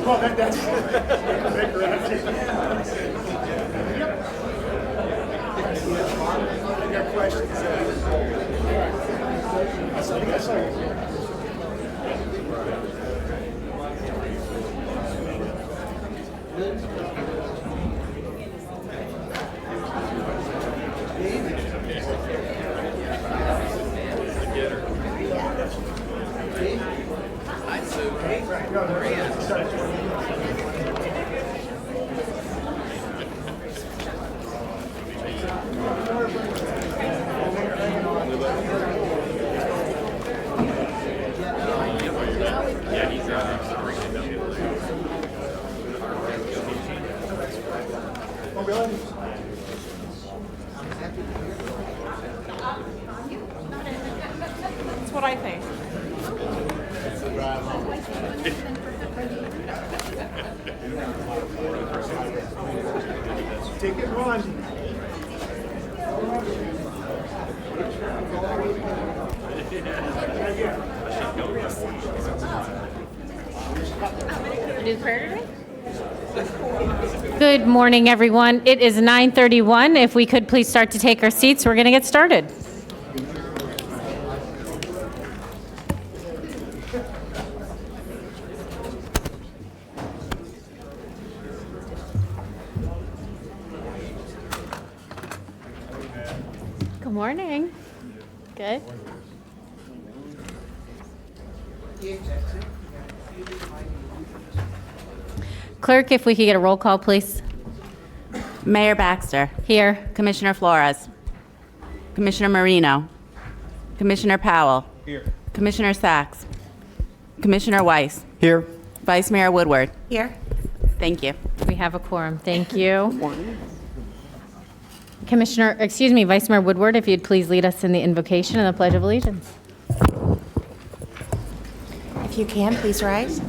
Well, that's got questions. That's what I think. Take it, run. Do the prayer today? Good morning, everyone. It is 9:31. If we could please start to take our seats, we're going to get started. Good morning. Good. Clerk, if we could get a roll call, please. Mayor Baxter. Here. Commissioner Flores. Commissioner Marino. Commissioner Powell. Here. Commissioner Sachs. Commissioner Weiss. Here. Vice Mayor Woodward. Here. Thank you. We have a quorum. Thank you. Vice Mayor Woodward, if you'd please lead us in the invocation and the Pledge of Allegiance. If you can, please rise.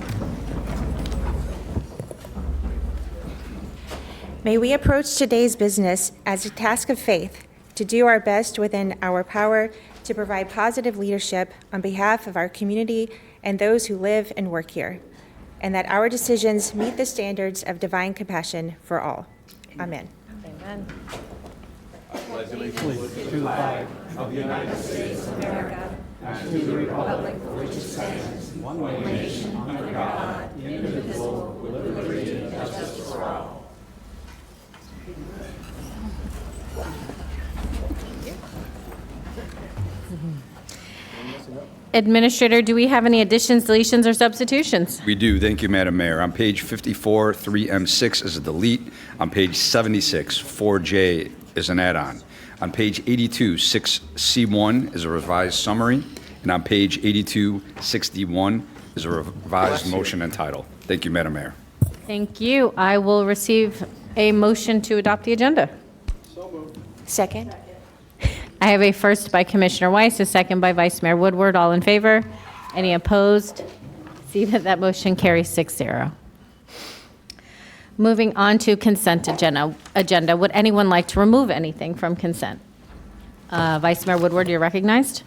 May we approach today's business as a task of faith to do our best within our power to provide positive leadership on behalf of our community and those who live and work here, and that our decisions meet the standards of divine compassion for all. Amen. Amen. Administrator, do we have any additions, deletions, or substitutions? We do. Thank you, Madam Mayor. On page 54, 3M6 is a delete. On page 76, 4J is an add-on. On page 82, 6C1 is a revised summary. And on page 82, 61 is a revised motion and title. Thank you, Madam Mayor. Thank you. I will receive a motion to adopt the agenda. Second. I have a first by Commissioner Weiss, a second by Vice Mayor Woodward. All in favor? Any opposed? See that that motion carries 6-0. Moving on to consent agenda. Would anyone like to remove anything from consent? Vice Mayor Woodward, you're recognized.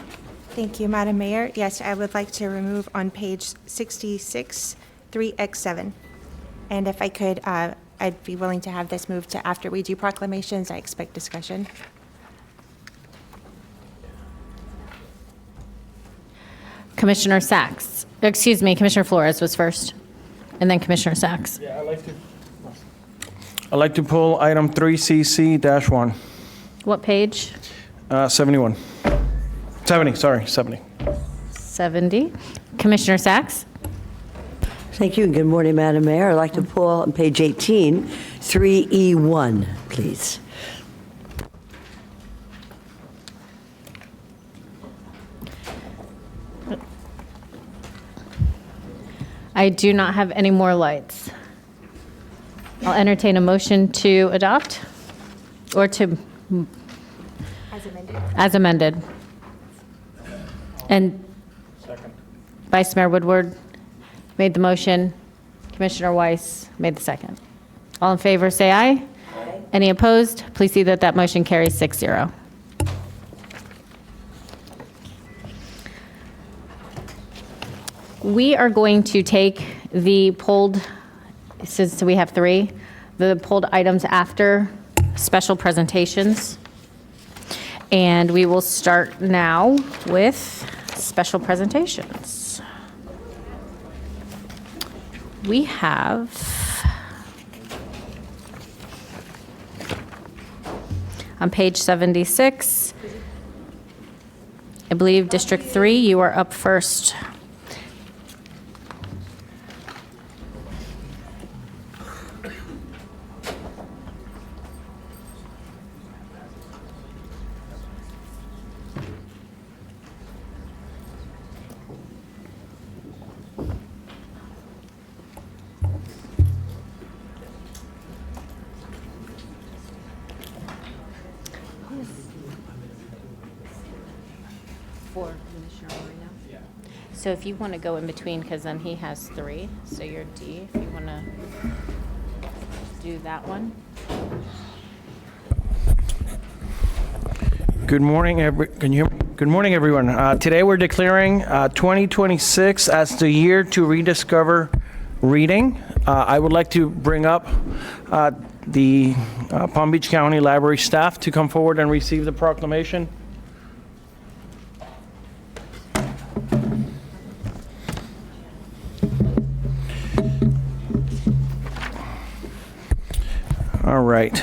Thank you, Madam Mayor. Yes, I would like to remove on page 66, 3X7. And if I could, I'd be willing to have this moved to after we do proclamations. I expect discussion. Commissioner Flores was first, and then Commissioner Sachs. Yeah, I'd like to pull item 3CC-1. What page? 71. 70, sorry, 70. 70. Commissioner Sachs? Thank you, and good morning, Madam Mayor. I'd like to pull on page 18, 3E1, please. I do not have any more lights. I'll entertain a motion to adopt or to, As amended. as amended. And Vice Mayor Woodward made the motion. Commissioner Weiss made the second. All in favor, say aye. Aye. Any opposed? Please see that that motion carries 6-0. We are going to take the pulled, since we have 3, the pulled items after special presentations. And we will start now with special presentations. We have on page 76, I believe District 3, you are up first. For Commissioner Moreno? Yeah. So if you want to go in between, because then he has 3, so you're D, if you want to do that one. Good morning, can you hear me? Good morning, everyone. Today we're declaring 2026 as the year to rediscover reading. I would like to bring up the Palm Beach County Library staff to come forward and receive the proclamation. All right.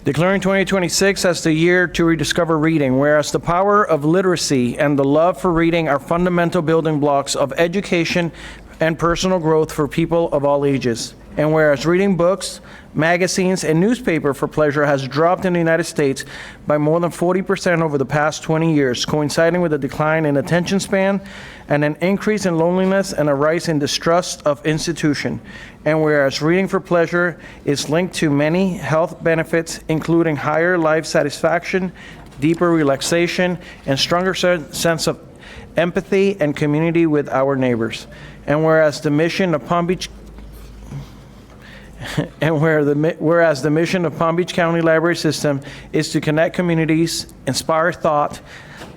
Declaring 2026 as the year to rediscover reading, whereas the power of literacy and the love for reading are fundamental building blocks of education and personal growth for people of all ages. And whereas reading books, magazines, and newspaper for pleasure has dropped in the United States by more than 40% over the past 20 years, coinciding with a decline in attention span and an increase in loneliness and a rise in distrust of institution. And whereas reading for pleasure is linked to many health benefits, including higher life satisfaction, deeper relaxation, and stronger sense of empathy and community with our neighbors. And whereas the mission of Palm Beach whereas the mission of Palm Beach County Library System is to connect communities, inspire thought,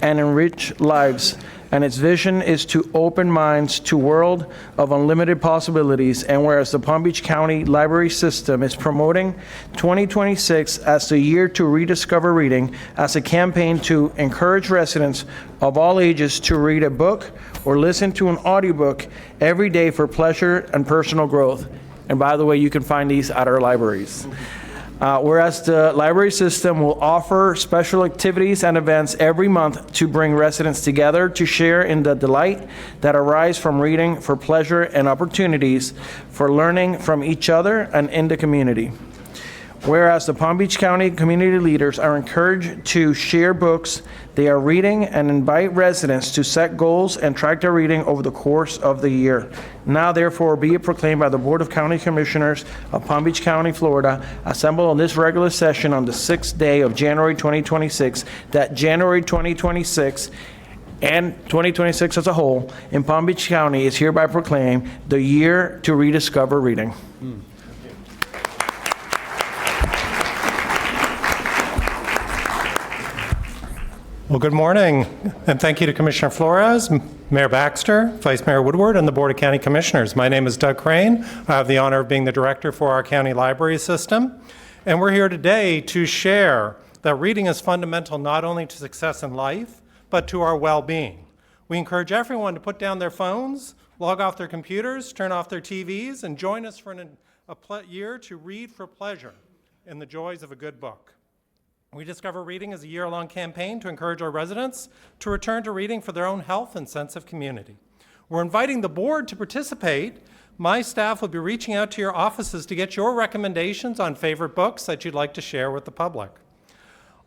and enrich lives, and its vision is to open minds to a world of unlimited possibilities, and whereas the Palm Beach County Library System is promoting 2026 as the year to rediscover reading as a campaign to encourage residents of all ages to read a book or listen to an audiobook every day for pleasure and personal growth. And by the way, you can find these at our libraries. Whereas the library system will offer special activities and events every month to bring residents together to share in the delight that arise from reading for pleasure and opportunities for learning from each other and in the community. Whereas the Palm Beach County community leaders are encouraged to share books they are reading and invite residents to set goals and track their reading over the course of the year. Now therefore be it proclaimed by the Board of County Commissioners of Palm Beach County, Florida, assembled on this regular session on the 6th day of January 2026, that January 2026 and 2026 as a whole in Palm Beach County is hereby proclaimed the year to rediscover reading. Well, good morning, and thank you to Commissioner Flores, Mayor Baxter, Vice Mayor Woodward, and the Board of County Commissioners. My name is Doug Crane. I have the honor of being the director for our county library system, and we're here today to share that reading is fundamental not only to success in life, but to our well-being. We encourage everyone to put down their phones, log off their computers, turn off their TVs, and join us for a year to read for pleasure in the joys of a good book. Rediscover Reading is a year-long campaign to encourage our residents to return to reading for their own health and sense of community. We're inviting the board to participate. My staff will be reaching out to your offices to get your recommendations on favorite books that you'd like to share with the public.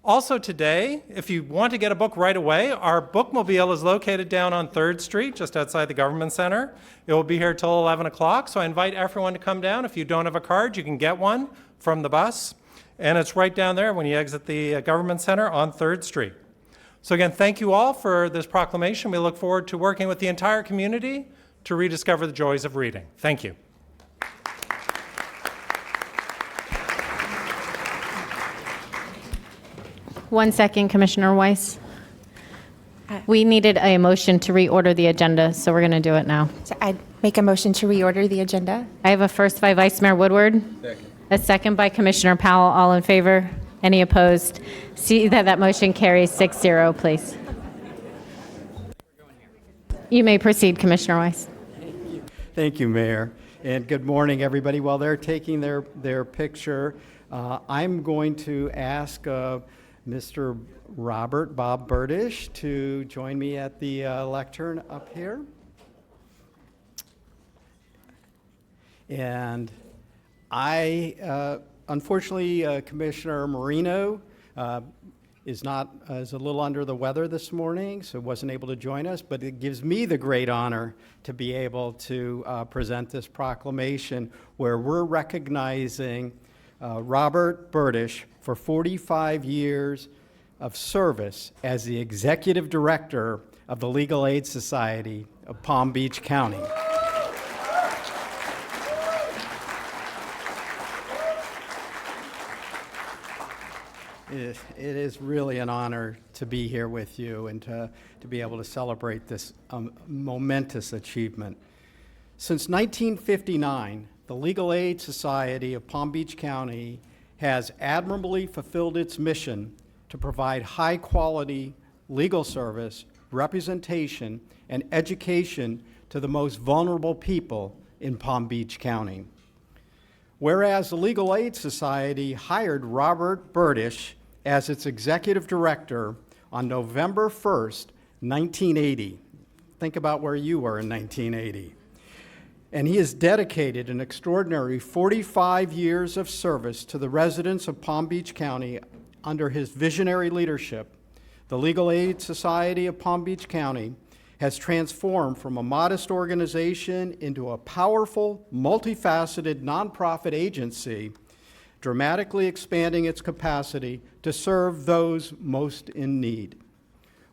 Also today, if you want to get a book right away, our bookmobile is located down on 3rd Street, just outside the Government Center. It will be here till 11 o'clock, so I invite everyone to come down. If you don't have a card, you can get one from the bus, and it's right down there when you exit the Government Center on 3rd Street. So again, thank you all for this proclamation. We look forward to working with the entire community to rediscover the joys of reading. Thank you. One second, Commissioner Weiss. We needed a motion to reorder the agenda, so we're going to do it now. So I'd make a motion to reorder the agenda. I have a first by Vice Mayor Woodward. A second by Commissioner Powell. All in favor? Any opposed? See that motion carries 6-0, please. You may proceed, Commissioner Weiss. Thank you, Mayor. And good morning, everybody. While they're taking their picture, I'm going to ask Mr. Bob Burdish to join me at the lectern up here. And unfortunately, Commissioner Marino is a little under the weather this morning, so wasn't able to join us, but it gives me the great honor to be able to present this proclamation where we're recognizing Robert Burdish for 45 years of service as the Executive Director of the Legal Aid Society of Palm Beach County. It is really an honor to be here with you and to be able to celebrate this momentous achievement. Since 1959, the Legal Aid Society of Palm Beach County has admirably fulfilled its mission to provide high-quality legal service, representation, and education to the most vulnerable people in Palm Beach County. Whereas the Legal Aid Society hired Robert Burdish as its executive director on November 1st, 1980. Think about where you were in 1980. And he has dedicated an extraordinary 45 years of service to the residents of Palm Beach County under his visionary leadership. The Legal Aid Society of Palm Beach County has transformed from a modest organization into a powerful, multifaceted nonprofit agency, dramatically expanding its capacity to serve those most in need.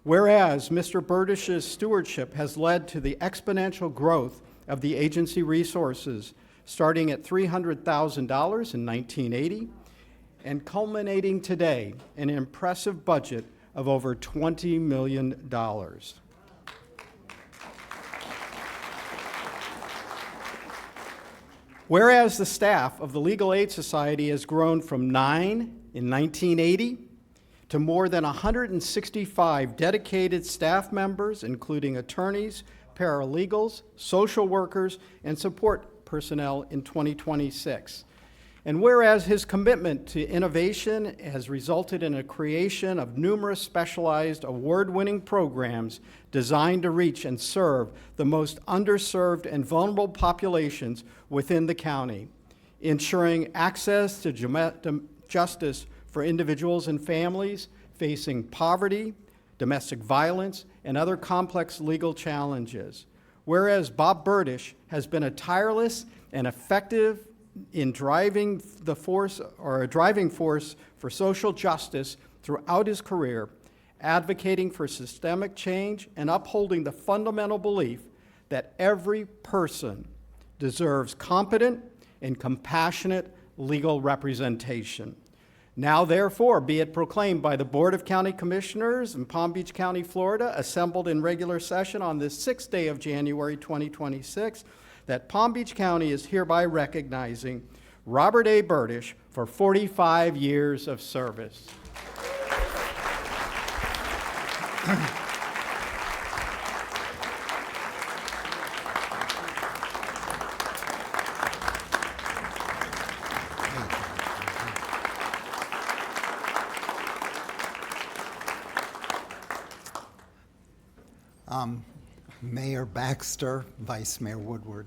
Whereas Mr. Burdish's stewardship has led to the exponential growth of the agency resources, starting at $300,000 in 1980 and culminating today in an impressive budget of over $20 million. Whereas the staff of the Legal Aid Society has grown from 9 in 1980 to more than 165 dedicated staff members, including attorneys, paralegals, social workers, and support personnel in 2026. And whereas his commitment to innovation has resulted in a creation of numerous specialized award-winning programs designed to reach and serve the most underserved and vulnerable populations within the county, ensuring access to justice for individuals and families facing poverty, domestic violence, and other complex legal challenges. Whereas Bob Burdish has been a tireless and effective in driving force for social justice throughout his career, advocating for systemic change and upholding the fundamental belief that every person deserves competent and compassionate legal representation. Now, therefore, be it proclaimed by the Board of County Commissioners in Palm Beach County, Florida, assembled in regular session on this 6th day of January 2026, that Palm Beach County is hereby recognizing Robert A. Burdish for 45 years of service. Mayor Baxter, Vice Mayor Woodward,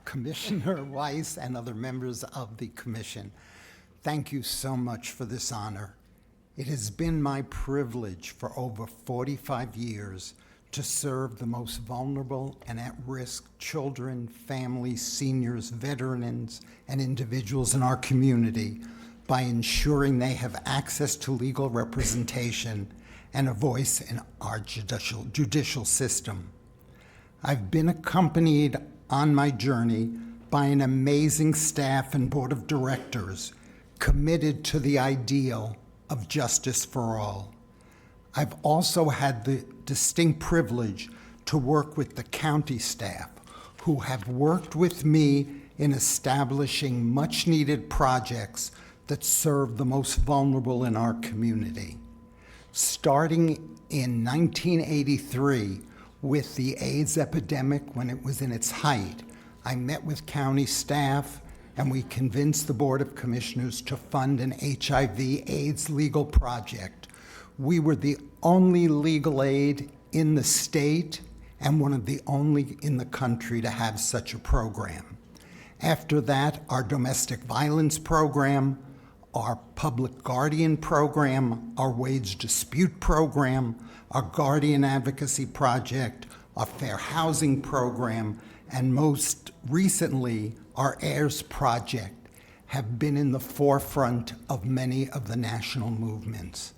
Commissioner Weiss, and other members of the commission. Thank you so much for this honor. It has been my privilege for over 45 years to serve the most vulnerable and at-risk children, families, seniors, veterans, and individuals in our community by ensuring they have access to legal representation and a voice in our judicial system. I've been accompanied on my journey by an amazing staff and board of directors committed to the ideal of justice for all. I've also had the distinct privilege to work with the county staff who have worked with me in establishing much-needed projects that serve the most vulnerable in our community. Starting in 1983, with the AIDS epidemic when it was in its height, I met with county staff and we convinced the Board of Commissioners to fund an HIV/AIDS legal project. We were the only legal aid in the state and one of the only in the country to have such a program. After that, our domestic violence program, our public guardian program, our wage dispute program, our guardian advocacy project, our fair housing program, and most recently, our heirs project have been in the forefront of many of the national movements.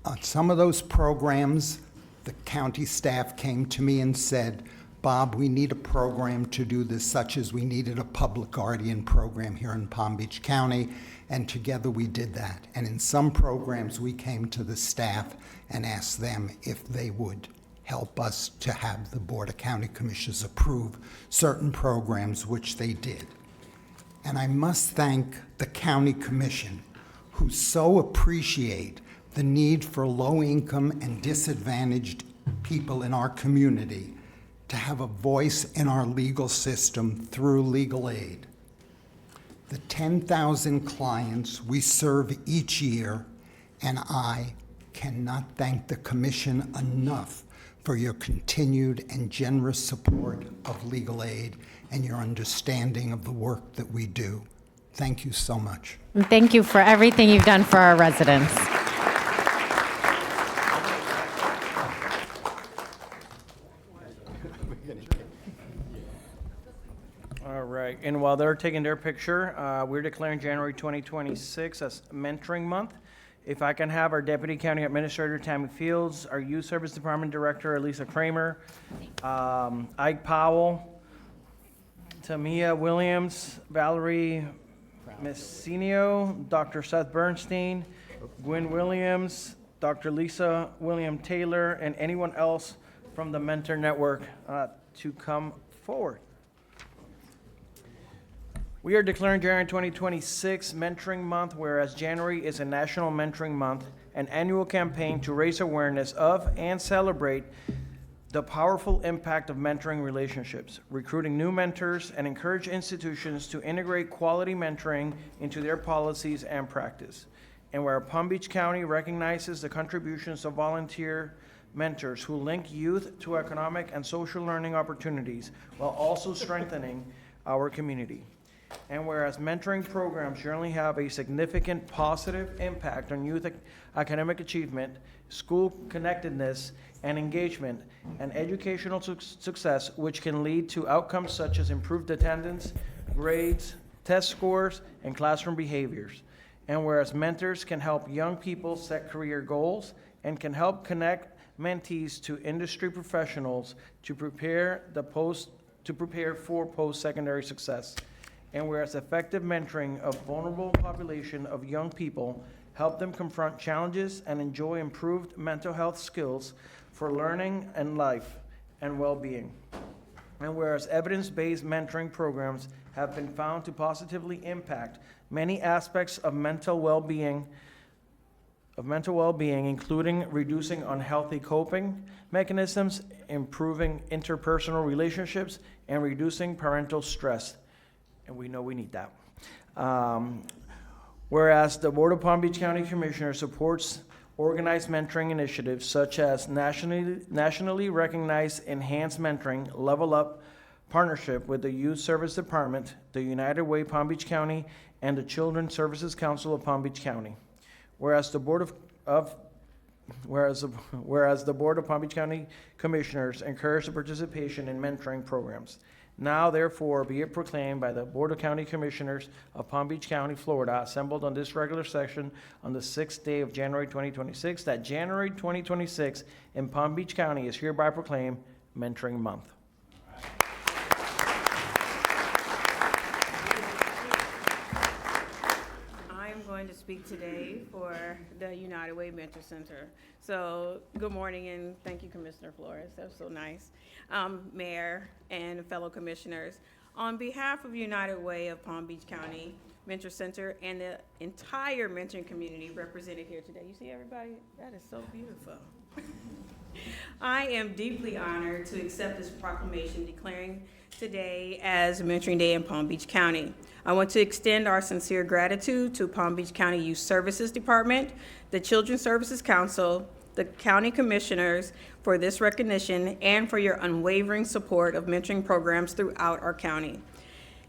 On some of those programs, the county staff came to me and said, Bob, we need a program to do this, such as we needed a public guardian program here in Palm Beach County, and together we did that. And in some programs, we came to the staff and asked them if they would help us to have the Board of County Commissioners approve certain programs, which they did. And I must thank the County Commission, who so appreciate the need for low-income and disadvantaged people in our community to have a voice in our legal system through legal aid. The 10,000 clients we serve each year, and I cannot thank the Commission enough for your continued and generous support of legal aid and your understanding of the work that we do. Thank you so much. And thank you for everything you've done for our residents. All right, and while they're taking their picture, we're declaring January 2026 as Mentoring Month. If I can have our Deputy County Administrator, Tammy Fields, our Youth Service Department Director, Elisa Kramer, Ike Powell, Tamia Williams, Valerie Messinio, Dr. Seth Bernstein, Gwen Williams, Dr. Lisa William Taylor, and anyone else from the Mentor Network to come forward. We are declaring January 2026 Mentoring Month, whereas January is a National Mentoring Month, an annual campaign to raise awareness of and celebrate the powerful impact of mentoring relationships, recruiting new mentors, and encourage institutions to integrate quality mentoring into their policies and practice. And where Palm Beach County recognizes the contributions of volunteer mentors who link youth to economic and social learning opportunities while also strengthening our community. And whereas mentoring programs generally have a significant positive impact on youth academic achievement, school connectedness and engagement, and educational success, which can lead to outcomes such as improved attendance, grades, test scores, and classroom behaviors. And whereas mentors can help young people set career goals and can help connect mentees to industry professionals to prepare for post-secondary success. And whereas effective mentoring of vulnerable population of young people help them confront challenges and enjoy improved mental health skills for learning and life and well-being. And whereas evidence-based mentoring programs have been found to positively impact many aspects of mental well-being, including reducing unhealthy coping mechanisms, improving interpersonal relationships, and reducing parental stress. And we know we need that. Whereas the Board of Palm Beach County Commissioners supports organized mentoring initiatives such as nationally recognized enhanced mentoring, Level Up partnership with the Youth Service Department, the United Way Palm Beach County, and the Children's Services Council of Palm Beach County. Whereas the Board of Palm Beach County Commissioners encourage the participation in mentoring programs. Now therefore be it proclaimed by the Board of County Commissioners of Palm Beach County, Florida, assembled on this regular session on the 6th day of January 2026, that January 2026 in Palm Beach County is hereby proclaimed Mentoring Month. I'm going to speak today for the United Way Mentor Center. So good morning and thank you, Commissioner Flores. That's so nice. Mayor and fellow commissioners, on behalf of United Way of Palm Beach County Mentor Center and the entire mentoring community represented here today. You see everybody? That is so beautiful. I am deeply honored to accept this proclamation declaring today as Mentoring Day in Palm Beach County. I want to extend our sincere gratitude to Palm Beach County Youth Services Department, the Children's Services Council, the county commissioners for this recognition and for your unwavering support of mentoring programs throughout our county.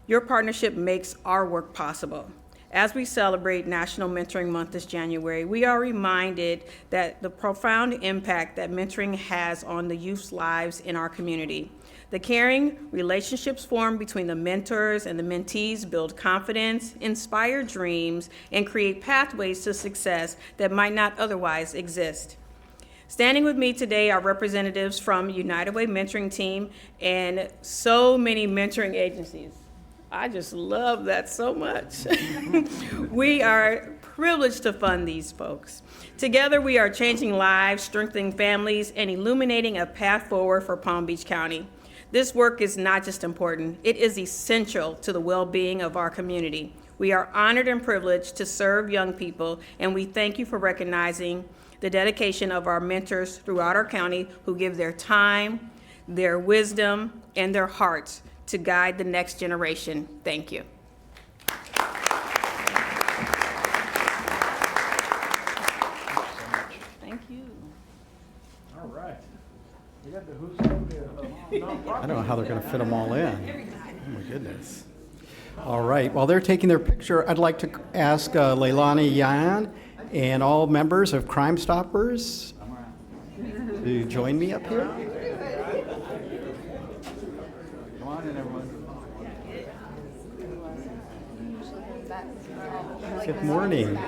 Your partnership makes our work possible. As we celebrate National Mentoring Month this January, we are reminded that the profound impact that mentoring has on the youth's lives in our community. The caring relationships formed between the mentors and the mentees build confidence, inspire dreams, and create pathways to success that might not otherwise exist. Standing with me today are representatives from United Way Mentoring Team and so many mentoring agencies. I just love that so much. We are privileged to fund these folks. Together, we are changing lives, strengthening families, and illuminating a path forward for Palm Beach County. This work is not just important, it is essential to the well-being of our community. We are honored and privileged to serve young people, and we thank you for recognizing the dedication of our mentors throughout our county who give their time, their wisdom, and their hearts to guide the next generation. Thank you. Thank you. All right. We got the who's who. I don't know how they're going to fit them all in. Oh, my goodness. All right, while they're taking their picture, I'd like to ask Leilani Yan and all members of Crime Stoppers to join me up here. Come on in, everyone. Good morning.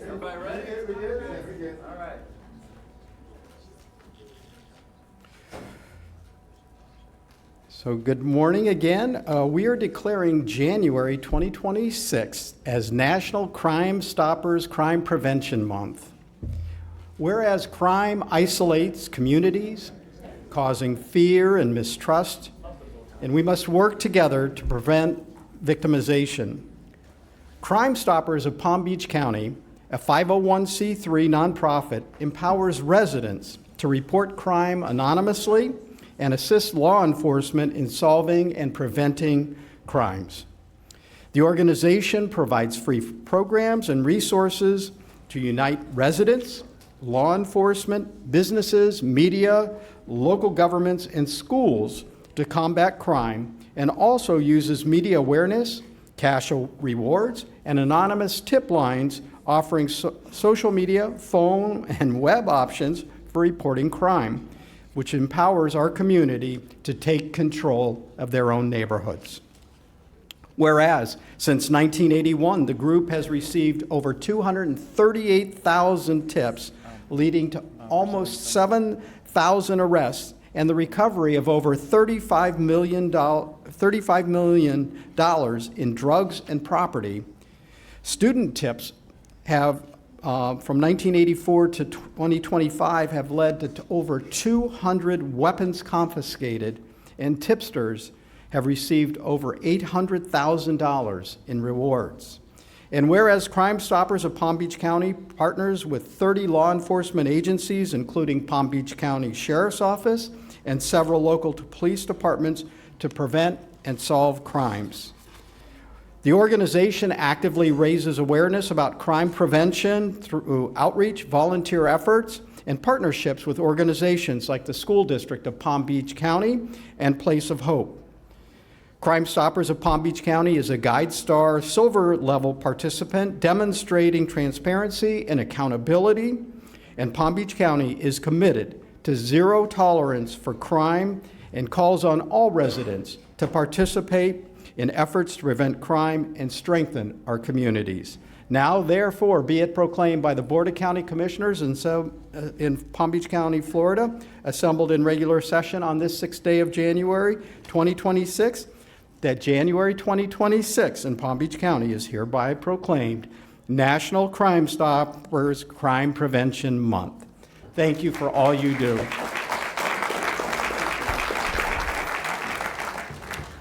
Everybody ready? All right. So good morning again. We are declaring January 2026 as National Crime Stoppers Crime Prevention Month. Whereas crime isolates communities, causing fear and mistrust, and we must work together to prevent victimization. Crime Stoppers of Palm Beach County, a 501c3 nonprofit, empowers residents to report crime anonymously and assist law enforcement in solving and preventing crimes. The organization provides free programs and resources to unite residents, law enforcement, businesses, media, local governments, and schools to combat crime, and also uses media awareness, cash rewards, and anonymous tip lines offering social media, phone, and web options for reporting crime, which empowers our community to take control of their own neighborhoods. Whereas, since 1981, the group has received over 238,000 tips, leading to almost 7,000 arrests and the recovery of over $35 million in drugs and property. Student tips have, from 1984 to 2025, have led to over 200 weapons confiscated, and tipsters have received over $800,000 in rewards. And whereas Crime Stoppers of Palm Beach County partners with 30 law enforcement agencies, including Palm Beach County Sheriff's Office and several local police departments, to prevent and solve crimes. The organization actively raises awareness about crime prevention through outreach, volunteer efforts, and partnerships with organizations like the School District of Palm Beach County and Place of Hope. Crime Stoppers of Palm Beach County is a GuideStar Silver level participant demonstrating transparency and accountability, and Palm Beach County is committed to zero tolerance for crime and calls on all residents to participate in efforts to prevent crime and strengthen our communities. Now, therefore, be it proclaimed by the Board of County Commissioners in Palm Beach County, Florida, assembled in regular session on this 6th day of January 2026, that January 2026 in Palm Beach County is hereby proclaimed National Crime Stoppers Crime Prevention Month. Thank you for all you do.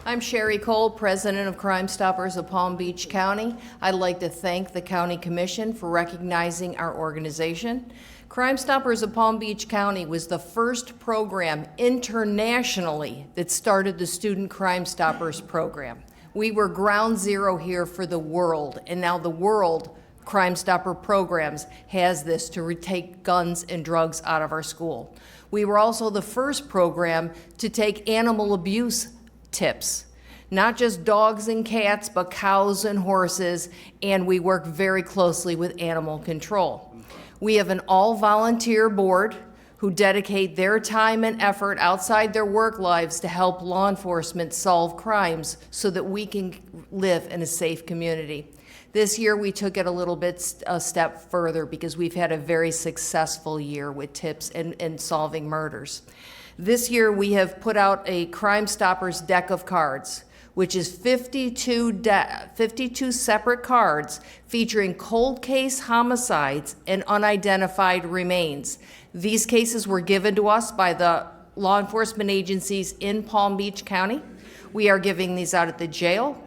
I'm Sherry Cole, President of Crime Stoppers of Palm Beach County. I'd like to thank the County Commission for recognizing our organization. Crime Stoppers of Palm Beach County was the first program internationally that started the Student Crime Stoppers program. We were ground zero here for the world, and now the world Crime Stopper programs has this to take guns and drugs out of our school. We were also the first program to take animal abuse tips, not just dogs and cats, but cows and horses, and we work very closely with animal control. We have an all-volunteer board who dedicate their time and effort outside their work lives to help law enforcement solve crimes so that we can live in a safe community. This year, we took it a step further because we've had a very successful year with tips and solving murders. This year, we have put out a Crime Stoppers deck of cards, which is 52 separate cards featuring cold case homicides and unidentified remains. These cases were given to us by the law enforcement agencies in Palm Beach County. We are giving these out at the jail.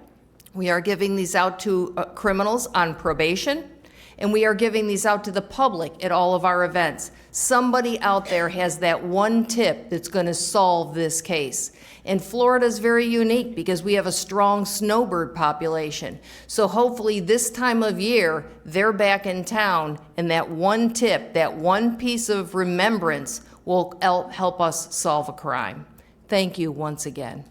We are giving these out to criminals on probation. And we are giving these out to the public at all of our events. Somebody out there has that one tip that's going to solve this case. And Florida is very unique because we have a strong snowbird population. So hopefully this time of year, they're back in town, and that one tip, that one piece of remembrance will help us solve a crime. Thank you once again.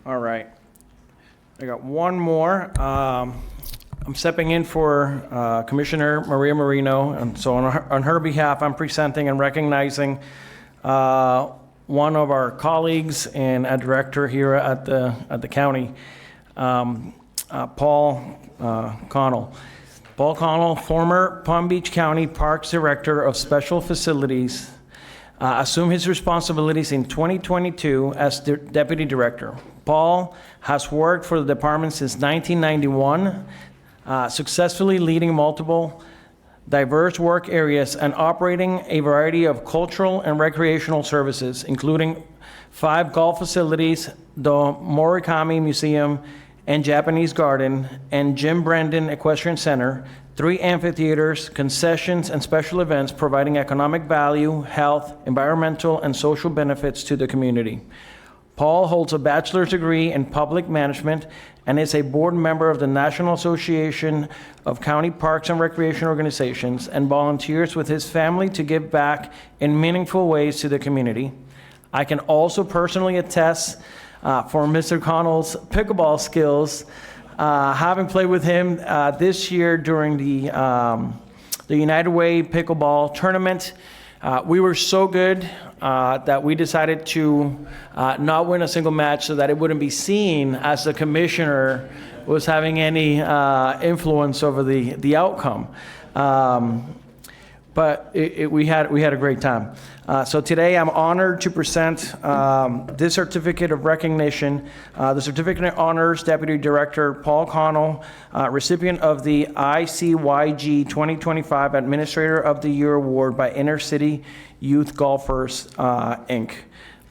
All right. I got one more. I'm stepping in for Commissioner Maria Marino, and so on her behalf, I'm presenting and recognizing one of our colleagues and a director here at the county, Paul Connell. Paul Connell, former Palm Beach County Parks Director of Special Facilities, assumed his responsibilities in 2022 as Deputy Director. Paul has worked for the department since 1991, successfully leading multiple diverse work areas and operating a variety of cultural and recreational services, including 5 golf facilities, the Murakami Museum and Japanese Garden, and Jim Brandon Equestrian Center, 3 amphitheaters, concessions, and special events providing economic value, health, environmental, and social benefits to the community. Paul holds a bachelor's degree in public management and is a board member of the National Association of County Parks and Recreation Organizations and volunteers with his family to give back in meaningful ways to the community. I can also personally attest for Mr. Connell's pickleball skills, having played with him this year during the United Way pickleball tournament. We were so good that we decided to not win a single match so that it wouldn't be seen as the commissioner was having any influence over the outcome. But we had a great time. So today I'm honored to present this certificate of recognition. The certificate honors Deputy Director Paul Connell, recipient of the ICYG 2025 Administrator of the Year Award by Inner City Youth Golfers, Inc.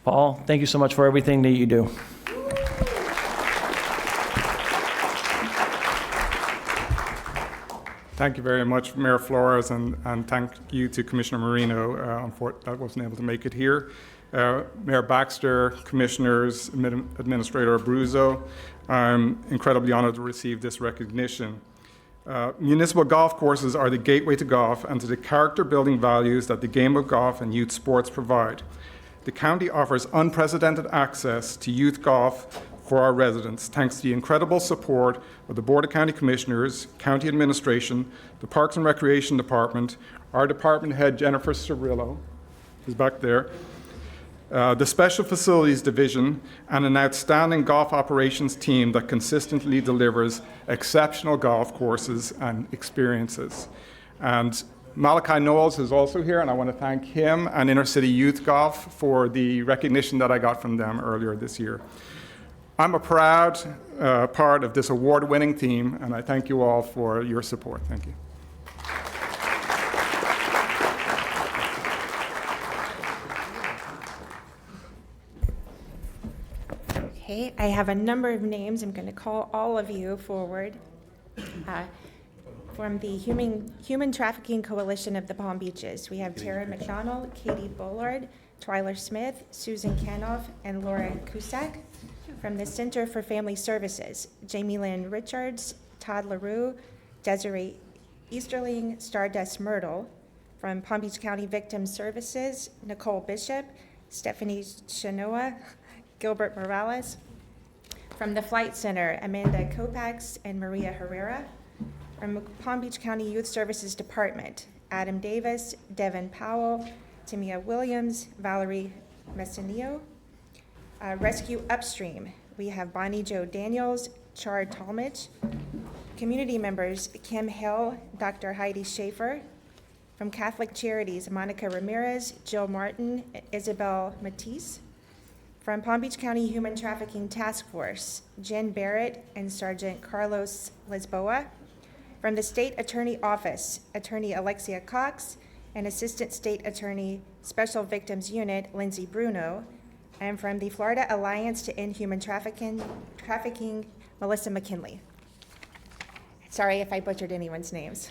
Paul, thank you so much for everything that you do. Thank you very much, Mayor Flores, and thank you to Commissioner Marino that wasn't able to make it here. Mayor Baxter, Commissioners, Administrator Abruzzo, I'm incredibly honored to receive this recognition. Municipal golf courses are the gateway to golf and to the character-building values that the game of golf and youth sports provide. The county offers unprecedented access to youth golf for our residents, thanks to the incredible support of the Board of County Commissioners, County Administration, the Parks and Recreation Department, our department head, Jennifer Cirillo, who's back there, the Special Facilities Division, and an outstanding golf operations team that consistently delivers exceptional golf courses and experiences. And Malachi Knowles is also here, and I want to thank him and Inner City Youth Golf for the recognition that I got from them earlier this year. I'm a proud part of this award-winning team, and I thank you all for your support. Thank you. Okay, I have a number of names. I'm going to call all of you forward. From the Human Trafficking Coalition of the Palm Beaches, we have Tara McDonald, Katie Bullard, Twyler Smith, Susan Canoff, and Laura Cusack. From the Center for Family Services, Jamie Lynn Richards, Todd LaRue, Desiree Easterling, Stardust Myrtle. From Palm Beach County Victim Services, Nicole Bishop, Stephanie Chenoa, Gilbert Morales. From the Flight Center, Amanda Kopax and Maria Herrera. From Palm Beach County Youth Services Department, Adam Davis, Devin Powell, Timia Williams, Valerie Messinio. Rescue Upstream, we have Bonnie Jo Daniels, Chard Talmadge. Community members, Kim Hill, Dr. Heidi Schaefer. From Catholic Charities, Monica Ramirez, Jill Martin, Isabel Matisse. From Palm Beach County Human Trafficking Task Force, Jen Barrett and Sergeant Carlos Lisboa. From the State Attorney Office, Attorney Alexia Cox and Assistant State Attorney Special Victims Unit, Lindsay Bruno. And from the Florida Alliance to End Human Trafficking, Melissa McKinley. Sorry if I butchered anyone's names.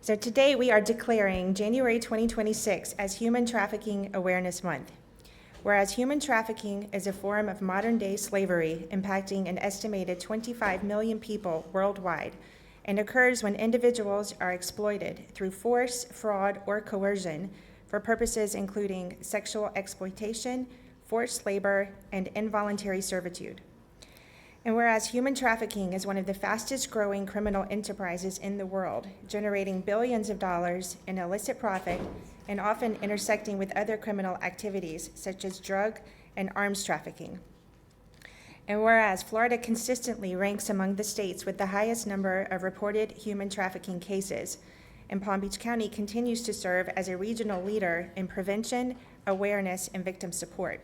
So today we are declaring January 2026 as Human Trafficking Awareness Month. Whereas human trafficking is a form of modern-day slavery impacting an estimated 25 million people worldwide and occurs when individuals are exploited through force, fraud, or coercion for purposes including sexual exploitation, forced labor, and involuntary servitude. And whereas human trafficking is one of the fastest growing criminal enterprises in the world, generating billions of dollars in illicit profit and often intersecting with other criminal activities such as drug and arms trafficking. And whereas Florida consistently ranks among the states with the highest number of reported human trafficking cases, and Palm Beach County continues to serve as a regional leader in prevention, awareness, and victim support.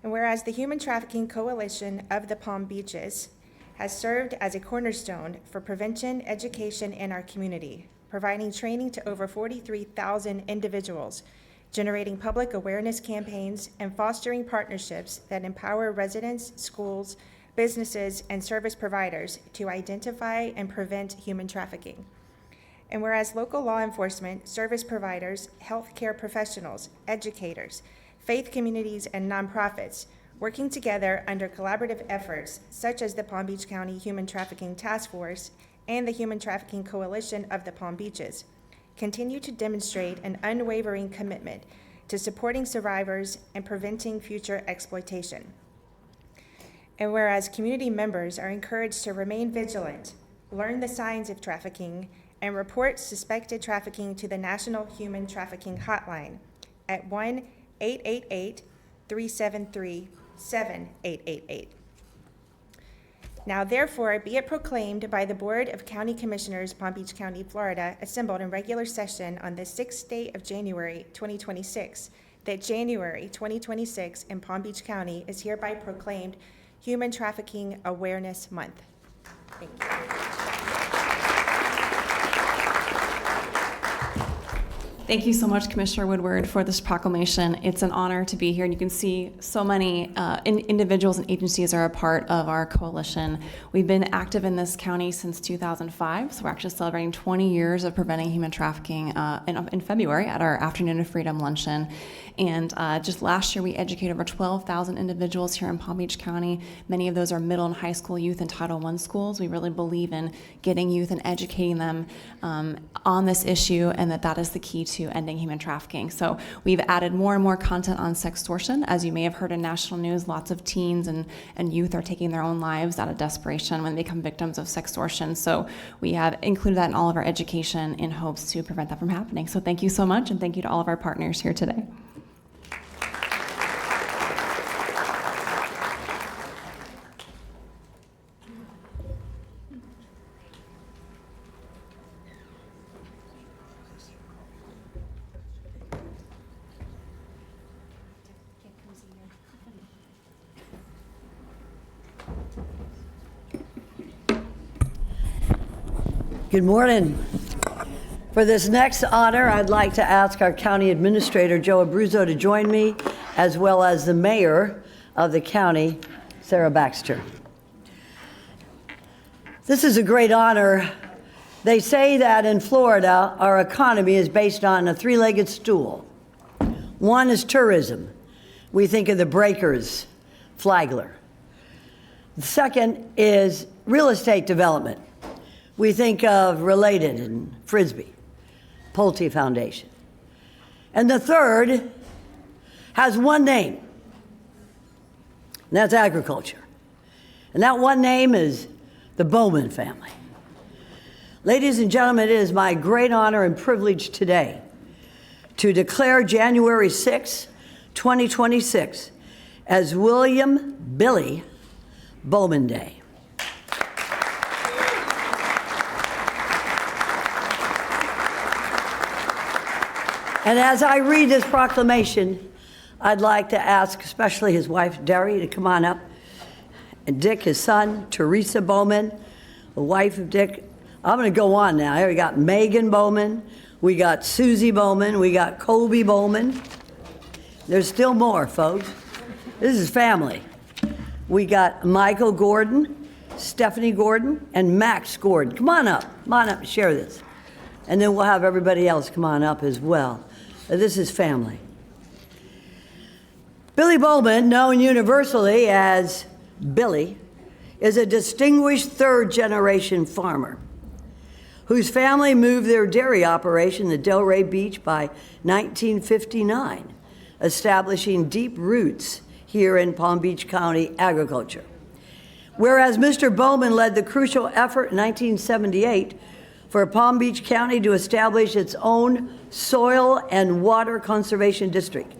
And whereas the Human Trafficking Coalition of the Palm Beaches has served as a cornerstone for prevention education in our community, providing training to over 43,000 individuals, generating public awareness campaigns, and fostering partnerships that empower residents, schools, businesses, and service providers to identify and prevent human trafficking. And whereas local law enforcement, service providers, healthcare professionals, educators, faith communities, and nonprofits working together under collaborative efforts such as the Palm Beach County Human Trafficking Task Force and the Human Trafficking Coalition of the Palm Beaches continue to demonstrate an unwavering commitment to supporting survivors and preventing future exploitation. And whereas community members are encouraged to remain vigilant, learn the signs of trafficking, and report suspected trafficking to the National Human Trafficking Hotline at 1-888-373-7888. Now therefore be it proclaimed by the Board of County Commissioners, Palm Beach County, Florida, assembled in regular session on the 6th day of January 2026, that January 2026 in Palm Beach County is hereby proclaimed Human Trafficking Awareness Month. Thank you. Thank you so much, Commissioner Woodward, for this proclamation. It's an honor to be here, and you can see so many individuals and agencies are a part of our coalition. We've been active in this county since 2005, so we're actually celebrating 20 years of preventing human trafficking in February at our Afternoon of Freedom luncheon. And just last year, we educated over 12,000 individuals here in Palm Beach County. Many of those are middle and high school youth and Title I schools. We really believe in getting youth and educating them on this issue, and that is the key to ending human trafficking. So we've added more and more content on sextortion. As you may have heard in national news, lots of teens and youth are taking their own lives out of desperation when they become victims of sextortion. So we have included that in all of our education in hopes to prevent that from happening. So thank you so much, and thank you to all of our partners here today. Good morning. For this next honor, I'd like to ask our County Administrator, Joe Abruzzo, to join me, as well as the Mayor of the county, Sarah Baxter. This is a great honor. They say that in Florida, our economy is based on a three-legged stool. One is tourism. We think of the Breakers, Flagler. The second is real estate development. We think of Related and Frisbee, Pulte Foundation. And the third has one name, and that's agriculture. And that one name is the Bowman family. Ladies and gentlemen, it is my great honor and privilege today to declare January 6, 2026 as William Billy Bowman Day. And as I read this proclamation, I'd like to ask especially his wife, Derry, to come on up, and Dick, his son, Teresa Bowman, the wife of Dick. I'm going to go on now. Here we got Megan Bowman, we got Susie Bowman, we got Colby Bowman. There's still more, folks. This is family. We got Michael Gordon, Stephanie Gordon, and Max Gordon. Come on up and share this. And then we'll have everybody else come on up as well. This is family. Billy Bowman, known universally as Billy, is a distinguished third-generation farmer whose family moved their dairy operation to Delray Beach by 1959, establishing deep roots here in Palm Beach County agriculture. Whereas Mr. Bowman led the crucial effort in 1978 for Palm Beach County to establish its own soil and water conservation district,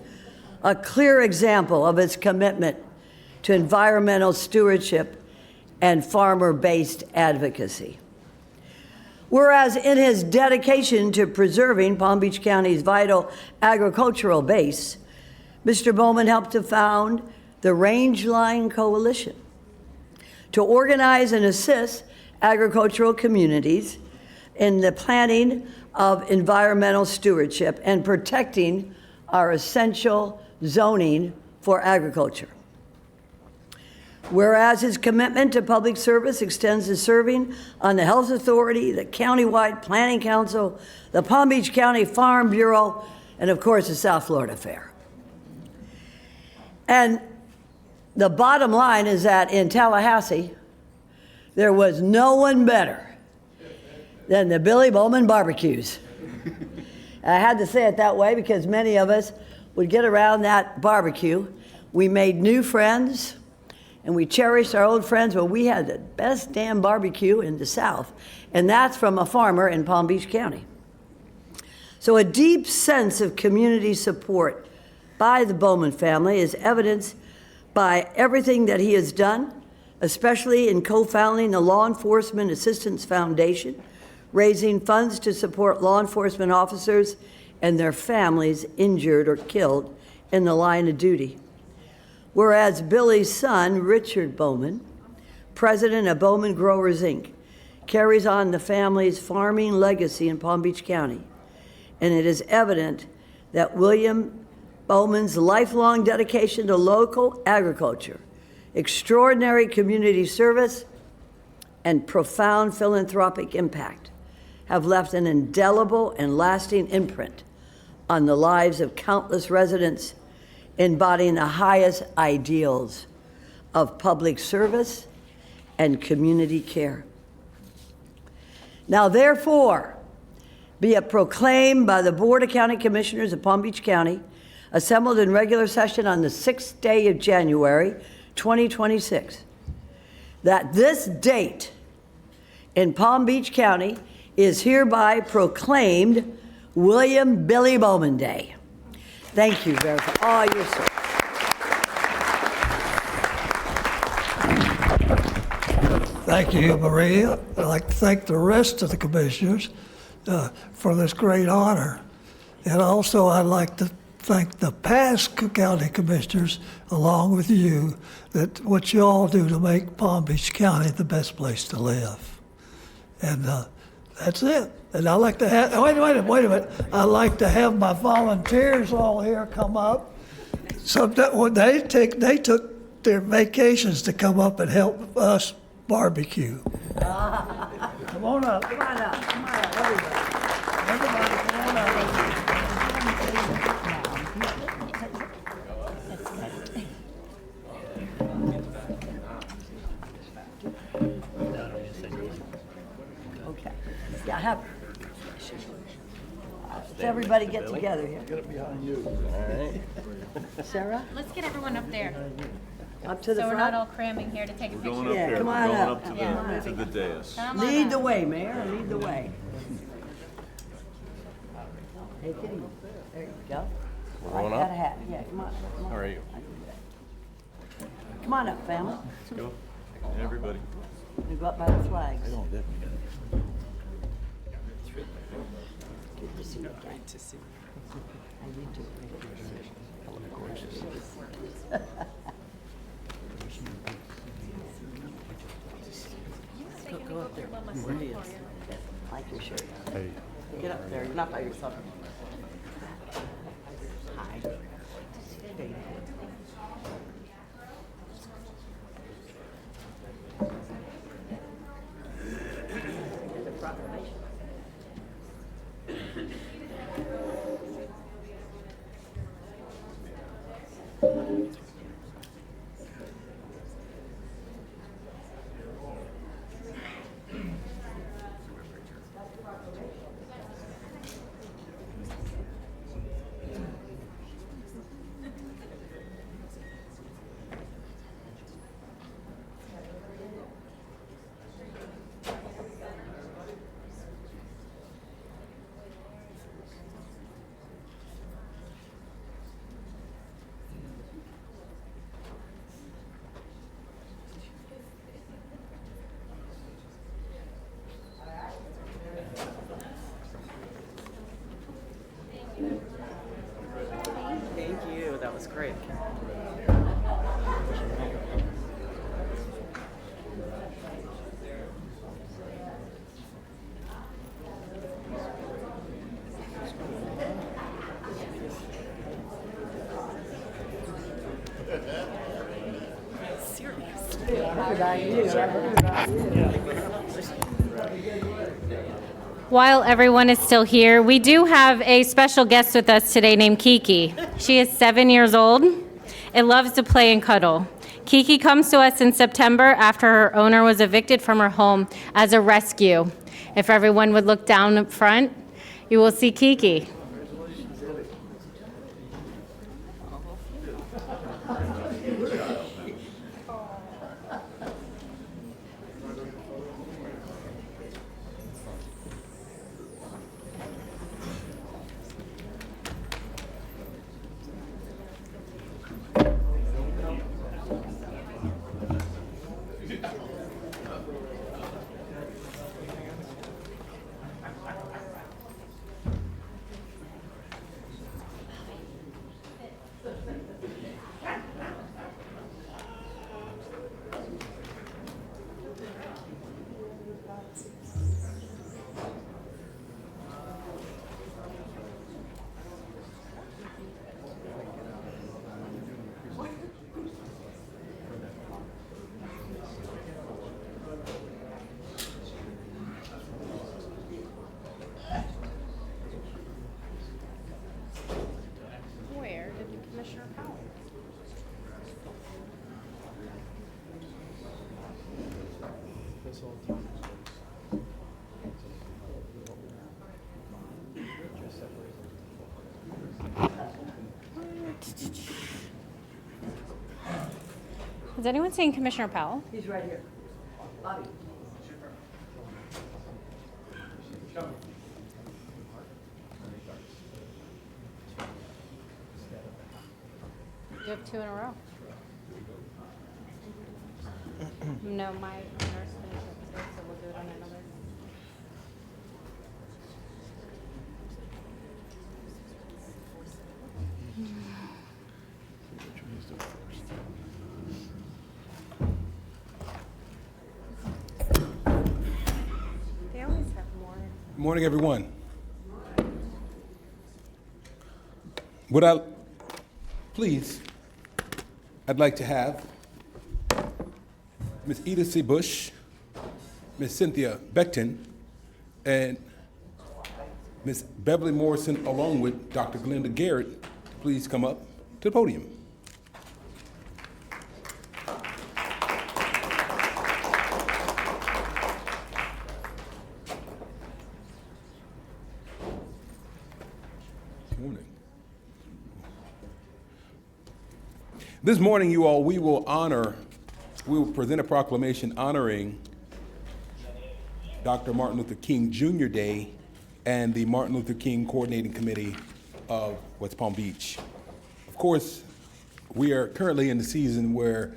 a clear example of its commitment to environmental stewardship and farmer-based advocacy. Whereas in his dedication to preserving Palm Beach County's vital agricultural base, Mr. Bowman helped to found the Rangeline Coalition to organize and assist agricultural communities in the planning of environmental stewardship and protecting our essential zoning for agriculture. Whereas his commitment to public service extends to serving on the Health Authority, the Countywide Planning Council, the Palm Beach County Farm Bureau, and of course the South Florida Fair. And the bottom line is that in Tallahassee, there was no one better than the Billy Bowman barbecues. I had to say it that way because many of us would get around that barbecue. We made new friends and we cherished our old friends, but we had the best damn barbecue in the South, and that's from a farmer in Palm Beach County. So a deep sense of community support by the Bowman family is evidenced by everything that he has done, especially in co-founding the Law Enforcement Assistance Foundation, raising funds to support law enforcement officers and their families injured or killed in the line of duty. Whereas Billy's son, Richard Bowman, president of Bowman Growers, Inc., carries on the family's farming legacy in Palm Beach County and it is evident that William Bowman's lifelong dedication to local agriculture, extraordinary community service, and profound philanthropic impact have left an indelible and lasting imprint on the lives of countless residents, embodying the highest ideals of public service and community care. Now, therefore, be it proclaimed by the Board of County Commissioners of Palm Beach County, assembled in regular session on the 6th day of January, 2026, that this date in Palm Beach County is hereby proclaimed William Billy Bowman Day. Thank you very much for all your support. Thank you, Maria. I'd like to thank the rest of the commissioners for this great honor. And also, I'd like to thank the past county commissioners, along with you, that what you all do to make Palm Beach County the best place to live. And that's it. And I'd like to have, wait a minute. I'd like to have my volunteers all here come up. So that when they took their vacations to come up and help us barbecue. Come on up. Come on up, everybody. Everybody, come on up. Okay. Yeah, have. Let's everybody get together here. Get it behind you. All right. Sarah, Let's get everyone up there, up to the so we're front. not all cramming here to take a picture. Yeah, come on up. To the dais. Come on Lead up. the way, Mayor, lead the way. Take it easy. There you go. We're going Like up? that hat. Yeah, come on. Come on. How are you? Come on up, family. Let's go. Everybody. We go up by the flags. Good to see you. Great to see you. How you doing? Go up there. Like your shirt. Hey. Get up there. You're not by yourself. Hi. Thank you. That was great. While everyone is still here, we do have a special guest with us today named Kiki. She is 7 years old and loves to play and cuddle. Kiki comes to us in September after her owner was evicted from her home as a rescue. If everyone would look down up front, you will see Kiki. Has anyone seen Commissioner Powell? He's right here. Bobby. You have two in a row. No, my nurse finished it today, so we'll do it on another. They always have more. Good morning, everyone. Would I, please, I'd like to have Ms. Edith C. Bush, Ms. Cynthia Beckton, and Ms. Beverly Morrison, along with Dr. Glenda Garrett, please come up to the podium. This morning, you all, we will present a proclamation honoring Dr. Martin Luther King Jr. Day and the Martin Luther King Coordinating Committee of West Palm Beach. Of course, we are currently in the season where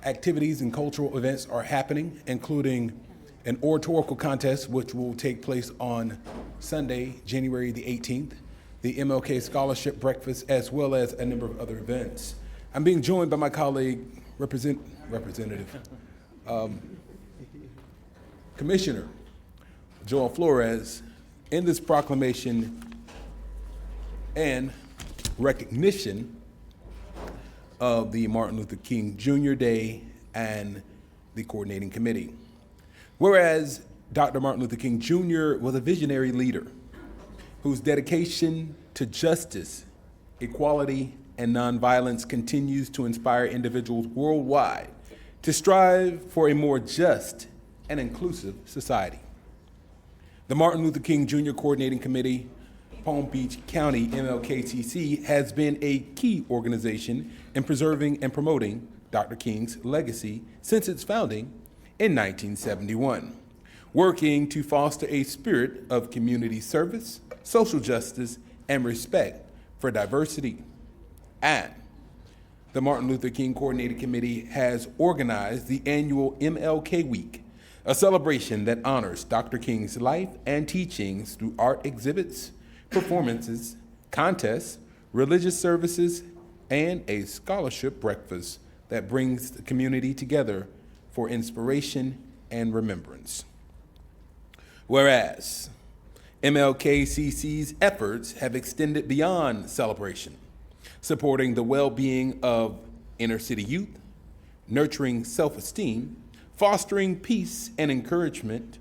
activities and cultural events are happening, including an oratorical contest, which will take place on Sunday, January the 18th, the MLK Scholarship Breakfast, as well as a number of other events. I'm being joined by my colleague, Representative, Commissioner Joel Flores, in this proclamation and recognition of the Martin Luther King Jr. Day and the Coordinating Committee. Whereas Dr. Martin Luther King Jr. was a visionary leader whose dedication to justice, equality, and nonviolence continues to inspire individuals worldwide to strive for a more just and inclusive society. The Martin Luther King Jr. Coordinating Committee, Palm Beach County MLKTC, has been a key organization in preserving and promoting Dr. King's legacy since its founding in 1971, working to foster a spirit of community service, social justice, and respect for diversity. And the Martin Luther King Coordinating Committee has organized the annual MLK Week, a celebration that honors Dr. King's life and teachings through art exhibits, performances, contests, religious services, and a scholarship breakfast that brings the community together for inspiration and remembrance. Whereas MLKCC's efforts have extended beyond celebration, supporting the well-being of inner-city youth, nurturing self-esteem, fostering peace and encouragement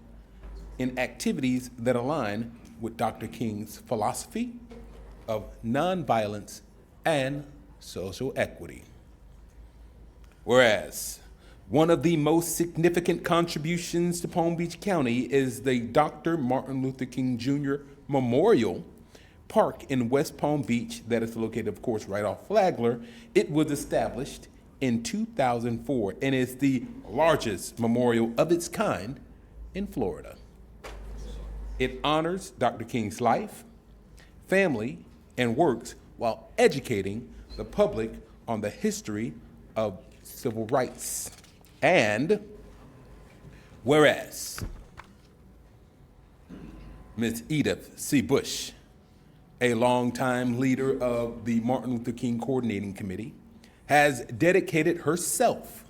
in activities that align with Dr. King's philosophy of nonviolence and social equity. Whereas one of the most significant contributions to Palm Beach County is the Dr. Martin Luther King Jr. Memorial Park in West Palm Beach that is located, of course, right off Flagler. It was established in 2004 and is the largest memorial of its kind in Florida. It honors Dr. King's life, family, and works while educating the public on the history of civil rights. And whereas Ms. Edith C. Bush, a longtime leader of the Martin Luther King Coordinating Committee, has dedicated herself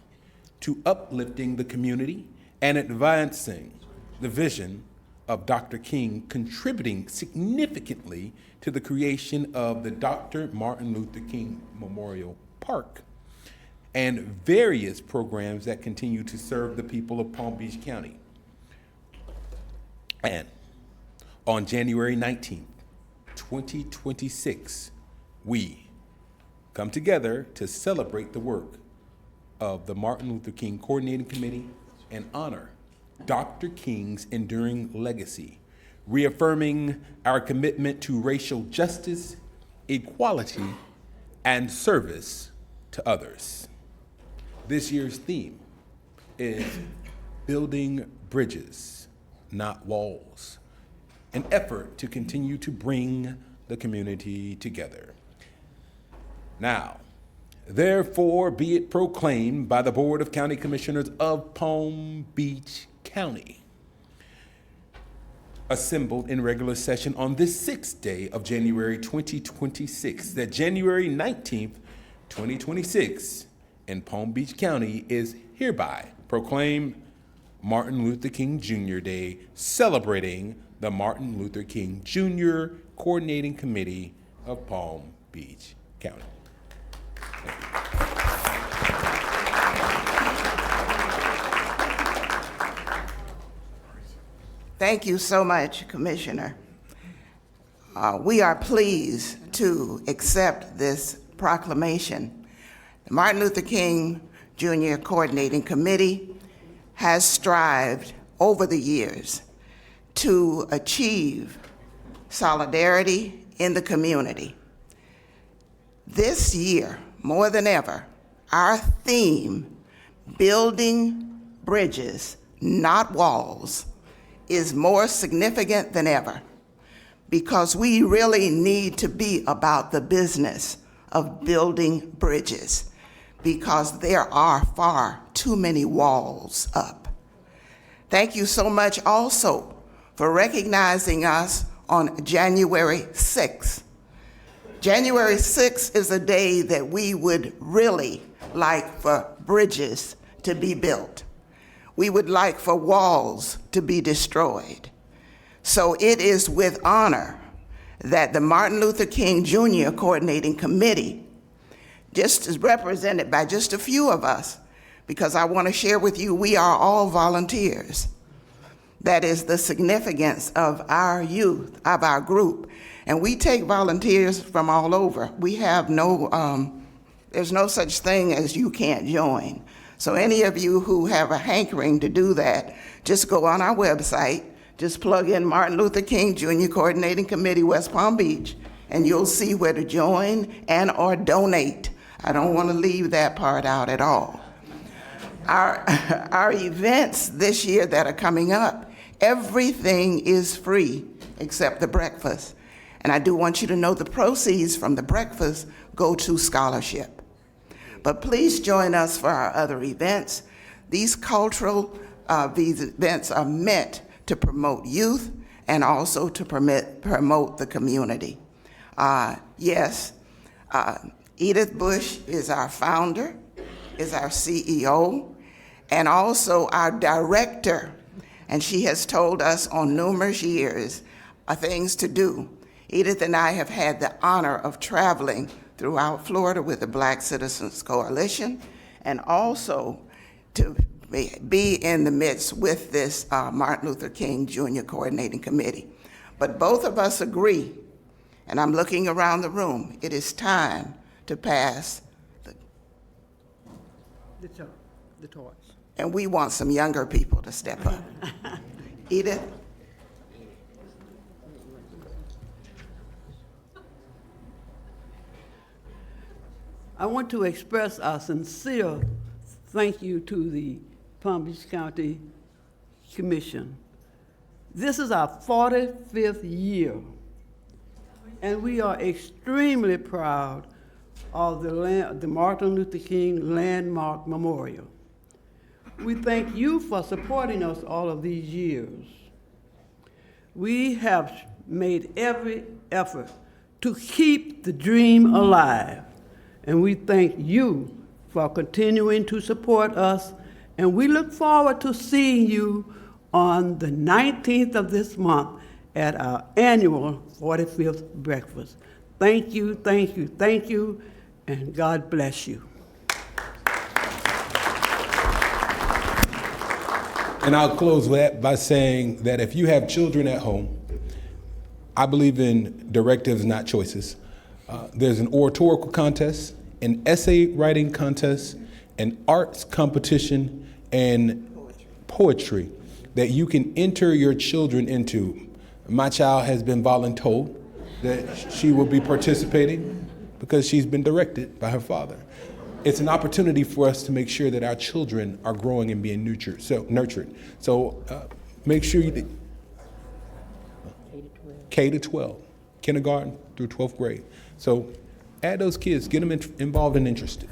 to uplifting the community and advancing the vision of Dr. King, contributing significantly to the creation of the Dr. Martin Luther King Memorial Park and various programs that continue to serve the people of Palm Beach County. And on January 19th, 2026, we, come together to celebrate the work of the Martin Luther King Coordinating Committee and honor Dr. King's enduring legacy, reaffirming our commitment to racial justice, equality, and service to others. This year's theme is Building Bridges, Not Walls, an effort to continue to bring the community together. Now, therefore be it proclaimed by the Board of County Commissioners of Palm Beach County, assembled in regular session on this 6th day of January 2026, that January 19th, 2026 in Palm Beach County is hereby proclaimed Martin Luther King Jr. Day, celebrating the Martin Luther King Jr. Coordinating Committee of Palm Beach County. Thank you so much, Commissioner. We are pleased to accept this proclamation. The Martin Luther King Jr. Coordinating Committee has strived over the years to achieve solidarity in the community. This year, more than ever, our theme, Building Bridges, Not Walls, is more significant than ever, because we really need to be about the business of building bridges, because there are far too many walls up. Thank you so much also for recognizing us on January 6th. January 6th is a day that we would really like for bridges to be built. We would like for walls to be destroyed. So it is with honor that the Martin Luther King Jr. Coordinating Committee, just as represented by just a few of us, because I want to share with you, we are all volunteers. That is the significance of our youth, of our group. And we take volunteers from all over. We have there's no such thing as you can't join. So any of you who have a hankering to do that, just go on our website, just plug in Martin Luther King Jr. Coordinating Committee, West Palm Beach, and you'll see where to join and or donate. I don't want to leave that part out at all. Our events this year that are coming up, everything is free except the breakfast. And I do want you to know the proceeds from the breakfast go to scholarship. But please join us for our other events. These events are meant to promote youth and also to promote the community. Edith Bush is our founder, is our CEO, and also our director. And she has told us on numerous years things to do. Edith and I have had the honor of traveling throughout Florida with the Black Citizens Coalition, and also to be in the midst with this Martin Luther King Jr. Coordinating Committee. But both of us agree, and I'm looking around the room, it is time to pass the torch. And we want some younger people to step up. Edith? I want to express our sincere thank you to the Palm Beach County Commission. This is our 45th year, and we are extremely proud of the Martin Luther King Landmark Memorial. We thank you for supporting us all of these years. We have made every effort to keep the dream alive, and we thank you for continuing to support us, and we look forward to seeing you on the 19th of this month at our annual 45th breakfast. Thank you, thank you, thank you, and God bless you. And I'll close that by saying that if you have children at home, I believe in directives, not choices. There's an oratorical contest an essay writing contest, an arts competition, and poetry that you can enter your children into. My child has been voluntold that she will be participating because she's been directed by her father. It's an opportunity for us to make sure that our children are growing and being nurtured. So make sure you K to 12, kindergarten through 12th grade. So add those kids, get them involved and interested.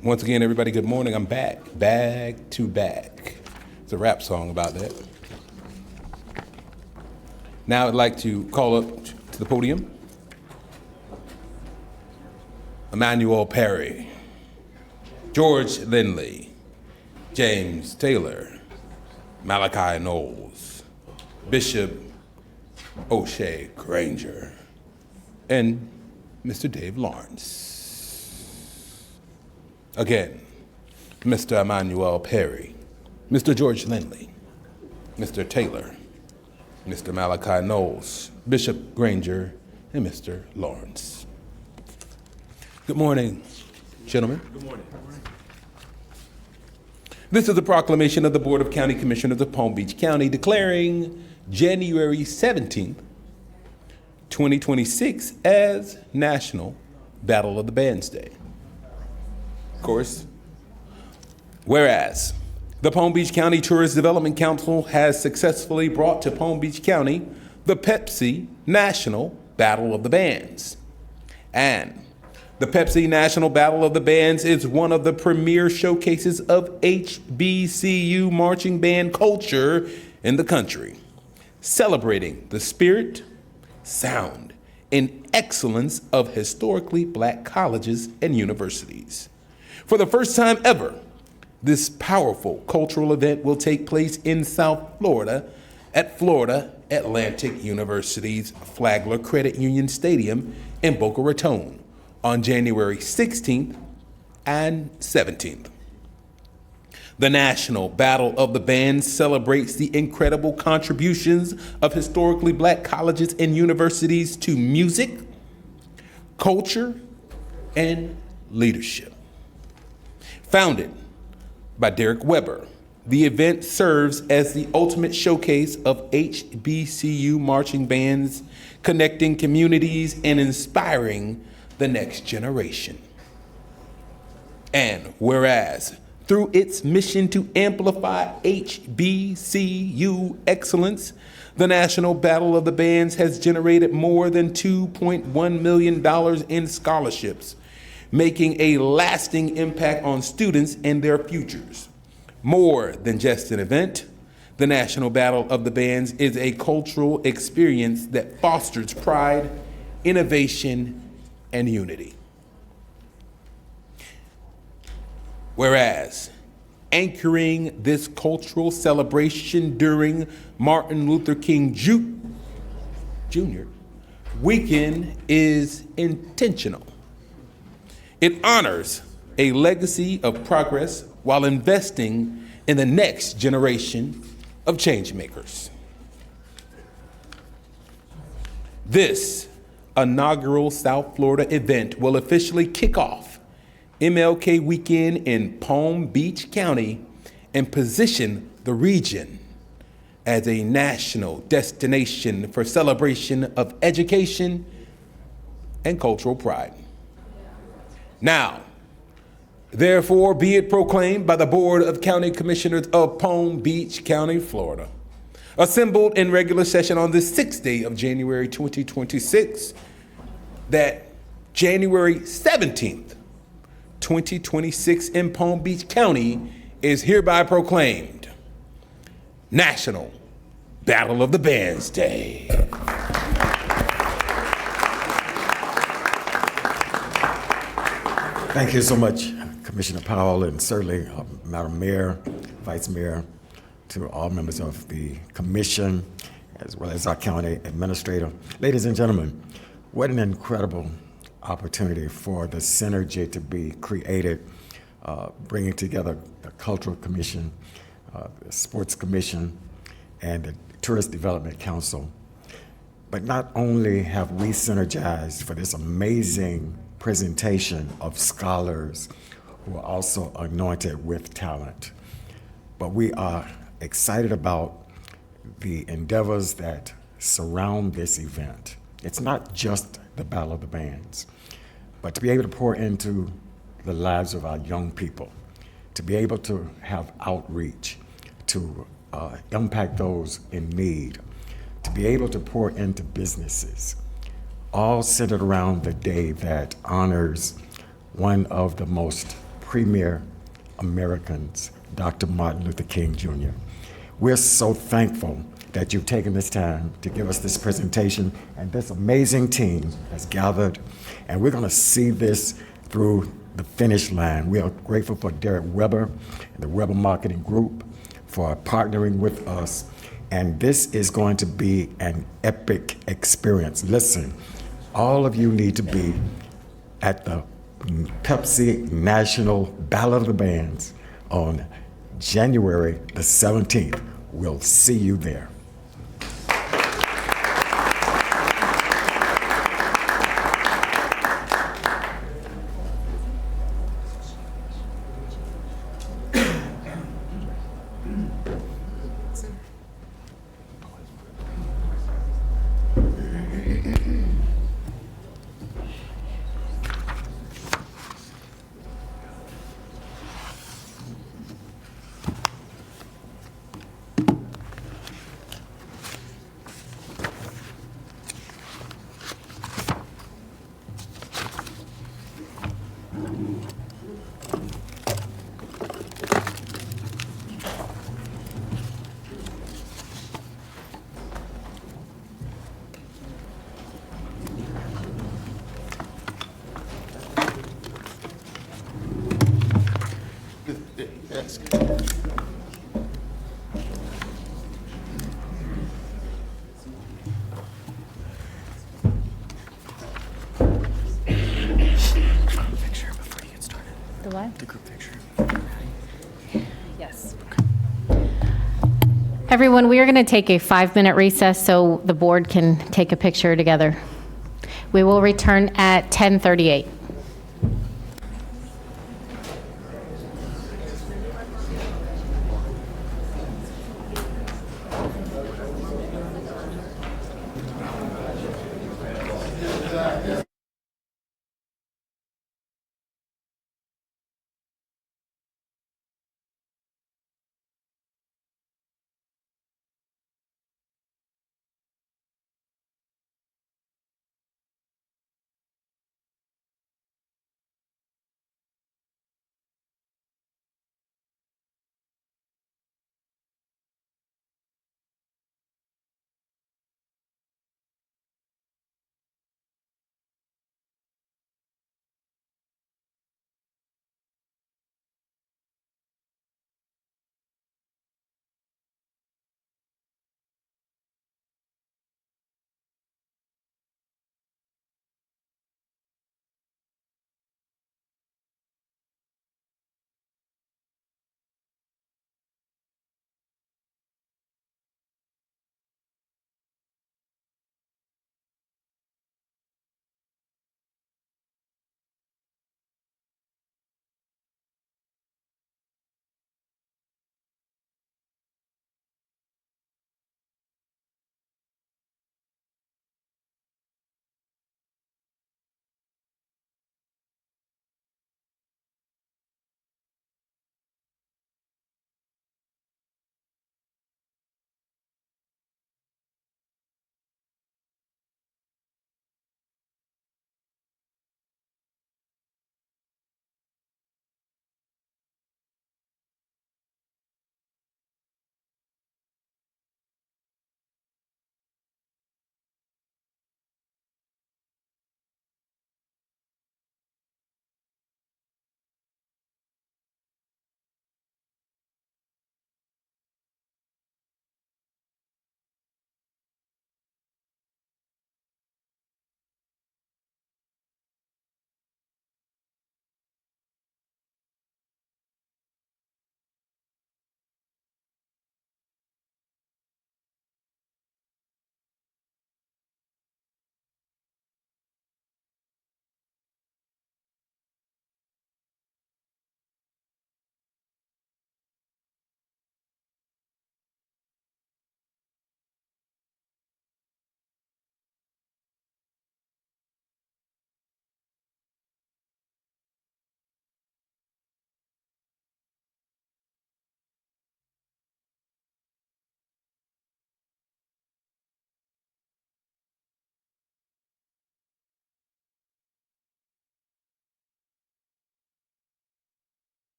Once again, everybody, good morning. I'm back, bag to back. It's a rap song about that. Now I'd like to call up to the podium Emmanuel Perry, George Lindley, James Taylor, Malachi Knowles, Bishop O'Shea Granger, and Mr. Dave Lawrence. Again, Mr. Emmanuel Perry, Mr. George Lindley, Mr. Taylor, Mr. Malachi Knowles, Bishop Granger, and Mr. Lawrence. Good morning, gentlemen. Good morning. This is a proclamation of the Board of County Commissioners of Palm Beach County declaring January 17th, 2026 as National Battle of the Bands Day. Of course, whereas the Palm Beach County Tourist Development Council has successfully brought to Palm Beach County the Pepsi National Battle of the Bands. And the Pepsi National Battle of the Bands is one of the premier showcases of HBCU marching band culture in the country, celebrating the spirit, sound, and excellence of historically black colleges and universities. For the first time ever, this powerful cultural event will take place in South Florida at Florida Atlantic University's Flagler Credit Union Stadium in Boca Raton on January 16th and 17th. The National Battle of the Bands celebrates the incredible contributions of historically black colleges and universities to music, culture, and leadership. Founded by Derek Weber, the event serves as the ultimate showcase of HBCU marching bands, connecting communities and inspiring the next generation. And whereas, through its mission to amplify HBCU excellence, the National Battle of the Bands has generated more than $2.1 million in scholarships, making a lasting impact on students and their futures. More than just an event, the National Battle of the Bands is a cultural experience that fosters pride, innovation, and unity. Whereas, anchoring this cultural celebration during Martin Luther King Jr. weekend is intentional. It honors a legacy of progress while investing in the next generation of changemakers. This inaugural South Florida event will officially kick off MLK Weekend in Palm Beach County and position the region as a national destination for celebration of education and cultural pride. Now, therefore, be it proclaimed by the Board of County Commissioners of Palm Beach County, Florida, assembled in regular session on the 6th day of January 2026, that January 17th, 2026 in Palm Beach County is hereby proclaimed National Battle of the Bands Day. Thank you so much, Commissioner Powell, and certainly Madam Mayor, Vice Mayor, to all members of the commission, as well as our county administrator. Ladies and gentlemen, what an incredible opportunity for the synergy to be created, bringing together the Cultural Commission, the Sports Commission, and the Tourist Development Council. But not only have we synergized for this amazing presentation of scholars who are also anointed with talent, but we are excited about the endeavors that surround this event. It's not just the Battle of the Bands, but to be able to pour into the lives of our young people, to be able to have outreach, to impact those in need, to be able to pour into businesses, all centered around the day that honors one of the most premier Americans, Dr. Martin Luther King Jr. We're so thankful that you've taken this time to give us this presentation, and this amazing team has gathered, and we're going to see this through the finish line. We are grateful for Derek Weber and the Weber Marketing Group for partnering with us, and this is going to be an epic experience. Listen, all of you need to be at the Pepsi National Battle of the Bands on January the 17th. We'll see you there. The what? The group picture. Yes. Everyone, we are going to take a 5-minute recess so the board can take a picture together. We will return at 10:38.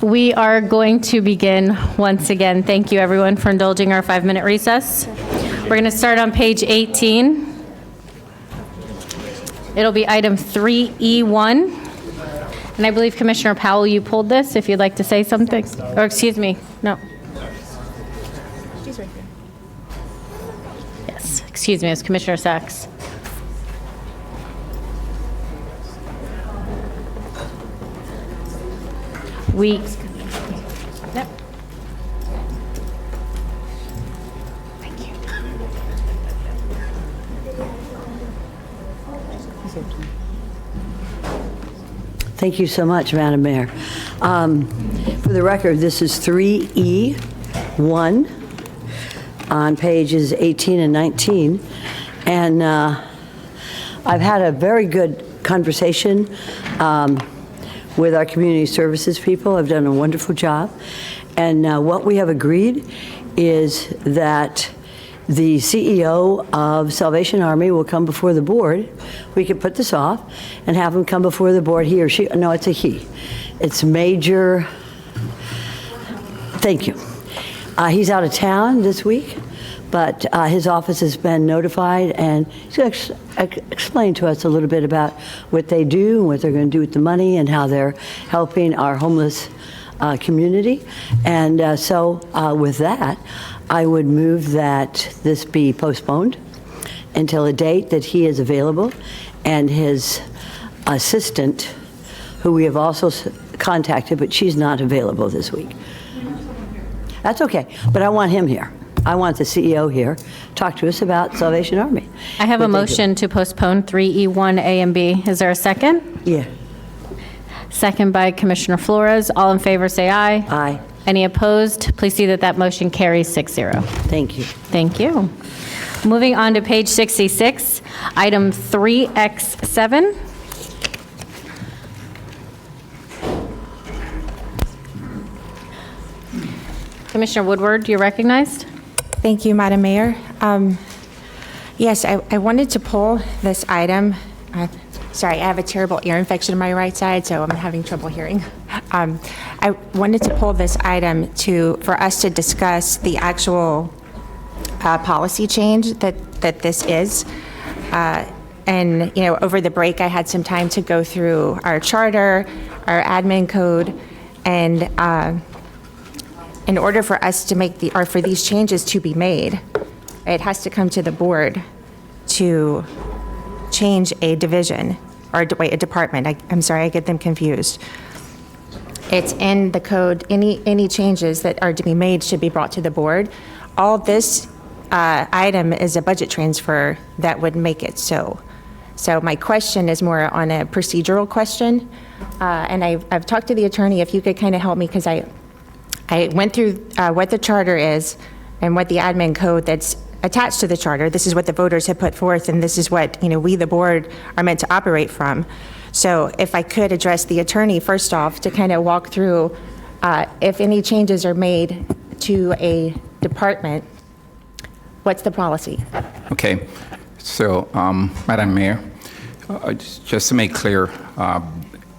We are going to begin once again. Thank you, everyone, for indulging our 5-minute recess. We're going to start on page 18. It'll be item 3E1. And I believe Commissioner Powell, you pulled this, if you'd like to say something. Or, excuse me, no. She's right there. Yes, excuse me, it's Commissioner Sacks. Yep. Thank you. Thank you so much, Madam Mayor. For the record, this is 3E1 on pages 18 and 19. And I've had a very good conversation with our community services people. Have done a wonderful job. And what we have agreed is that the CEO of Salvation Army will come before the board. We could put this off and have him come before the board, he or she. No, it's a he. It's Major, thank you. He's out of town this week, but his office has been notified, and he's going to explain to us a little bit about what they do and what they're going to do with the money and how they're helping our homeless community. And so with that, I would move that this be postponed until a date that he is available, and his assistant, who we have also contacted, but she's not available this week. That's okay, but I want him here. I want the CEO here talk to us about Salvation Army. I have a motion to postpone 3E1 A and B. Is there a second? Yeah. Second by Commissioner Flores. All in favor, say aye. Aye. Any opposed? Please see that that motion carries 6-0. Thank you. Thank you. Moving on to page 66, item 3X7. Commissioner Woodward, you're recognized. Thank you, Madam Mayor. Yes, I wanted to pull this item. Sorry, I have a terrible ear infection on my right side, so I'm having trouble hearing. I wanted to pull this item for us to discuss the actual policy change that this is. And, you know, over the break, I had some time to go through our charter, our admin code, and in order for us to make for these changes to be made, it has to come to the board to change a division, or a department. I'm sorry, I get them confused. It's in the code. Any changes that are to be made should be brought to the board. All this item is a budget transfer that would make it so. So my question is more on a procedural question, and I've talked to the attorney. If you could kind of help me, because I went through what the charter is and what the admin code that's attached to the charter. This is what the voters have put forth, and this is what, you know, we, the board, are meant to operate from. So if I could address the attorney first off to kind of walk through if any changes are made to a department, what's the policy? Okay. So, Madam Mayor, just to make clear,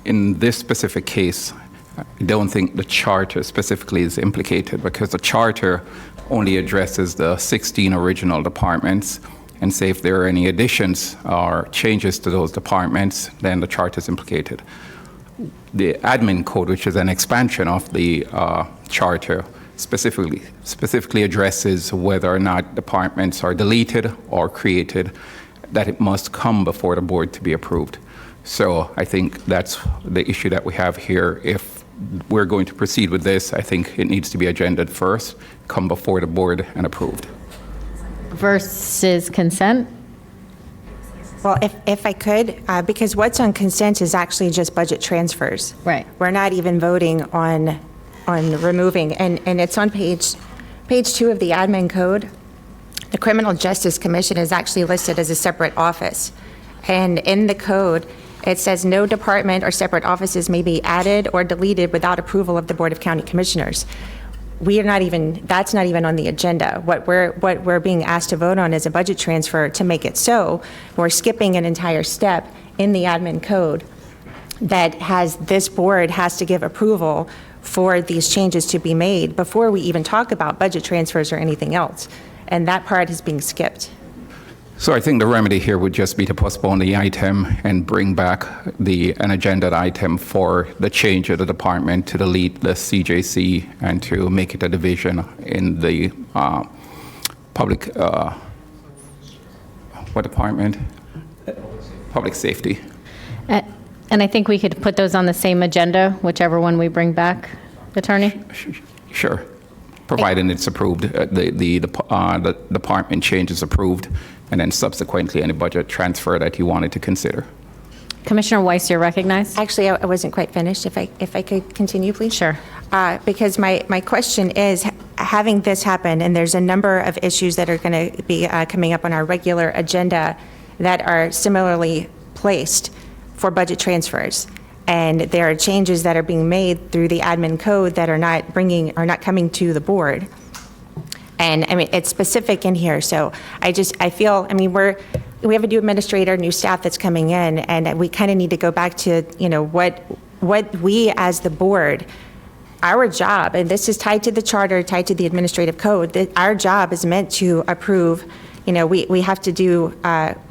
in this specific case, I don't think the charter specifically is implicated, because the charter only addresses the 16 original departments, and say if there are any additions or changes to those departments, then the charter is implicated. The admin code, which is an expansion of the charter, specifically addresses whether or not departments are deleted or created, that it must come before the board to be approved. So I think that's the issue that we have here. If we're going to proceed with this, I think it needs to be agended first, come before the board and approved. Versus consent? Well, if I could, because what's on consent is actually just budget transfers. Right. We're not even voting on removing, and it's on page 2 of the admin code. The Criminal Justice Commission is actually listed as a separate office. And in the code, it says no department or separate offices may be added or deleted without approval of the Board of County Commissioners. That's not even on the agenda. What we're being asked to vote on is a budget transfer to make it so. We're skipping an entire step in the admin code that has, this board has to give approval for these changes to be made before we even talk about budget transfers or anything else. And that part is being skipped. So I think the remedy here would just be to postpone the item and bring back an agenda item for the change of the department to delete the CJC and to make it a division in the public, what department? Public safety. And I think we could put those on the same agenda, whichever one we bring back, Attorney? Sure. Provided it's approved, the department change is approved, and then subsequently any budget transfer that you wanted to consider. Commissioner Weiss, you're recognized. Actually, I wasn't quite finished. If I could continue, please? Sure. Because my question is, having this happen, and there's a number of issues that are going to be coming up on our regular agenda that are similarly placed for budget transfers. And there are changes that are being made through the admin code that are not coming to the board. And I mean, it's specific in here. So I feel, I mean, we have a new administrator, new staff that's coming in, and we kind of need to go back to, what we as the board, our job, and this is tied to the charter, tied to the administrative code, that our job is meant to approve. We have to do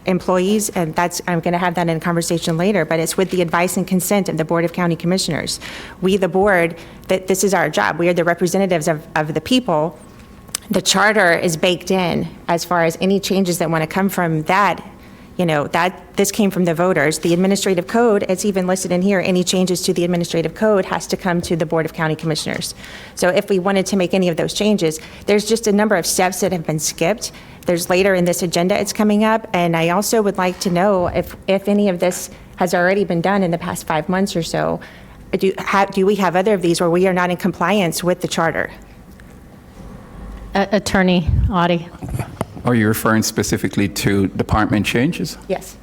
employees, and I'm going to have that in a conversation later, but it's with the advice and consent of the Board of County Commissioners. We, the board, this is our job. We are the representatives of the people. The charter is baked in as far as any changes that want to come from that. This came from the voters. The administrative code, it's even listed in here, any changes to the administrative code has to come to the Board of County Commissioners. So if we wanted to make any of those changes, there's just a number of steps that have been skipped. There's later in this agenda it's coming up, and I also would like to know if any of this has already been done in the past 5 months or so. Do we have other of these where we are not in compliance with the charter? Attorney Audie. Are you referring specifically to department changes? Yes.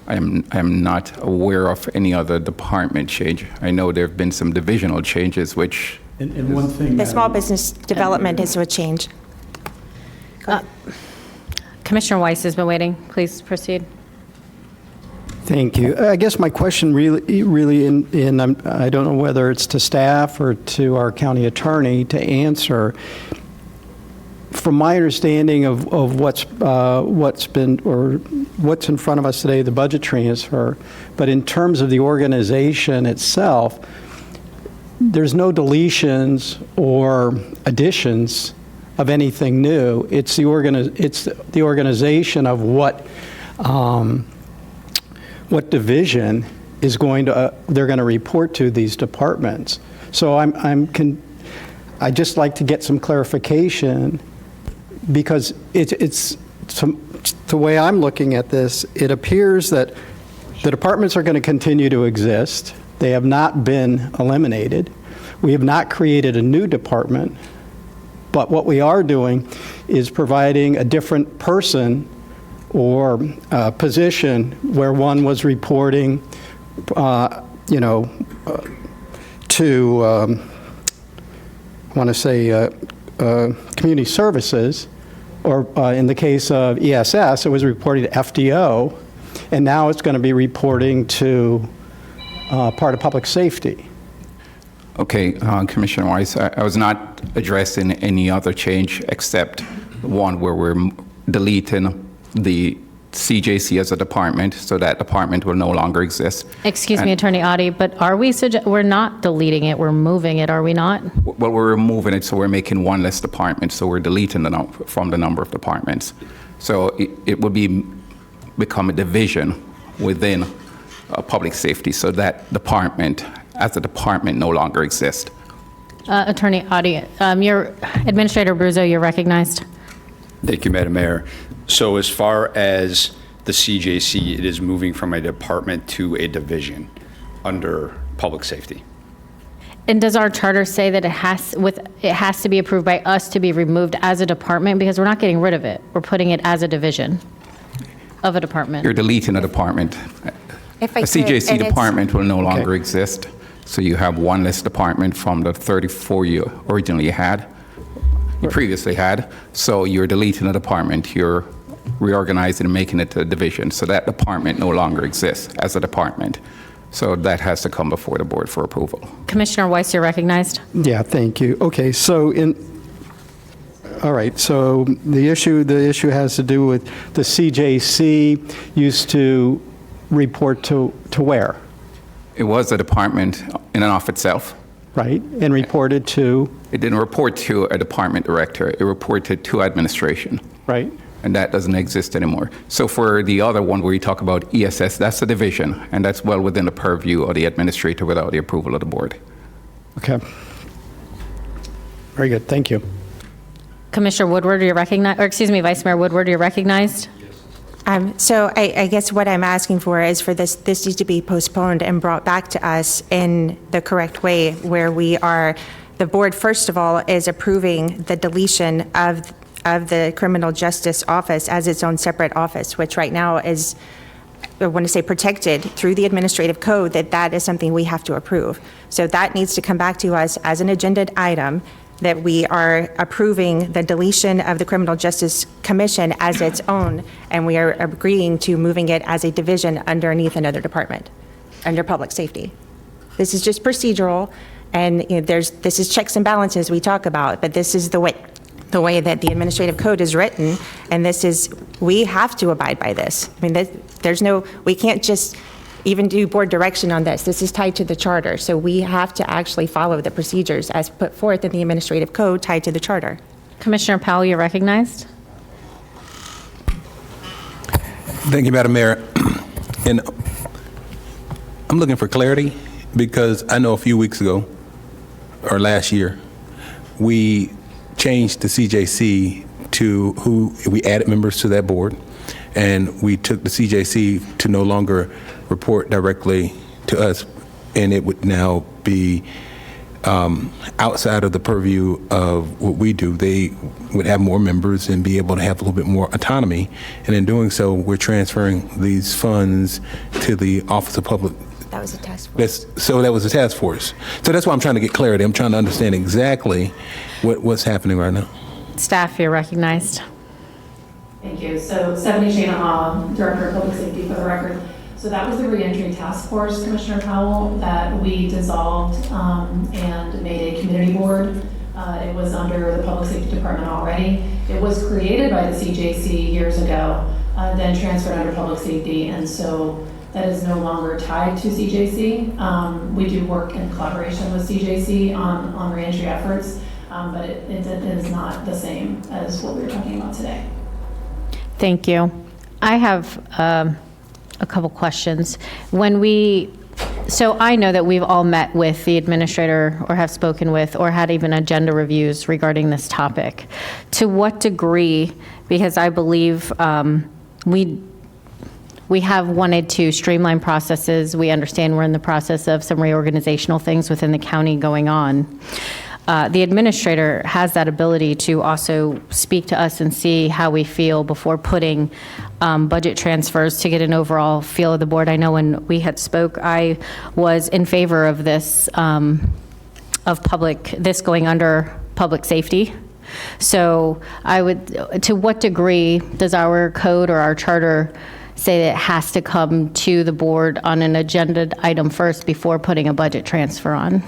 I am not aware of any other department change. I know there have been some divisional changes, which... And one thing... The small business development is a change. Commissioner Weiss has been waiting. Please proceed. Thank you. I guess my question really, I don't know whether it's to staff or to our county attorney to answer. From my understanding of what's been, or what's in front of us today, the budget transfer, but in terms of the organization itself, there's no deletions or additions of anything new. It's the organization of what division is they're going to report to these departments. So I'd just like to get some clarification, because it's the way I'm looking at this, it appears that the departments are going to continue to exist. They have not been eliminated. We have not created a new department, but what we are doing is providing a different person or position where one was reporting, to, I want to say, community services, or in the case of ESS, it was reporting to FDO, and now it's going to be reporting to part of public safety. Okay, Commissioner Weiss, I was not addressing any other change except one where we're deleting the CJC as a department, so that department will no longer exist. Excuse me, Attorney Audie, but we're not deleting it, we're moving it, are we not? Well, we're removing it, so we're making one less department, so we're deleting from the number of departments. So it would become a division within public safety, so that department, as a department, no longer exists. Attorney Audie, Administrator Abruzzo, you're recognized. Thank you, Madam Mayor. So as far as the CJC, it is moving from a department to a division under public safety. And does our charter say that it has to be approved by us to be removed as a department? Because we're not getting rid of it. We're putting it as a division of a department. You're deleting a department. A CJC department will no longer exist. So you have one less department from the 34 you originally had, you previously had. So you're deleting a department. You're reorganizing and making it a division. So that department no longer exists as a department. So that has to come before the board for approval. Commissioner Weiss, you're recognized. Yeah, thank you. Okay, all right, so the issue has to do with the CJC used to report to where? It was a department in and of itself. Right, and reported to? It didn't report to a department director. It reported to administration. Right. And that doesn't exist anymore. So for the other one where you talk about ESS, that's a division, and that's well within the purview of the administrator without the approval of the board. Okay. Very good, thank you. Commissioner Woodward, you're recognized, or excuse me, Vice Mayor Woodward, you're recognized. So I guess what I'm asking for is for this needs to be postponed and brought back to us in the correct way, where the board, first of all, is approving the deletion of the Criminal Justice Office as its own separate office, which right now is, I want to say, protected through the administrative code, that is something we have to approve. So that needs to come back to us as an agenda item, that we are approving the deletion of the Criminal Justice Commission as its own, and we are agreeing to moving it as a division underneath another department, under public safety. This is just procedural, and this is checks and balances we talk about, but this is the way that the administrative code is written, and we have to abide by this. I mean, we can't just even do board direction on this. This is tied to the charter, so we have to actually follow the procedures as put forth in the administrative code tied to the charter. Commissioner Powell, you're recognized. Thank you, Madam Mayor. And I'm looking for clarity because I know a few weeks ago, or last year, we changed the CJC to we added members to that board, and we took the CJC to no longer report directly to us, and it would now be outside of the purview of what we do. They would have more members and be able to have a little bit more autonomy, and in doing so, we're transferring these funds to the Office of Public. That was a task force. So that was a task force. So that's why I'm trying to get clarity. I'm trying to understand exactly what's happening right now. Staff, you're recognized. Thank you. So Stephanie Shanahan, Director of Public Safety, for the record. So that was the reentry task force, Commissioner Powell, that we dissolved and made a community board. It was under the Public Safety Department already. It was created by the CJC years ago, then transferred under Public Safety, and so that is no longer tied to CJC. We do work in collaboration with CJC on reentry efforts, but it is not the same as what we were talking about today. Thank you. I have a couple questions. So I know that we've all met with the administrator or have spoken with or had even agenda reviews regarding this topic. To what degree, because I believe we have wanted to streamline processes. We understand we're in the process of some reorganizational things within the county going on. The administrator has that ability to also speak to us and see how we feel before putting budget transfers to get an overall feel of the board. I know when we had spoke, I was in favor of this, this going under public safety. So to what degree does our code or our charter say that it has to come to the board on an agenda item first before putting a budget transfer on?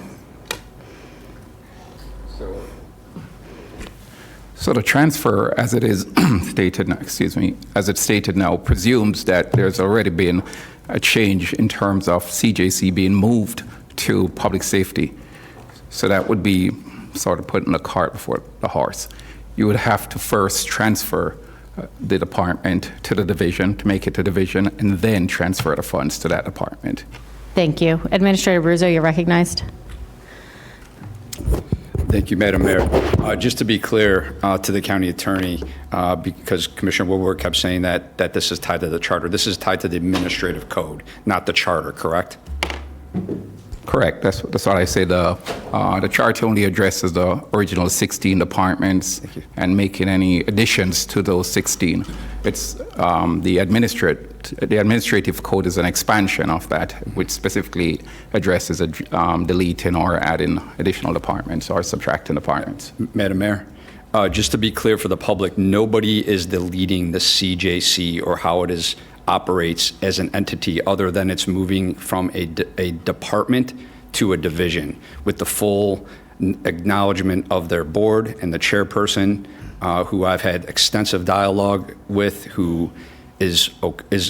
So the transfer, as it is stated now, as it's stated now, presumes that there's already been a change in terms of CJC being moved to public safety. So that would be sort of putting the cart before the horse. You would have to first transfer the department to the division to make it a division, and then transfer the funds to that department. Thank you. Administrator Abruzzo, you're recognized. Thank you, Madam Mayor. Just to be clear to the county attorney, because Commissioner Woodward kept saying that this is tied to the charter. This is tied to the administrative code, not the charter, correct? Correct. That's what I say. The charter only addresses the original 16 departments and making any additions to those 16. It's the administrative code is an expansion of that, which specifically addresses deleting or adding additional departments or subtracting departments. Madam Mayor, just to be clear for the public, nobody is deleting the CJC or how it is operates as an entity other than it's moving from a department to a division, with the full acknowledgement of their board and the chairperson, who I've had extensive dialogue with, who is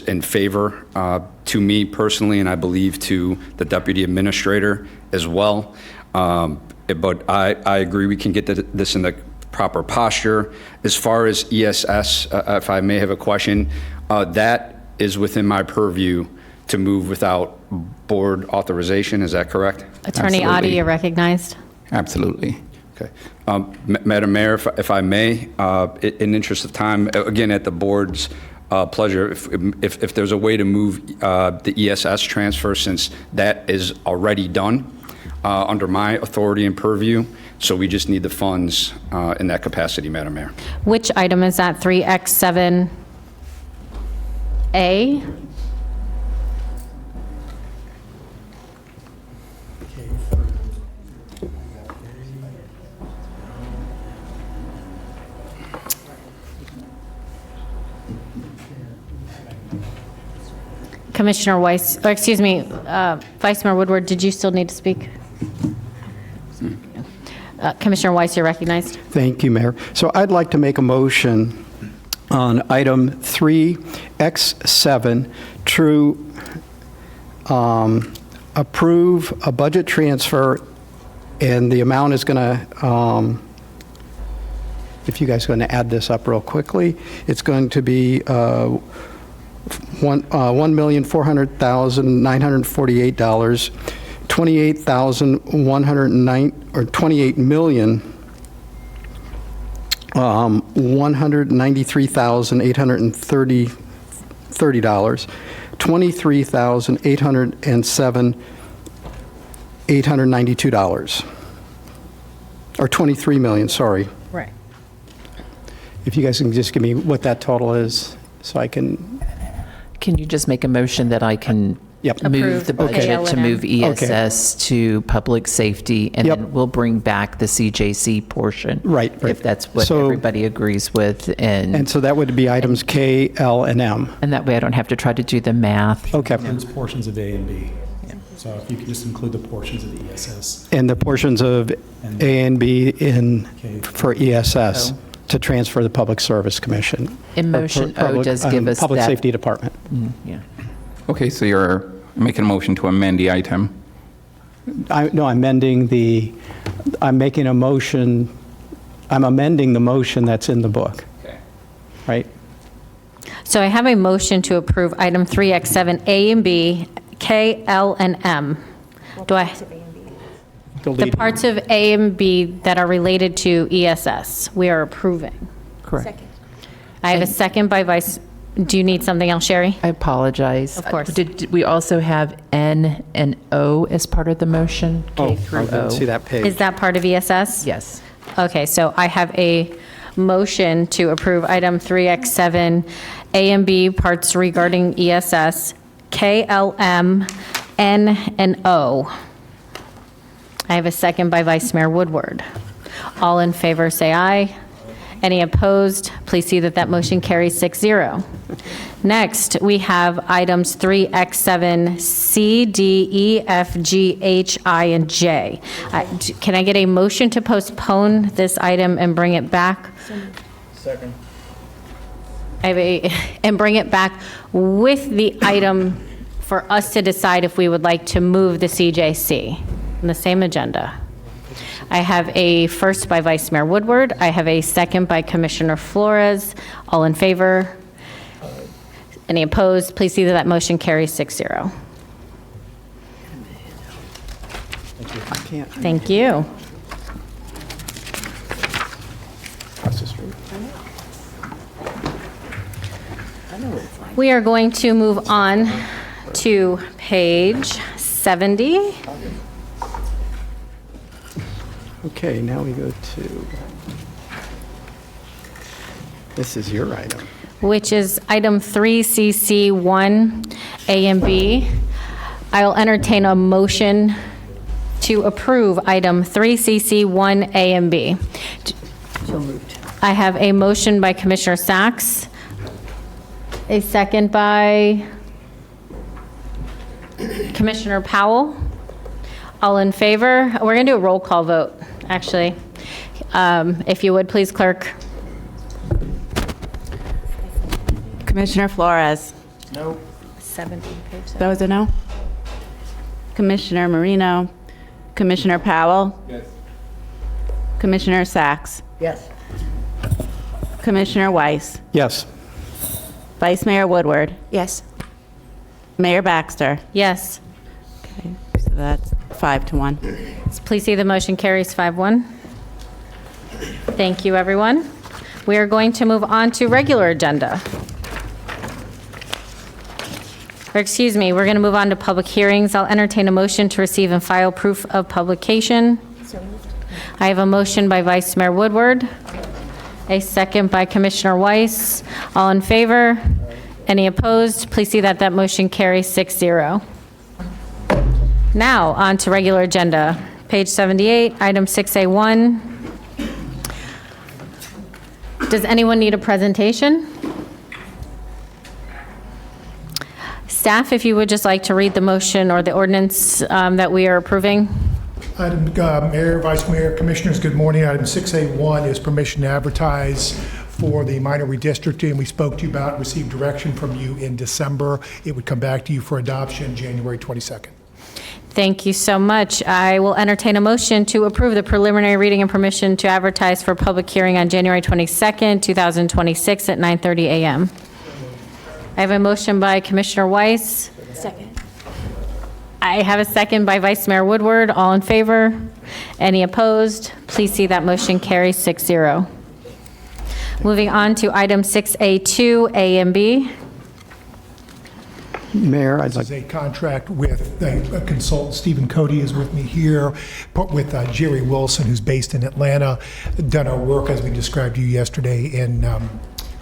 in favor to me personally, and I believe to the deputy administrator as well. But I agree we can get this in the proper posture. As far as ESS, if I may have a question, that is within my purview to move without board authorization. Is that correct? Attorney Adi, you're recognized. Absolutely. Okay. Madam Mayor, if I may, in interest of time, again, at the board's pleasure, if there's a way to move the ESS transfer, since that is already done under my authority and purview, so we just need the funds in that capacity, Madam Mayor. Which item is that, 3X7A? Commissioner Weiss, or excuse me, Vice Mayor Woodward, did you still need to speak? Commissioner Weiss, you're recognized. Thank you, Mayor. So I'd like to make a motion on item 3X7 to approve a budget transfer, and the amount is going to, if you guys are going to add this up real quickly, it's going to be $1,400,948, $28,109 or $28,193,830, $23,807,892, or 23 million, sorry. Right. If you guys can just give me what that total is, so I can. Can you just make a motion that I can move the budget to move ESS to public safety, and then we'll bring back the CJC portion? Right. If that's what everybody agrees with. And so that would be items K, L, and M. And that way I don't have to try to do the math. Okay. There's portions of A and B. So if you could just include the portions of the ESS. And the portions of A and B for ESS. To transfer the Public Service Commission. In motion O does give us Public that. Safety Department. Yeah. Okay, so you're making a motion to amend the item. No, I'm amending the motion that's in the book. Okay. Right? So I have a motion to approve item 3X7, A and B, K, L, and M. Do I? The parts of A and B that are related to ESS, we are approving. Correct. I have a second by Vice. Do you need something else, Sherry? I apologize. Of course. Did we also have N and O as part of the motion? K through I didn't O. see that page. Is that part of ESS? Yes. Okay, so I have a motion to approve item 3X7, A and B parts regarding ESS, K, L, M, N, and O. I have a second by Vice Mayor Woodward. All in favor, say aye. Any opposed? Please see that that motion carries 6-0. Next, we have items 3X7, C, D, E, F, G, H, I, and J. Can I get a motion to postpone this item and bring it back? Second. And bring it back with the item for us to decide if we would like to move the CJC on the same agenda. I have a first by Vice Mayor Woodward. I have a second by Commissioner Flores. All in favor? Any opposed? Please see that that motion carries 6-0. Thank you. We are going to move on to page 70. Okay, now we go to, this is your item. Which is item 3CC1, A and B. I'll entertain a motion to approve item 3CC1, A and B. So moved. I have a motion by Commissioner Sacks. A second by Commissioner Powell. All in favor? We're going to do a roll call vote, actually. If you would, please, clerk. Commissioner Flores. No. 17, page 7. That was a no? Commissioner Marino. Commissioner Powell. Yes. Commissioner Sachs. Yes. Commissioner Weiss. Yes. Vice Mayor Woodward. Yes. Mayor Baxter. Yes. Okay, so that's 5-1. Please see the motion carries 5-1. Thank you, everyone. We are going to move on to regular agenda. Or excuse me, we're going to move on to public hearings. I'll entertain a motion to receive and file proof of publication. I have a motion by Vice Mayor Woodward, a second by Commissioner Weiss. All in favor? Any opposed? Please see that that motion carries 6-0. Now, on to regular agenda. Page 78, item 6A1. Does anyone need a presentation? Staff, if you would just like to read the motion or the ordinance that we are approving. Item, Mayor, Vice Mayor, Commissioners, good morning. Item 6A1 is permission to advertise for the minor redistricting. We spoke to you about, received direction from you in December. It would come back to you for adoption January 22nd. Thank you so much. I will entertain a motion to approve the preliminary reading and permission to advertise for public hearing on January 22nd, 2026 at 9:30 a.m. I have a motion by Commissioner Weiss. Second. I have a second by Vice Mayor Woodward. All in favor? Any opposed? Please see that motion carries 6-0. Moving on to item 6A2, A and B. Mayor, I'd like. This is a contract with a consultant, Stephen Cody is with me here, with Jerry Wilson, who's based in Atlanta, done our work as we described to you yesterday in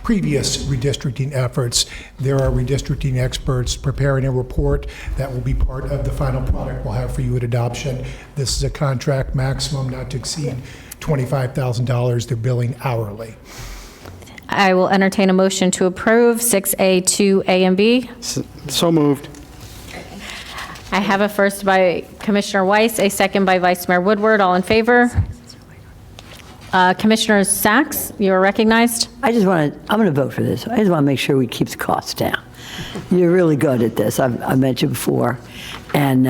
previous redistricting efforts. There are redistricting experts preparing a report that will be part of the final product we'll have for you at adoption. This is a contract maximum not to exceed $25,000. They're billing hourly. I will entertain a motion to approve 6A2, A and B. So moved. I have a first by Commissioner Weiss, a second by Vice Mayor Woodward. All in favor? Commissioner Sachs, you are recognized. I'm going to vote for this. I just want to make sure we keep the costs down. You're really good at this. I've met you before. And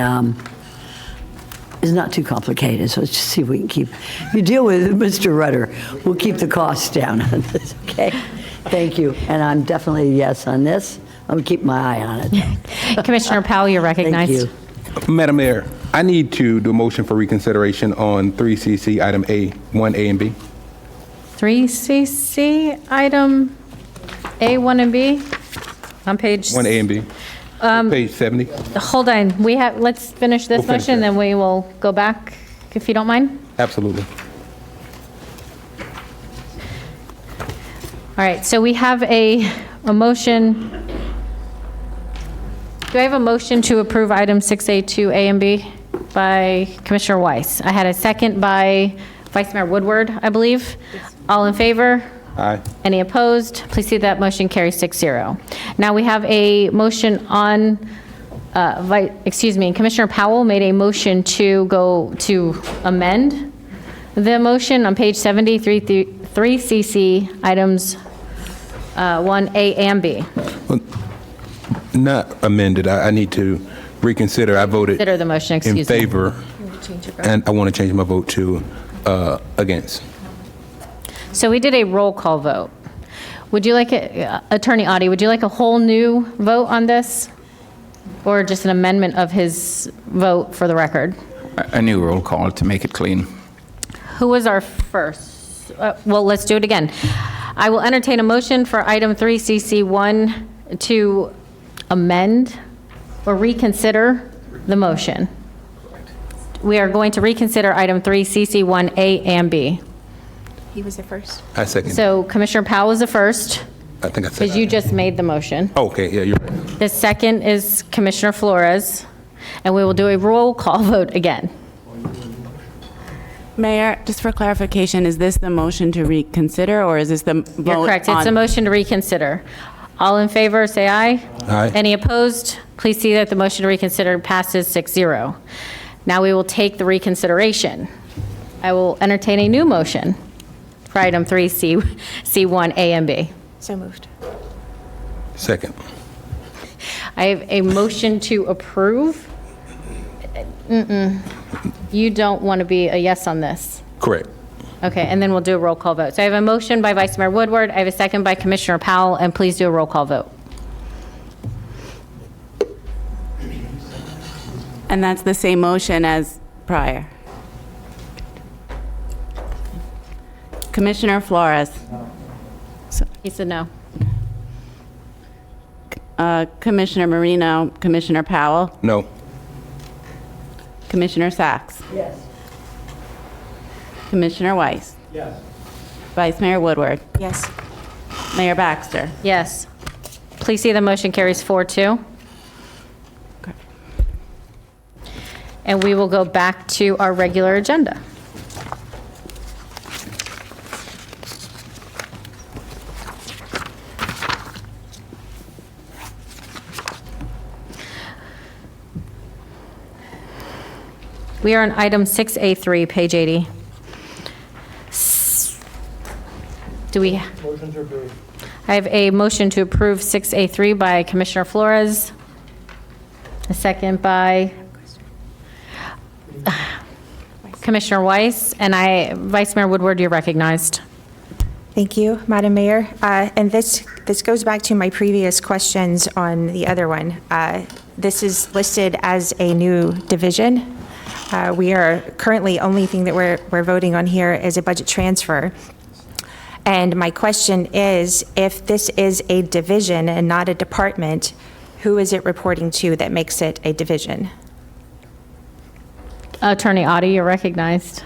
it's not too complicated, so let's just see if we can keep, if you deal with Mr. Rudder, we'll keep the costs down on this, okay? Thank you. And I'm definitely a yes on this. I'm going to keep my eye on it. Commissioner Powell, you're recognized. Thank you. Madam Mayor, I need to do a motion for reconsideration on 3CC item A, 1A and B. 3CC, item A, 1 and B, on page... 1A and B. Page 70. Hold on, let's finish this We'll finish motion, that. then we will go back, if you don't mind. Absolutely. All right, so we have a motion. Do I have a motion to approve item 6A2, A and B by Commissioner Weiss? I had a second by Vice Mayor Woodward, I believe. All in favor? Aye. Any opposed? Please see that motion carries 6-0. Now we have a motion on, Commissioner Powell made a motion to amend the motion on page 70, 3CC, items 1A and B. Not amended. I need to reconsider. I voted Consider the motion, excuse me. in favor, and I want to change my vote to against. So we did a roll call vote. Would you like, Attorney Audie, would you like a whole new vote on this? Or just an amendment of his vote for the record? A new roll call to make it clean. Who was our first? Well, let's do it again. I will entertain a motion for item 3CC1 to amend or reconsider the motion. We are going to reconsider item 3CC1A and B. He was the first. I second. So Commissioner Powell was the first, I think I because second. you just made the motion. Oh, okay, yeah, you're right. The second is Commissioner Flores, and we will do a roll call vote again. Mayor, just for clarification, is this the motion to reconsider, or is this the vote You're correct. It's a motion to reconsider. All in favor, say aye. Aye. Any opposed? Please see that the motion to reconsider passes 6-0. Now we will take the reconsideration. I will entertain a new motion for item 3C, C1, A and B. So moved. Second. I have a motion to approve. You don't want to be a yes on this. Correct. Okay, and then we'll do a roll call vote. So I have a motion by Vice Mayor Woodward. I have a second by Commissioner Powell, and please do a roll call vote. And that's the same motion as prior. Commissioner Flores. He said no. Commissioner Marino, Commissioner Powell, No. Commissioner Sacks. Yes. Commissioner Weiss. Yes. Vice Mayor Woodward. Yes. Mayor Baxter. Yes. Please see the motion carries 4-2. And we will go back to our regular agenda. We are on item 6A3, page 80. Do we? Motion to approve. I have a motion to approve 6A3 by Commissioner Flores. A second by Commissioner Weiss, and Vice Mayor Woodward, you're recognized. Thank you, Madam Mayor. And this goes back to my previous questions on the other one. This is listed as a new division. We are currently, only thing that we're voting on here is a budget transfer. And my question is, if this is a division and not a department, who is it reporting to that makes it a division? Attorney Audie, you're recognized.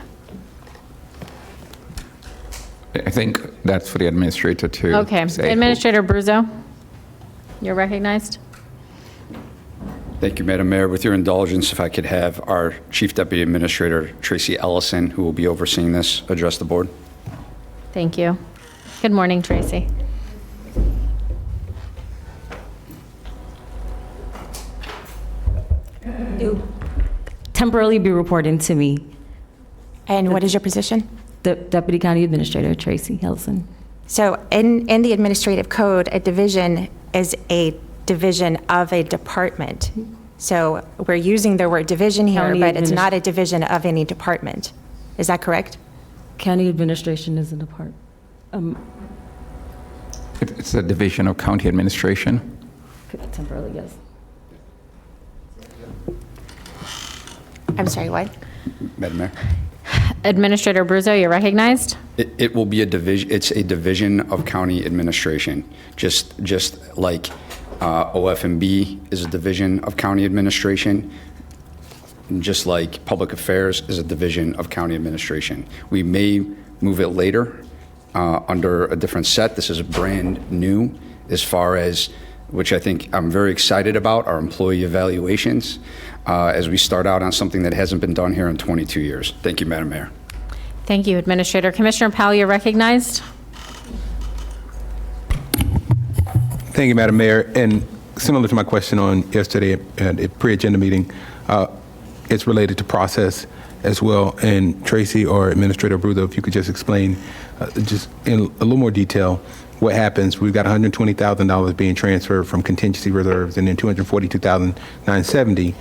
I think that's for the administrator to Okay, say. Administrator Bruzo, you're recognized. Thank you, Madam Mayor. With your indulgence, if I could have our Chief Deputy Administrator, Tracy Ellison, who will be overseeing this, address the board. Thank you. Good morning, Tracy. Temporarily be reporting to me. And what is your position? The Deputy County Administrator, Tracy Helson. So in the administrative code, a division is a division of a department. So we're using the word division here, County but it's not a division of any department. Is that correct? County Administration is a department. It's a division of county administration. Temporarily, yes. I'm sorry, what? Madam Mayor? Administrator Bruzo, you're recognized. It will be a division, it's a division of county administration, just like OF&B is a division of county administration, just like public affairs is a division of county administration. We may move it later under a different set. This is brand new as far as, which I think I'm very excited about, our employee evaluations, as we start out on something that hasn't been done here in 22 years. Thank you, Madam Mayor. Thank you, Administrator. Commissioner Powell, you're recognized. Thank you, Madam Mayor. And similar to my question on yesterday at a pre-agenda meeting, it's related to process as well. And Tracy or Administrator Bruzo, if you could just explain just in a little more detail what happens. We've got $120,000 being transferred from contingency reserves and then $242,970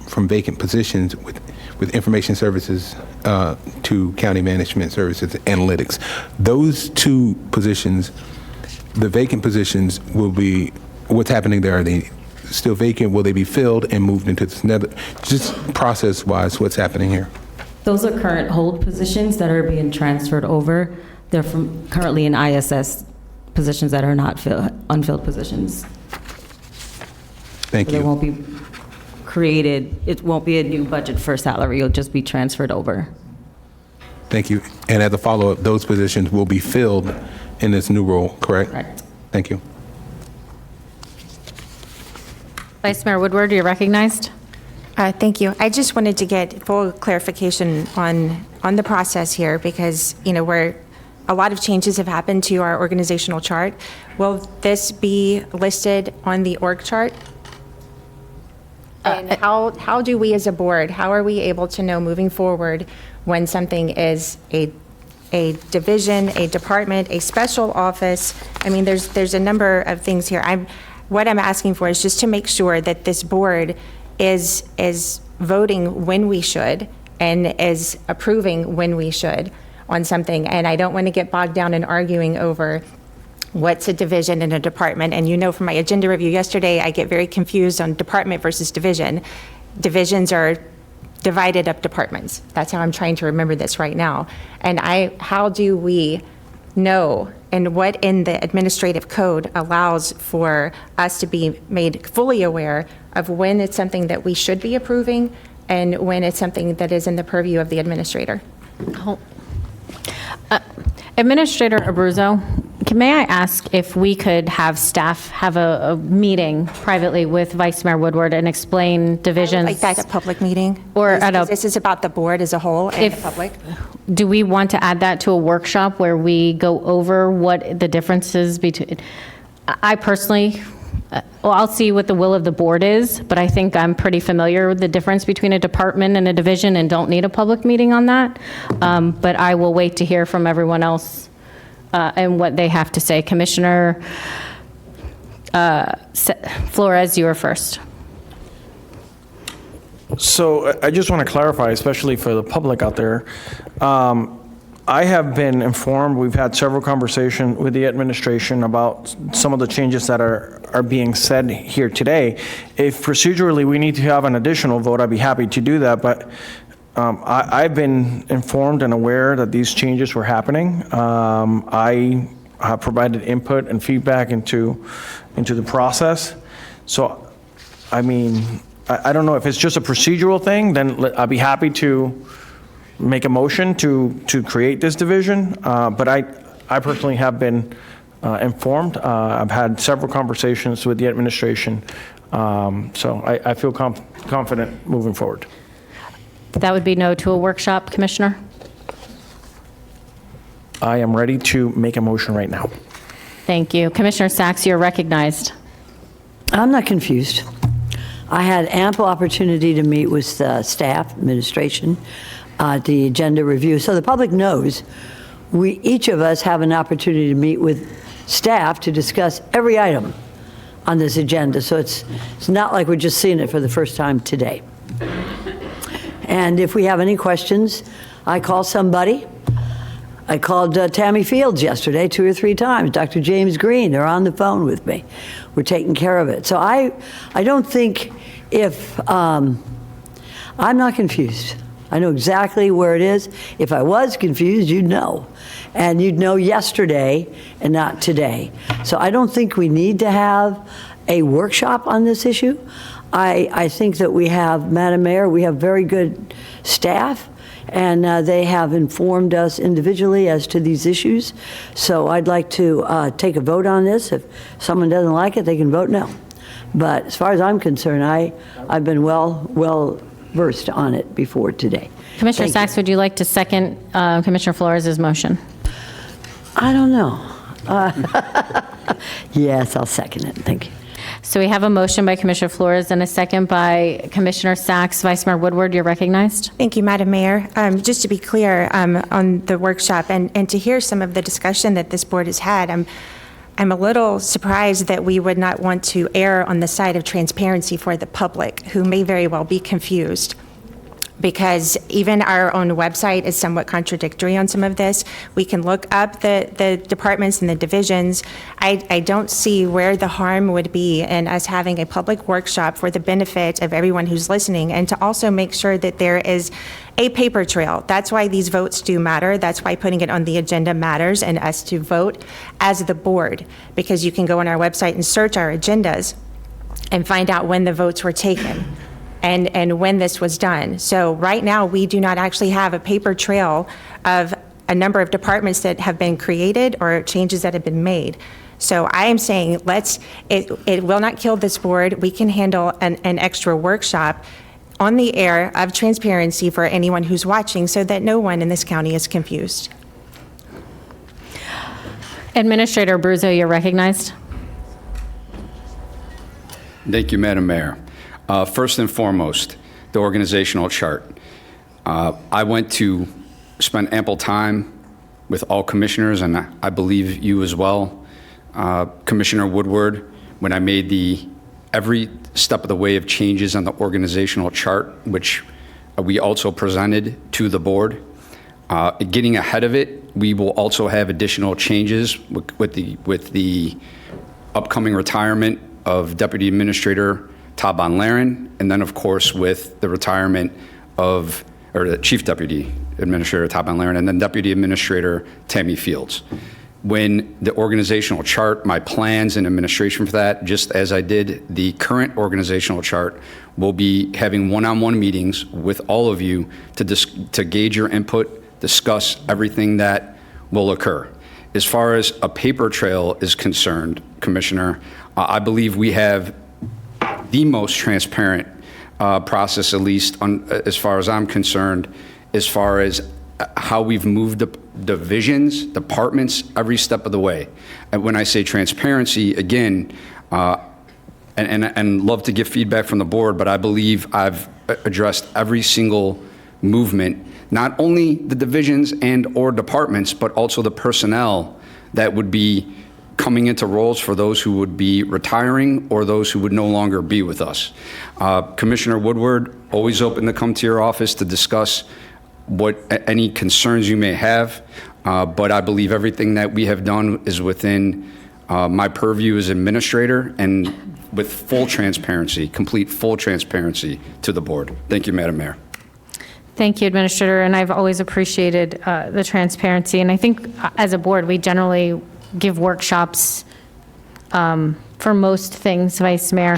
from vacant positions with information services to county management services analytics. Those two positions, the vacant positions will be, what's happening there? Are they still vacant? Will they be filled and moved into this another? Just process-wise, what's happening here? Those are current hold positions that are being transferred over. They're from currently in ISS positions that are not unfilled positions. Thank you. They won't be created, it won't be a new budget for salary, it'll just be transferred over. Thank you. And as a follow-up, those positions will be filled in this new role, correct? Correct. Thank you. Vice Mayor Woodward, you're recognized. Thank you. I just wanted to get full clarification on the process here because, you know, we're a lot of changes have happened to our organizational chart. Will this be listed on the org chart? And how do we as a board, how are we able to know moving forward when something is a division, a department, a special office? I mean, there's a number of things here. What I'm asking for is just to make sure that this board is voting when we should and is approving when we should on something. And I don't want to get bogged down in arguing over what's a division and a department. And you know from my agenda review yesterday, I get very confused on department versus division. Divisions are divided up departments. That's how I'm trying to remember this right now. And how do we know, and what in the administrative code allows for us to be made fully aware of when it's something that we should be approving and when it's something that is in the purview of the administrator? Administrator Abruzzo, may I ask if we could have staff have a meeting privately with Vice Mayor Woodward and explain divisions? Like that, a public meeting? Or at a, This is about the board as a whole and the public? do we want to add that to a workshop where we go over what the differences between, I personally, well, I'll see what the will of the board is, but I think I'm pretty familiar with the difference between a department and a division and don't need a public meeting on that. But I will wait to hear from everyone else and what they have to say. Commissioner Flores, you are first. So I just want to clarify, especially for the public out there. I have been informed, we've had several conversations with the administration about some of the changes that are being said here today. If procedurally we need to have an additional vote, I'd be happy to do that, but I've been informed and aware that these changes were happening. I have provided input and feedback into the process. So, I mean, I don't know if it's just a procedural thing, then I'd be happy to make a motion to create this division, but I personally have been informed. I've had several conversations with the administration, so I feel confident moving forward. That would be no to a workshop, Commissioner? I am ready to make a motion right now. Thank you. Commissioner Sachs, you're recognized. I'm not confused. I had ample opportunity to meet with staff, administration, the agenda review. So the public knows each of us have an opportunity to meet with staff to discuss every item on this agenda. So it's not like we're just seeing it for the first time today. And if we have any questions, I call somebody. I called Tammy Fields yesterday 2 or 3 times, Dr. James Green, they're on the phone with me. We're taking care of it. So I don't think I'm not confused. I know exactly where it is. If I was confused, you'd know. And you'd know yesterday and not today. So I don't think we need to have a workshop on this issue. I think that we have, Madam Mayor, we have very good staff, and they have informed us individually as to these issues. So I'd like to take a vote on this. If someone doesn't like it, they can vote no. But as far as I'm concerned, I've been well versed on it before today. Commissioner Sachs, would you like to second Commissioner Flores' motion? I don't know. Yes, I'll second it. Thank you. So we have a motion by Commissioner Flores and a second by Commissioner Sachs. Vice Mayor Woodward, you're recognized. Thank you, Madam Mayor. Just to be clear on the workshop and to hear some of the discussion that this board has had, I'm a little surprised that we would not want to err on the side of transparency for the public, who may very well be confused, because even our own website is somewhat contradictory on some of this. We can look up the departments and the divisions. I don't see where the harm would be in us having a public workshop for the benefit of everyone who's listening, and to also make sure that there is a paper trail. That's why these votes do matter. That's why putting it on the agenda matters, and us to vote as the board, because you can go on our website and search our agendas and find out when the votes were taken and when this was done. So right now, we do not actually have a paper trail of a number of departments that have been created or changes that have been made. So I am saying it will not kill this board. We can handle an extra workshop on the air of transparency for anyone who's watching, so that no one in this county is confused. Administrator Abruzzo, you're recognized. Thank you, Madam Mayor. First and foremost, the organizational chart. I went to spend ample time with all commissioners, and I believe you as well, Commissioner Woodward, when I made every step of the way of changes on the organizational chart, which we also presented to the board. Getting ahead of it, we will also have additional changes with the upcoming retirement of Deputy Administrator Taban Laren, and then of course with the retirement of, or the Chief Deputy Administrator Taban Laren, and then Deputy Administrator Tammy Fields. When the organizational chart, my plans and administration for that, just as I did the current organizational chart, will be having one-on-one meetings with all of you to gauge your input, discuss everything that will occur. As far as a paper trail is concerned, Commissioner, I believe we have the most transparent process, at least as far as I'm concerned, as far as how we've moved the divisions, departments, every step of the way. And when I say transparency, again, and love to get feedback from the board, but I believe I've addressed every single movement, not only the divisions and or departments, but also the personnel that would be coming into roles for those who would be retiring or those who would no longer be with us. Commissioner Woodward, always open to come to your office to discuss any concerns you may have, but I believe everything that we have done is within my purview as administrator and with full transparency, complete full transparency to the board. Thank you, Madam Mayor. Thank you, Administrator, and I've always appreciated the transparency. And I think as a board, we generally give workshops for most things, Vice Mayor.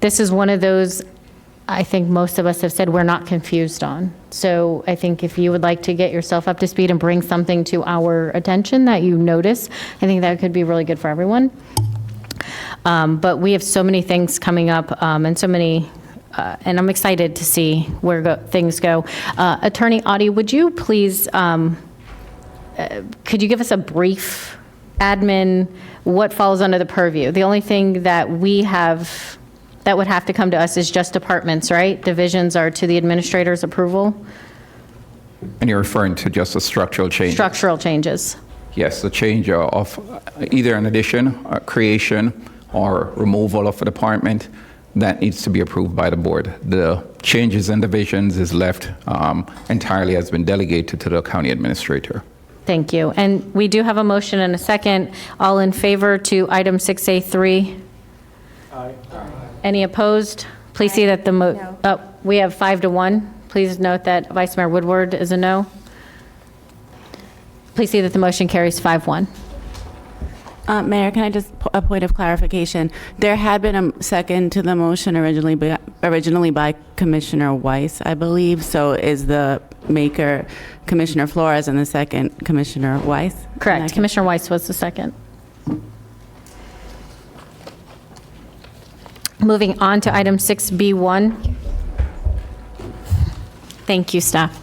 This is one of those I think most of us have said we're not confused on. So I think if you would like to get yourself up to speed and bring something to our attention that you notice, I think that could be really good for everyone. But we have so many things coming up and so many, and I'm excited to see where things go. Attorney Audie, would you please, could you give us a brief admin, what falls under the purview? The only thing that we have that would have to come to us is just departments, right? Divisions are to the administrator's approval? And you're referring to just the structural change? Structural changes. Yes, the change of either an addition, creation, or removal of a department that needs to be approved by the board. The changes in divisions is left entirely has been delegated to the county administrator. Thank you. And we do have a motion and a second. All in favor to item 6A3? Aye. Any opposed? Please see that we have 5-1. Please note that Vice Mayor Woodward is a no. Please see that the motion carries 5-1. Mayor, can I just a point of clarification? There had been a second to the motion originally by Commissioner Weiss, I believe. So is the maker Commissioner Flores and the second Commissioner Weiss? Correct. Commissioner Weiss was the second. Moving on to item 6B1. Thank you, staff.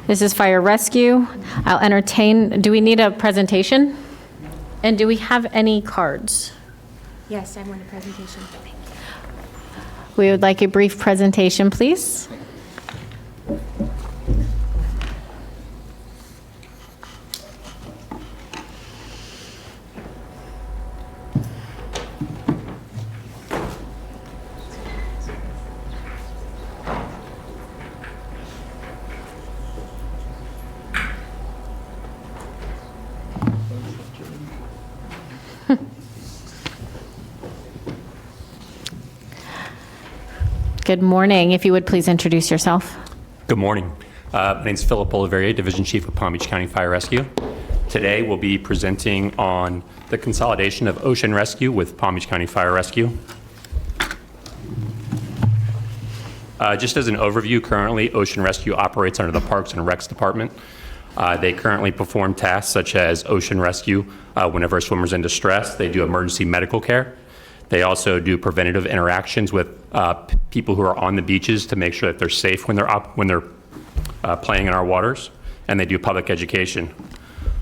This is fire rescue. I'll entertain, do we need a presentation? And do we have any cards? Yes, I want a presentation. We would like a brief presentation, please. Good morning. If you would please introduce yourself. Good morning. My name is Philip Oliveria, Division Chief of Palm Beach County Fire Rescue. Today we'll be presenting on the consolidation of Ocean Rescue with Palm Beach County Fire Rescue. Just as an overview, currently Ocean Rescue operates under the Parks and Recs Department. They currently perform tasks such as ocean rescue whenever a swimmer's in distress. They do emergency medical care. They also do preventative interactions with people who are on the beaches to make sure that they're safe when they're playing in our waters. and they do public education.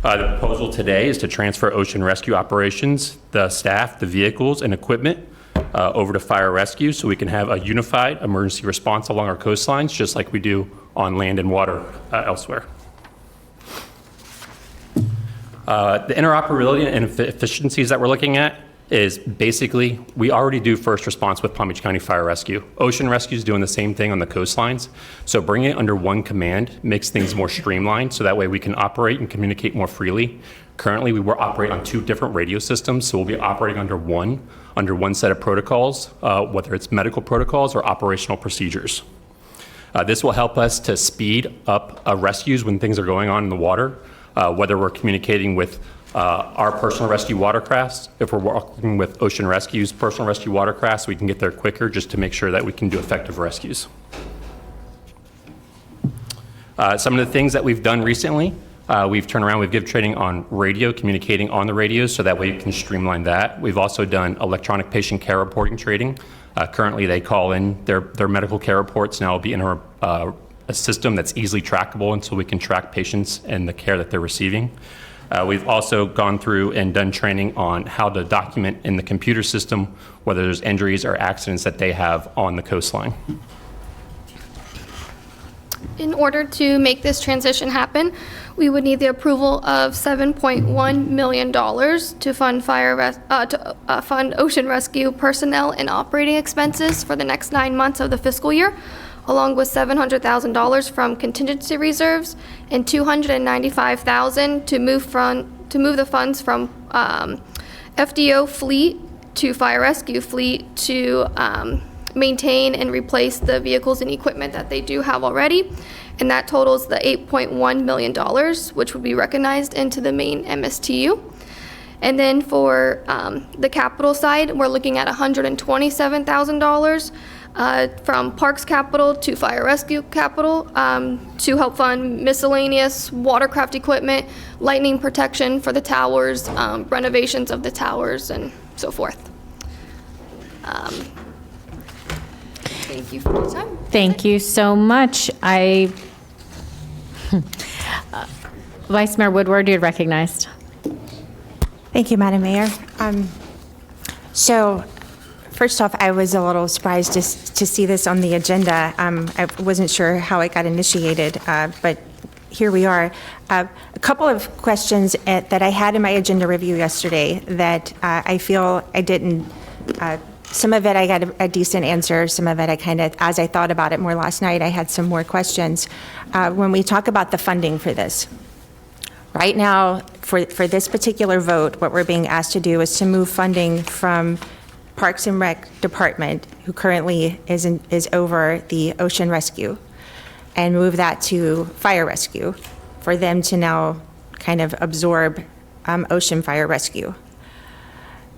The proposal today is to transfer ocean rescue operations, the staff, the vehicles, and equipment over to fire rescue so we can have a unified emergency response along our coastlines, just like we do on land and water elsewhere. The interoperability and efficiencies that we're looking at is basically, we already do first response with Palm Beach County Fire Rescue. Ocean Rescue is doing the same thing on the coastlines. So bringing it under one command makes things more streamlined, so that way we can operate and communicate more freely. Currently, we operate on 2 different radio systems, so we'll be operating under one set of protocols, whether it's medical protocols or operational procedures. This will help us to speed up rescues when things are going on in the water, whether we're communicating with our personal rescue watercrafts. If we're working with Ocean Rescue's personal rescue watercrafts, we can get there quicker just to make sure that we can do effective rescues. Some of the things that we've done recently, we've turned around, we've given training on radio, communicating on the radios, so that way you can streamline that. We've also done electronic patient care reporting training. Currently, they call in their medical care reports. Now will be in a system that's easily trackable, and so we can track patients and the care that they're receiving. We've also gone through and done training on how to document in the computer system whether there's injuries or accidents that they have on the coastline. In order to make this transition happen, we would need the approval of $7.1 million to fund ocean rescue personnel and operating expenses for the next 9 months of the fiscal year, along with $700,000 from contingency reserves and $295,000 to move the funds from FDO fleet to fire rescue fleet to maintain and replace the vehicles and equipment that they do have already. And that totals the $8.1 million, which would be recognized into the main MSTU. And then for the capital side, we're looking at $127,000 from Parks Capital to Fire Rescue Capital to help fund miscellaneous watercraft equipment, lightning protection for the towers, renovations of the towers, and so forth. Thank you for your time. Thank you so much. Vice Mayor Woodward, you're recognized. Thank you, Madam Mayor. So, first off, I was a little surprised to see this on the agenda. I wasn't sure how it got initiated, but here we are. A couple of questions that I had in my agenda review yesterday that I feel I didn't. Some of it I got a decent answer. Some of it I kind of, as I thought about it more last night, I had some more questions. When we talk about the funding for this, right now, for this particular vote, what we're being asked to do is to move funding from Parks and Rec Department, who currently is over the Ocean Rescue, and move that to Fire Rescue, for them to now kind of absorb Ocean Fire Rescue.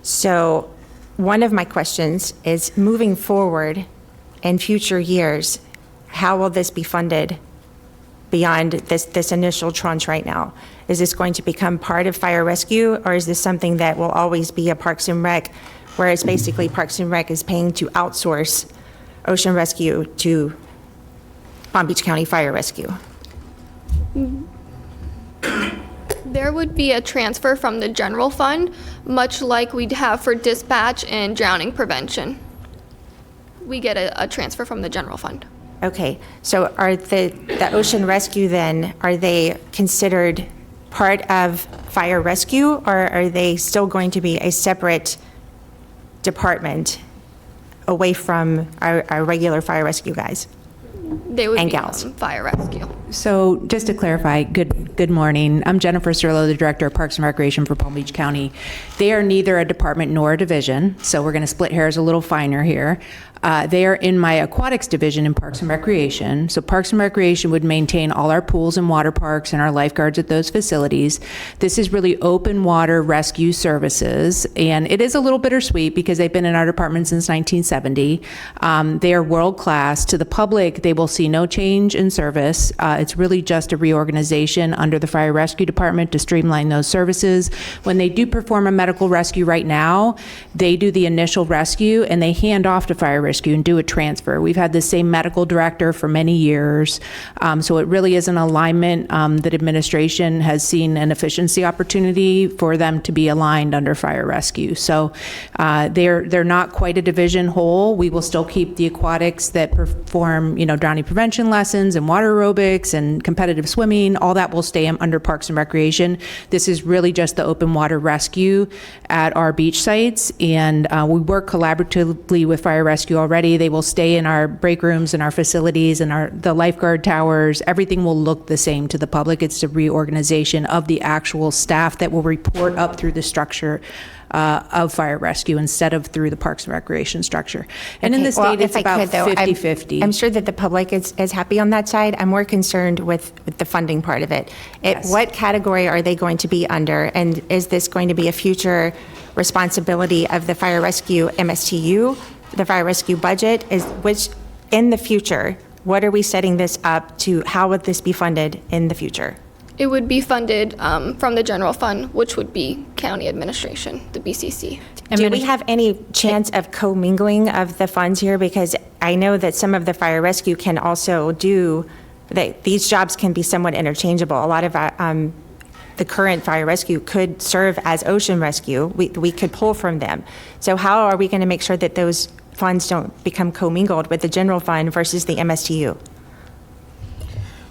So one of my questions is, moving forward in future years, how will this be funded beyond this initial tranche right now? Is this going to become part of Fire Rescue, or is this something that will always be a Parks and Rec, where it's basically Parks and Rec is paying to outsource Ocean Rescue to Palm Beach County Fire Rescue? There would be a transfer from the general fund, much like we'd have for dispatch and drowning prevention. We get a transfer from the general fund. Okay, so are the Ocean Rescue then, are they considered part of Fire Rescue, or are they still going to be a separate department away from our regular Fire Rescue guys? They would and be gals. Fire Rescue. So just to clarify, good morning. I'm Jennifer Cirillo, the Director of Parks and Recreation for Palm Beach County. They are neither a department nor a division, so we're going to split hairs a little finer here. They are in my aquatics division in Parks and Recreation. So Parks and Recreation would maintain all our pools and water parks and our lifeguards at those facilities. This is really open water rescue services, and it is a little bittersweet because they've been in our department since 1970. They are world class. To the public, they will will see no change in service. It's really just a reorganization under the Fire Rescue Department to streamline those services. When they do perform a medical rescue right now, they do the initial rescue and they hand off to Fire Rescue and do a transfer. We've had the same medical director for many years, so it really is an alignment that administration has seen an efficiency opportunity for them to be aligned under Fire Rescue. So they're not quite a division whole. We will still keep the aquatics that perform, drowning prevention lessons and water aerobics and competitive swimming. All that will stay under Parks and Recreation. This is really just the open water rescue at our beach sites, and we work collaboratively with Fire Rescue already. They will stay in our break rooms and our facilities and the lifeguard towers. Everything will look the same to the public. It's a reorganization of the actual staff that will report up through the structure of Fire Rescue instead of through the Parks and Recreation structure. And in the state, it's about 50-50. I'm sure that the public is happy on that side. I'm more concerned with the funding part of it. What category are they going to be under? And is this going to be a future responsibility of the Fire Rescue MSTU, the Fire Rescue budget? Which in the future, what are we setting this up to? How would this be funded in the future? It would be funded from the general fund, which would be county administration, the BCC. Do we have any chance of commingling of the funds here? Because I know that some of the fire rescue can also do, that these jobs can be somewhat interchangeable. A lot of the current fire rescue could serve as ocean rescue. We could pull from them. So how are we going to make sure that those funds don't become commingled with the general fund versus the MSTU?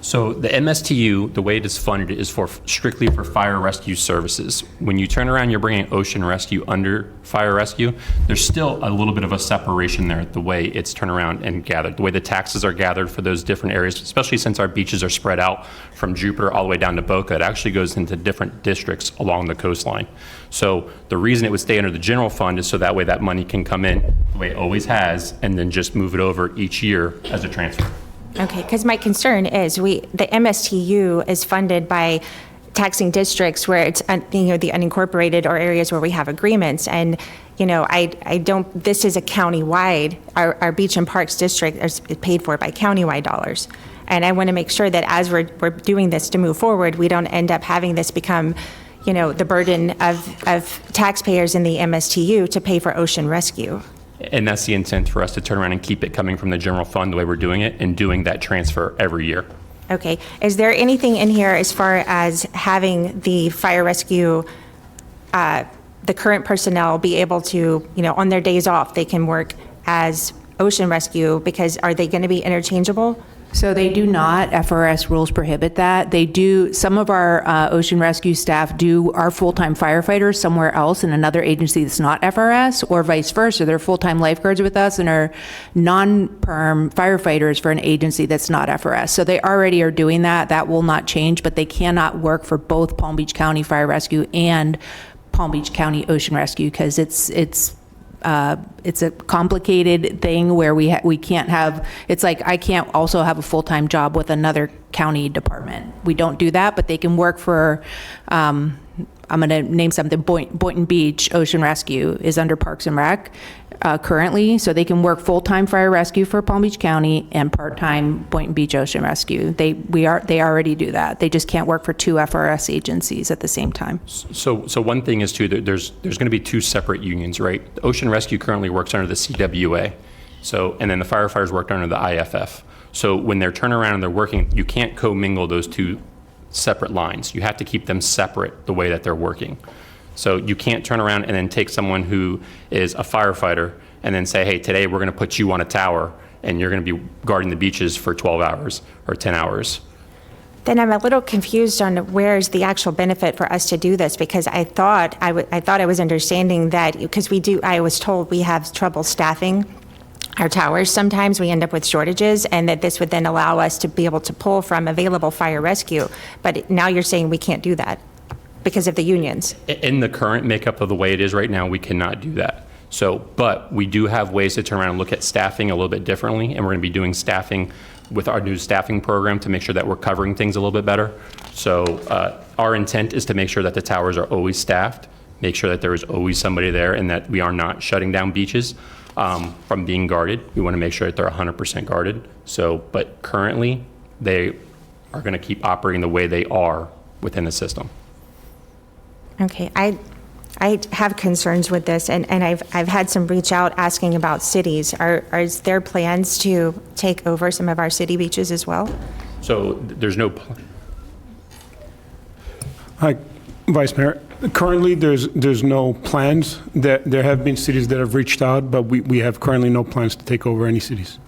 So the MSTU, the way it is funded is strictly for fire rescue services. When you turn around, you're bringing ocean rescue under fire rescue, there's still a little bit of a separation there, the way it's turned around and gathered, the way the taxes are gathered for those different areas, especially since our beaches are spread out from Jupiter all the way down to Boca. It actually goes into different districts along the coastline. So the reason it would stay under the general fund is so that way that money can come in the way it always has and then just move it over each year as a transfer. Okay, because my concern is the MSTU is funded by taxing districts where it's, the unincorporated or areas where we have agreements. And, I don't, this is a county-wide, our beach and parks district is paid for by county-wide dollars. And I want to make sure that as we're doing this to move forward, we don't end up having this become, the burden of taxpayers in the MSTU to pay for ocean rescue. And that's the intent for us to turn around and keep it coming from the general fund the way we're doing it and doing that transfer every year. Okay. Is there anything in here as far as having the fire rescue, the current personnel be able to, on their days off, they can work as ocean rescue, because are they going to be interchangeable? So they do not. FRS rules prohibit that. They do, some of our ocean rescue staff are full-time firefighters somewhere else in another agency that's not FRS, or vice versa. They're full-time lifeguards with us and are non-perm firefighters for an agency that's not FRS. So they already are doing that. That will not change, but they cannot work for both Palm Beach County Fire Rescue and Palm Beach County Ocean Rescue, because it's a complicated thing where we can't have, it's like I can't also have a full-time job with another county department. We don't do that, but they can work for, I'm going to name something, Boynton Beach Ocean Rescue is under Parks and Rec currently, so they can work full-time fire rescue for Palm Beach County and part-time Boynton Beach Ocean Rescue. They already do that. They just can't work for two FRS agencies at the same time. So one thing is too, there's going to be two separate unions, right? The Ocean Rescue currently works under the CWA, and then the firefighters work under the IFF. So when they're turning around and they're working, you can't commingle those two separate lines. You have to keep them separate the way that they're working. So you can't turn around and then take someone who is a firefighter and then say, hey, today we're going to put you on a tower and you're going to be guarding the beaches for 12 hours or 10 hours. Then I'm a little confused on where's the actual benefit for us to do this, because I thought I was understanding that, because I was told we have trouble staffing our towers. Sometimes we end up with shortages, and that this would then allow us to be able to pull from available fire rescue. But now you're saying we can't do that because of the unions. In the current makeup of the way it is right now, we cannot do that. But we do have ways to turn around and look at staffing a little bit differently, and we're going to be doing staffing with our new staffing program to make sure that we're covering things a little bit better. So our intent is to make sure that the towers are always staffed, make sure that there is always somebody there, and that we are not shutting down beaches. from being guarded. We want to make sure that they're 100% guarded. So, but currently, they are going to keep operating the way they are within the system. Okay, I have concerns with this, and I've had some reach out asking about cities. Are there plans to take over some of our city beaches as well? So there's no. Hi, Vice Mayor. Currently, there's no plans. There have been cities that have reached out, but we have currently no plans to take over any cities.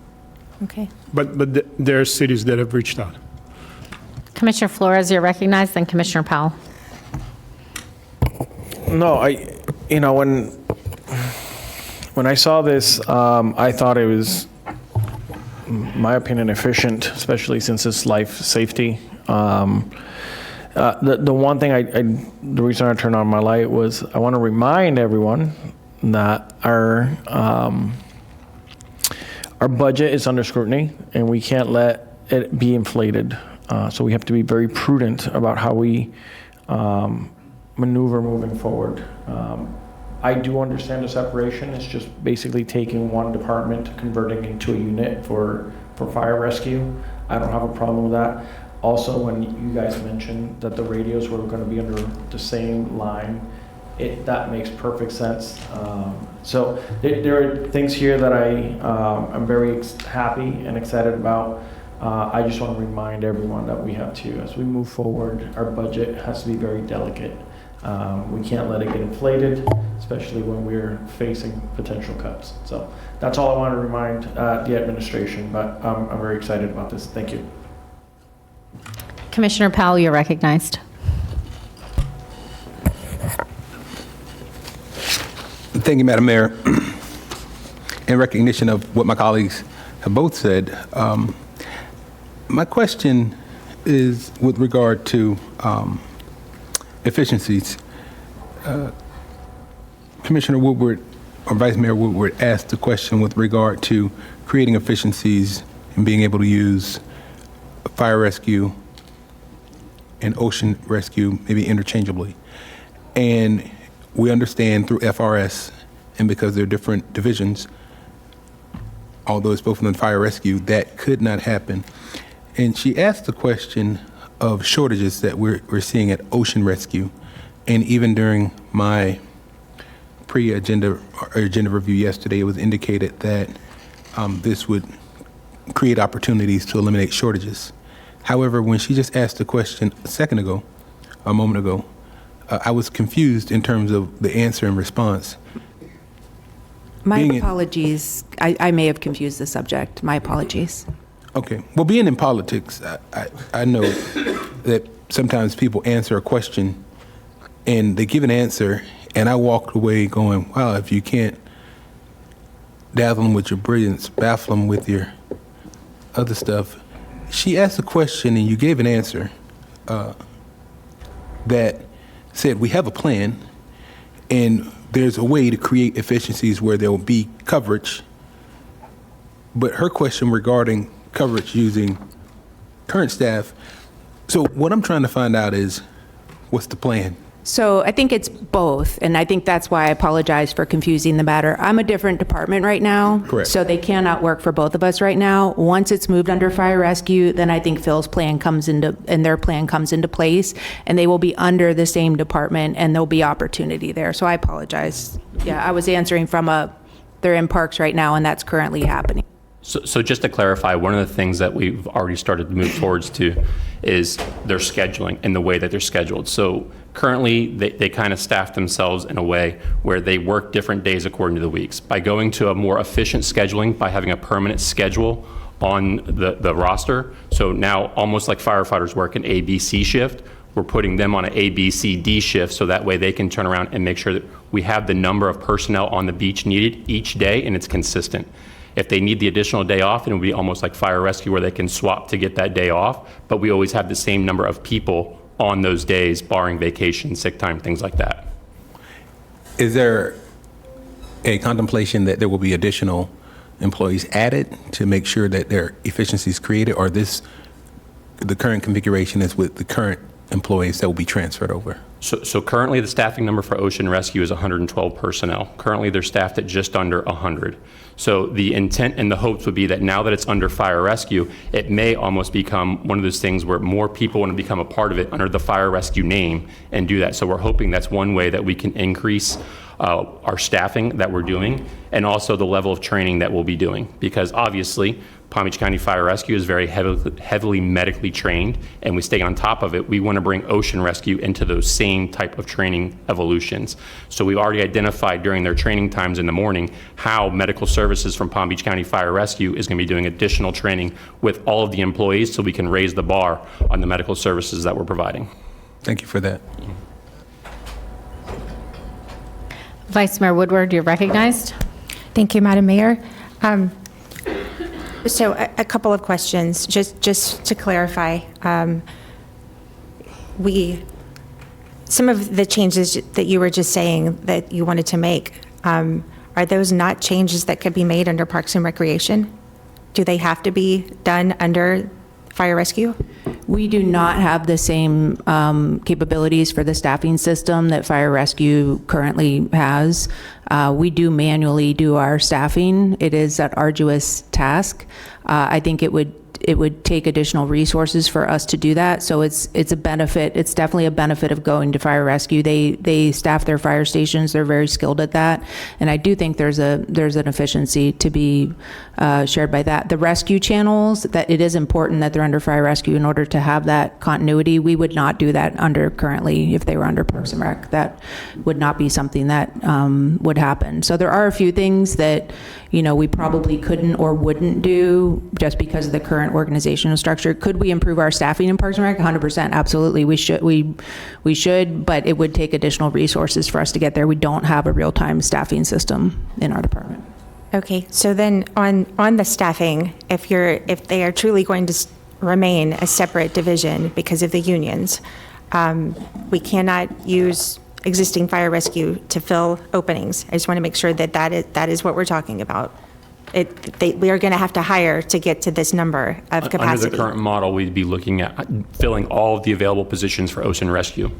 Okay. But there are cities that have reached out. Commissioner Flores, you're recognized, then Commissioner Powell. No, when I saw this, I thought it was, in my opinion, efficient, especially since it's life safety. The one thing the reason I turned on my light was I want to remind everyone that our budget is under scrutiny and we can't let it be inflated. So we have to be very prudent about how we maneuver moving forward. I do understand the separation. It's just basically taking one department, converting into a unit for fire rescue. I don't have a problem with that. Also, when you guys mentioned that the radios were going to be under the same line, that makes perfect sense. So there are things here that I'm very happy and excited about. I just want to remind everyone that we have to, as we move forward, our budget has to be very delicate. We can't let it get inflated, especially when we're facing potential cuts. So that's all I want to remind the administration, but I'm very excited about this. Thank you. Commissioner Powell, you're recognized. Thank you, Madam Mayor. In recognition of what my colleagues have both said, my question is with regard to efficiencies. Commissioner Woodward, or Vice Mayor Woodward, asked the question with regard to creating efficiencies and being able to use fire rescue and ocean rescue maybe interchangeably. And we understand through FRS, and because they're different divisions, although it's both in fire rescue, that could not happen. And she asked the question of shortages that we're seeing at ocean rescue. And even during my pre-agenda or agenda review yesterday, it was indicated that this would create opportunities to eliminate shortages. However, when she just asked the question a moment ago, I was confused in terms of the answer and response. My apologies. I may have confused the subject. My apologies. Okay. Well, being in politics, I know that sometimes people answer a question and they give an answer, and I walked away going, wow, if you can't dazzle them with your brilliance, baffle them with your other stuff. She asked a question and you gave an answer that said, we have a plan and there's a way to create efficiencies where there will be coverage. But her question regarding coverage using current staff. So what I'm trying to find out is, what's the plan? So I think it's both, and I think that's why I apologize for confusing the matter. I'm a different department right now. Correct. So they cannot work for both of us right now. Once it's moved under fire rescue, then I think Phil's plan their plan comes into place, and they will be under the same department, and there'll be opportunity there. So I apologize. Yeah, I was answering from they're in parks right now, and that's currently happening. So just to clarify, one of the things that we've already started to move towards to is their scheduling and the way that they're scheduled. So currently, they kind of staff themselves in a way where they work different days according to the weeks. By going to a more efficient scheduling, by having a permanent schedule on the roster, so now almost like firefighters work an ABC shift, we're putting them on an ABCD shift so that way they can turn around and make sure that we have the number of personnel on the beach needed each day and it's consistent. If they need the additional day off, it will be almost like fire rescue where they can swap to get that day off, but we always have the same number of people on those days, barring vacation, sick time, things like that. Is there a contemplation that there will be additional employees added to make sure that there are efficiencies created, or the current configuration is with the current employees that will be transferred over? So currently, the staffing number for Ocean Rescue is 112 personnel. Currently, they're staffed at just under 100. So the intent and the hopes would be that now that it's under fire rescue, it may almost become one of those things where more people want to become a part of it under the fire rescue name and do that. So we're hoping that's one way that we can increase our staffing that we're doing, and also the level of training that we'll be doing. Because obviously, Palm Beach County Fire Rescue is very heavily medically trained, and we stay on top of it. We want to bring Ocean Rescue into those same type of training evolutions. So we've already identified during their training times in the morning how medical services from Palm Beach County Fire Rescue is going to be doing additional training with all of the employees so we can raise the bar on the medical services that we're providing. Thank you for that. Vice Mayor Woodward, you're recognized. Thank you, Madam Mayor. So a couple of questions, just to clarify. Some of the changes that you were just saying that you wanted to make, are those not changes that could be made under Parks and Recreation? Do they have to be done under Fire Rescue? We do not have the same capabilities for the staffing system that Fire Rescue currently has. We do manually do our staffing. It is an arduous task. I think it would take additional resources for us to do that. So it's a benefit. It's definitely a benefit of going to Fire Rescue. They staff their fire stations. They're very skilled at that. And I do think there's an efficiency to be shared by that. The rescue channels, that it is important that they're under Fire Rescue in order to have that continuity. We would not do that currently if they were under Parks and Rec. That would not be something that would happen. So there are a few things that, we probably couldn't or wouldn't do just because of the current organizational structure. Could we improve our staffing in Parks and Rec? 100%, absolutely. We should, but it would take additional resources for us to get there. We don't have a real-time staffing system in our department. Okay, so then on the staffing, if they are truly going to remain a separate division because of the unions, we cannot use existing Fire Rescue to fill openings. I just want to make sure that is what we're talking about. We are going to have to hire to get to this number of capacity. Under the current model, we'd be looking at filling all of the available positions for Ocean Rescue.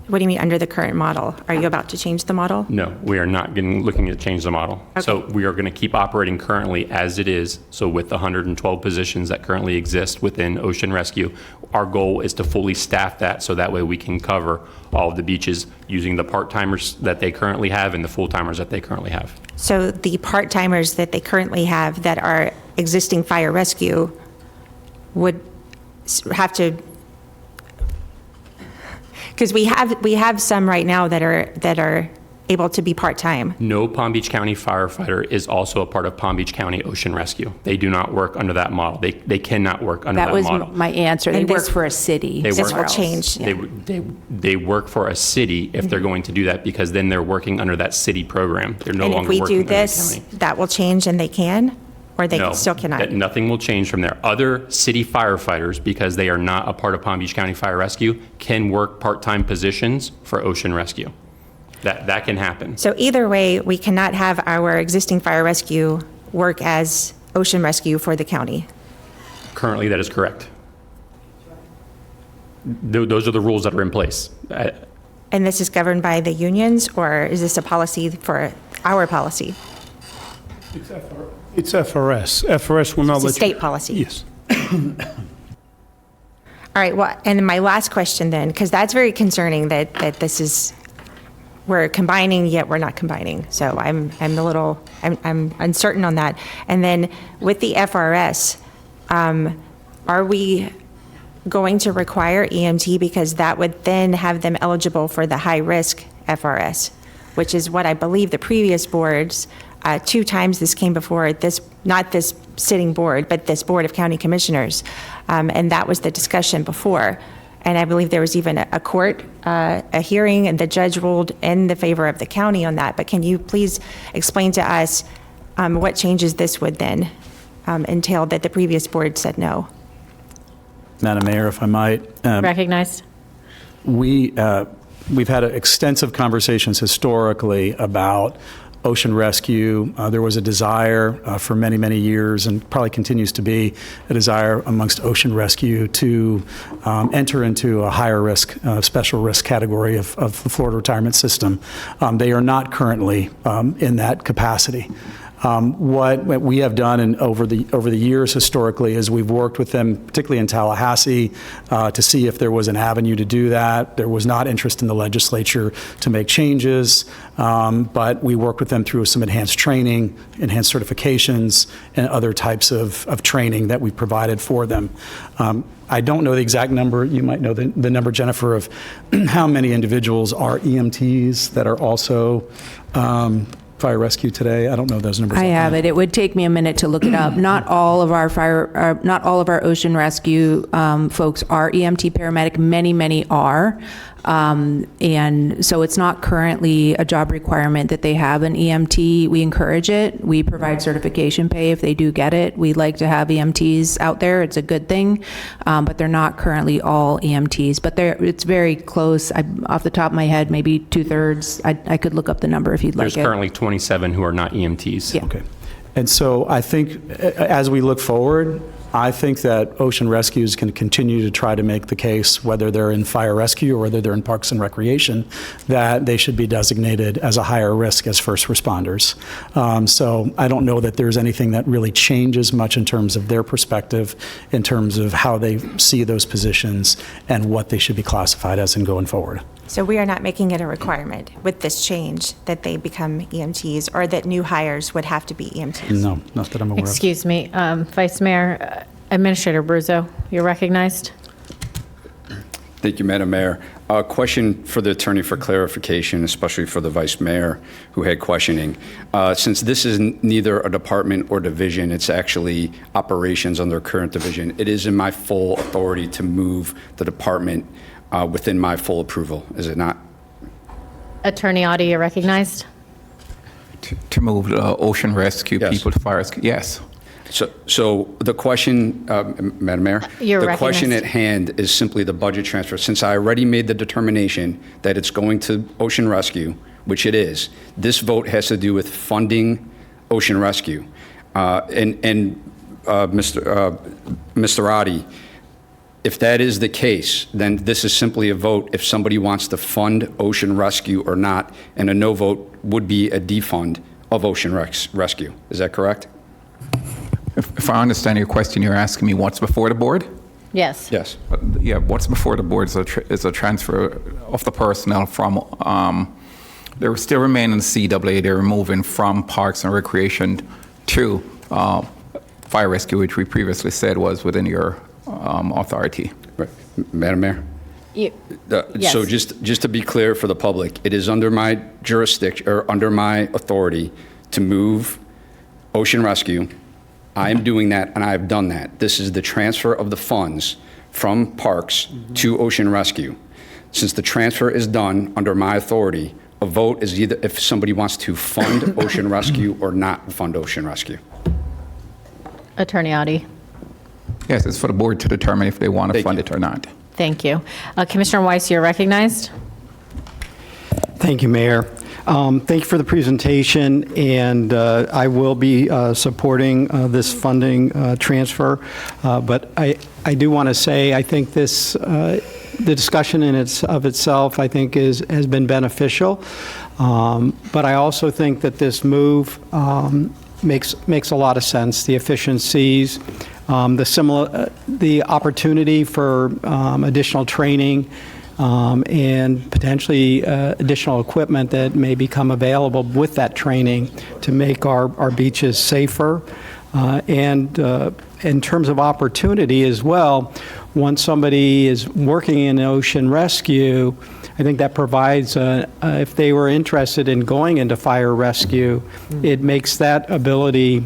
What do you mean under the current model? Are you about to change the model? No, we are not looking to change the model. Okay. So we are going to keep operating currently as it is. So with the 112 positions that currently exist within Ocean Rescue, our goal is to fully staff that so that way we can cover all of the beaches using the part-timers that they currently have and the full-timers that they currently have. So the part-timers that they currently have that are existing Fire Rescue would have to, because we have some right now that are able to be part-time. No Palm Beach County firefighter is also a part of Palm Beach County Ocean Rescue. They do not work under that model. They cannot work under that model. That was my answer. They work for a city. This will change. They work for a city if they're going to do that, because then they're working under that city program. They're no longer working under the county. And if we do this, that will change and they can? Or they still cannot? Nothing will change from there. Other city firefighters, because they are not a part of Palm Beach County Fire Rescue, can work part-time positions for Ocean Rescue. That can happen. So either way, we cannot have our existing Fire Rescue work as Ocean Rescue for the county. Currently, that is correct. Those are the rules that are in place. And this is governed by the unions, or is this a policy for our policy? It's FRS. FRS will not let you. It's a state policy. Yes. All right, well, and my last question then, because that's very concerning that this is, we're combining, yet we're not combining. So I'm uncertain on that. And then with the FRS, are we going to require EMT, because that would then have them eligible for the high-risk FRS, which is what I believe the previous boards, 2 times this came before this, not this sitting board, but this Board of County Commissioners. And that was the discussion before. And I believe there was even a court, a hearing, and the judge ruled in the favor of the county on that. But can you please explain to us what changes this would then entail that the previous board said no? Madam Mayor, if I might. Recognized. We've had extensive conversations historically about ocean rescue. There was a desire for many, many years, and probably continues to be a desire amongst ocean rescue to enter into a higher risk, special risk category of the Florida retirement system. They are not currently in that capacity. What we have done over the years historically is we've worked with them, particularly in Tallahassee, to see if there was an avenue to do that. There was not interest in the legislature to make changes, but we worked with them through some enhanced training, enhanced certifications, and other types of training that we provided for them. I don't know the exact number. You might know the number, Jennifer, of how many individuals are EMTs that are also fire rescue today. I don't know those numbers. I have it. It would take me a minute to look it up. Not all of our not all of our ocean rescue folks are EMT paramedic. Many are. And so it's not currently a job requirement that they have an EMT. We encourage it. We provide certification pay if they do get it. We like to have EMTs out there. It's a good thing, but they're not currently all EMTs. But it's very close. Off the top of my head, maybe 2/3. I could look up the number if you'd like it. There's currently 27 who are not EMTs. Yeah. Okay. And so I think as we look forward, I think that ocean rescues can continue to try to make the case, whether they're in fire rescue or whether they're in parks and recreation, that they should be designated as a higher risk as first responders. So I don't know that there's anything that really changes much in terms of their perspective, in terms of how they see those positions and what they should be classified as in going forward. So we are not making it a requirement with this change that they become EMTs or that new hires would have to be EMTs? No, not that I'm aware of. Excuse me, Vice Mayor, Administrator Bruzzo, you're recognized. Thank you, Madam Mayor. A question for the attorney for clarification, especially for the Vice Mayor who had questioning. Since this is neither a department or division, it's actually operations under current division, it is in my full authority to move the department within my full approval, is it not? Attorney Audi, you're recognized. To move the ocean rescue Yes. people to fire rescue, yes. So the question, Madam Mayor, You're the question at recognized. hand is simply the budget transfer. Since I already made the determination that it's going to ocean rescue, which it is, this vote has to do with funding ocean rescue. Mr. Adi, if that is the case, then this is simply a vote if somebody wants to fund ocean rescue or not, and a no vote would be a defund of ocean rescue. Is that correct? If I understand your question, you're asking me what's before the board? Yes. Yes. Yeah, what's before the board is a transfer of the personnel from, they still remain in CWA, they're moving from Parks and Recreation to Fire Rescue, which we previously said was within your authority. Right. Madam Mayor? Yes. So just to be clear for the public, it is under my jurisdiction, or under my authority to move ocean rescue. I am doing that, and I have done that. This is the transfer of the funds from parks to ocean rescue. Since the transfer is done under my authority, a vote is either if somebody wants to fund ocean rescue or not fund ocean rescue. Attorney Audi, Yes, it's for the board to determine if they want to fund it or not. thank you. Commissioner Weiss, you're recognized. Thank you, Mayor. Thank you for the presentation, and I will be supporting this funding transfer. But I do want to say I think this, the discussion of itself, I think has been beneficial. But I also think that this move makes a lot of sense. The efficiencies, the opportunity for additional training, and potentially additional equipment that may become available with that training to make our beaches safer. And in terms of opportunity as well, once somebody is working in ocean rescue, I think that provides, if they were interested in going into fire rescue, it makes that ability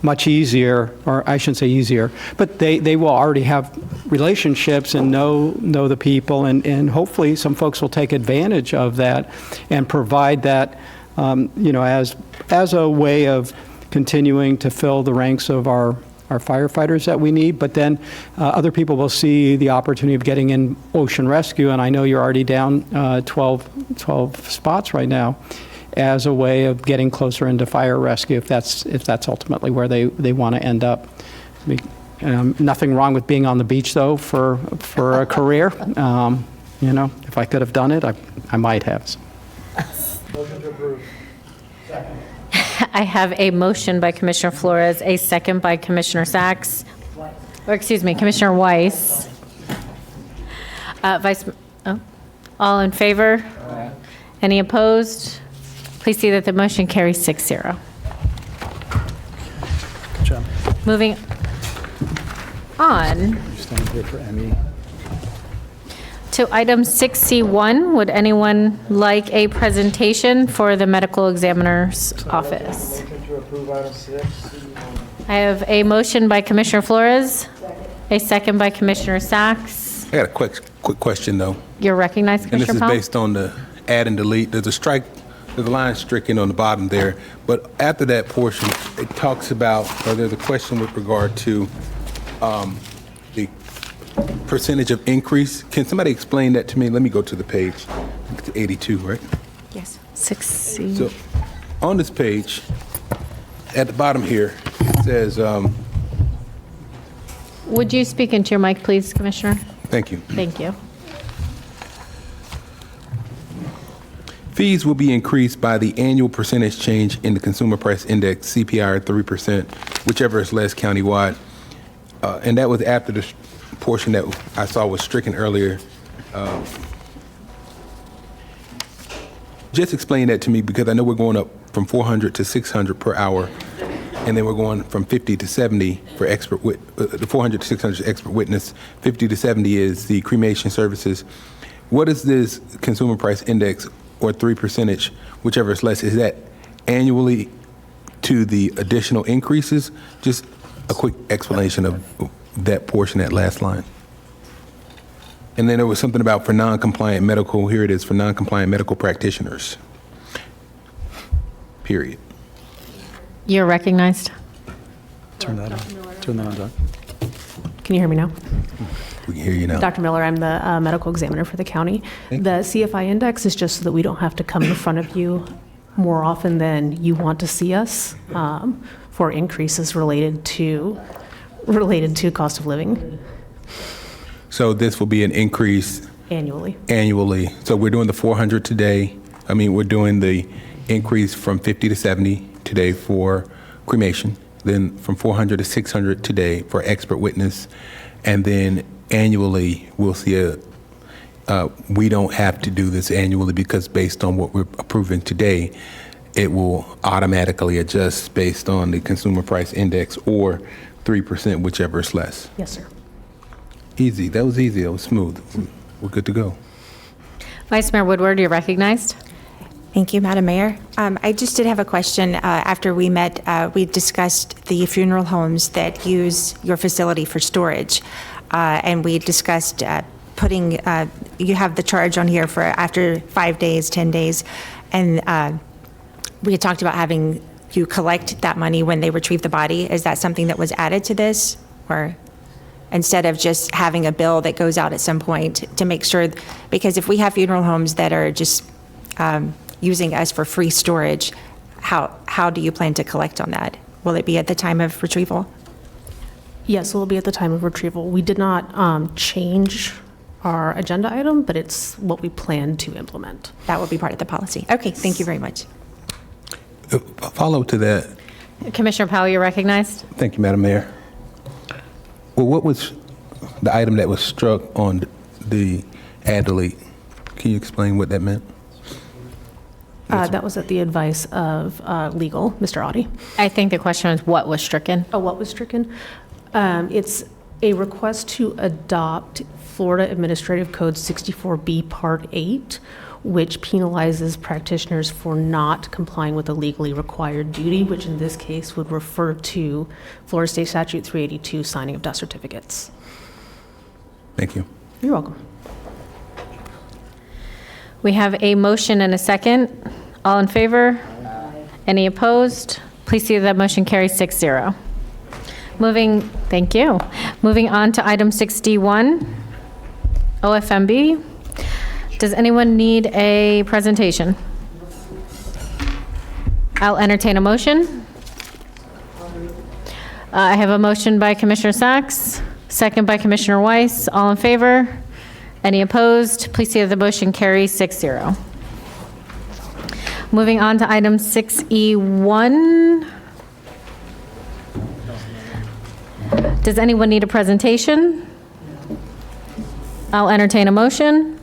much easier, or I shouldn't say easier, but they will already have relationships and know the people, and hopefully some folks will take advantage of that and provide that, as a way of continuing to fill the ranks of our firefighters that we need, but then other people will see the opportunity of getting in ocean rescue, and I know you're already down 12 spots right now. as a way of getting closer into fire rescue if that's ultimately where they want to end up. Nothing wrong with being on the beach, though, for a career. You know, if I could have done it, I might have. Motion to approve. Second. I have a motion by Commissioner Flores, a second by Commissioner Sacks, or excuse me, Commissioner Weiss. All in favor? Aye. Any opposed? Please see that the motion carries 6-0. Good job. Moving on Stand here for Emmy. to item 6C1, would anyone like a presentation for the medical examiner's office? Motion to approve item 6. I have a motion by Commissioner Flores, a second by Commissioner Sacks. I got a quick question, though. You're recognized, And this Commissioner is Powell? based on the add and delete. There's a line stricken on the bottom there. But after that portion, it talks about, or there's a question with regard to the percentage of increase. Can somebody explain that to me? Let me go to the page, to 82, right? Yes. 6C. So on this page, at the bottom here, it says, Would you speak into your mic, please, Commissioner? thank you. Thank you. Fees will be increased by the annual percentage change in the Consumer Price Index, CPI, 3%, whichever is less countywide. And that was after the portion that I saw was stricken earlier. Just explain that to me, because I know we're going up from 400 to 600 per hour, and then we're going from 50 to 70 for the 400 to 600 is expert witness, 50 to 70 is the cremation services. What is this Consumer Price Index, or 3%, whichever is less? Is that annually to the additional increases? Just a quick explanation of that portion, that last line. And then there was something about for non-compliant medical, here it is, for non-compliant medical practitioners. Period. You're recognized. Turn that on. Turn that on, Doc. Can you hear me now? We can hear you now. Dr. Miller, I'm the medical examiner for the county. The CFI index is just so that we don't have to come in front of you more often than you want to see us for increases related to cost of living So this will be an increase annually. So we're doing the 400 today. I mean, we're doing the increase from 50 to 70 today for cremation, then from 400 to 600 today for expert witness, and then annually we'll see we don't have to do this annually, because based on what we're approving today, it will automatically adjust based on the Consumer Price Index, or 3%, whichever is less. Yes, sir. Easy. That was easy. That was smooth. We're good to go. Vice Mayor Woodward, you're recognized. Thank you, Madam Mayor. I just did have a question. After we met, we discussed the funeral homes that use your facility for storage. And we discussed putting, you have the charge on here for after 5 days, 10 days. And we had talked about having you collect that money when they retrieve the body. Is that something that was added to this? Or instead of just having a bill that goes out at some point to make sure, because if we have funeral homes that are just using us for free storage, how do you plan to collect on that? Will it be at the time of retrieval? Yes, it will be at the time of retrieval. We did not change our agenda item, but it's what we plan to implement. That will be part of the policy. Okay, thank you very much. Follow to that. Commissioner Powell, you're recognized. Thank you, Madam Mayor. Well, what was the item that was struck on the add delete? Can you explain what that meant? That was at the advice of legal, Mr. Audie. I think the question is what was stricken? Oh, what was stricken? It's a request to adopt Florida Administrative Code 64B Part 8, which penalizes practitioners for not complying with a legally required duty, which in this case would refer to Florida State Statute 382, signing of death certificates. Thank you. You're welcome. We have a motion and a second. All in favor? Any opposed? Please see that motion carries 6-0. Thank you. Moving on to item 6D1, OFMB. Does anyone need a presentation? I'll entertain a motion. I have a motion by Commissioner Sacks, second by Commissioner Weiss. All in favor? Any opposed? Please see that the motion carries 6-0. Moving on to item 6E1. Does anyone need a presentation? I'll entertain a motion.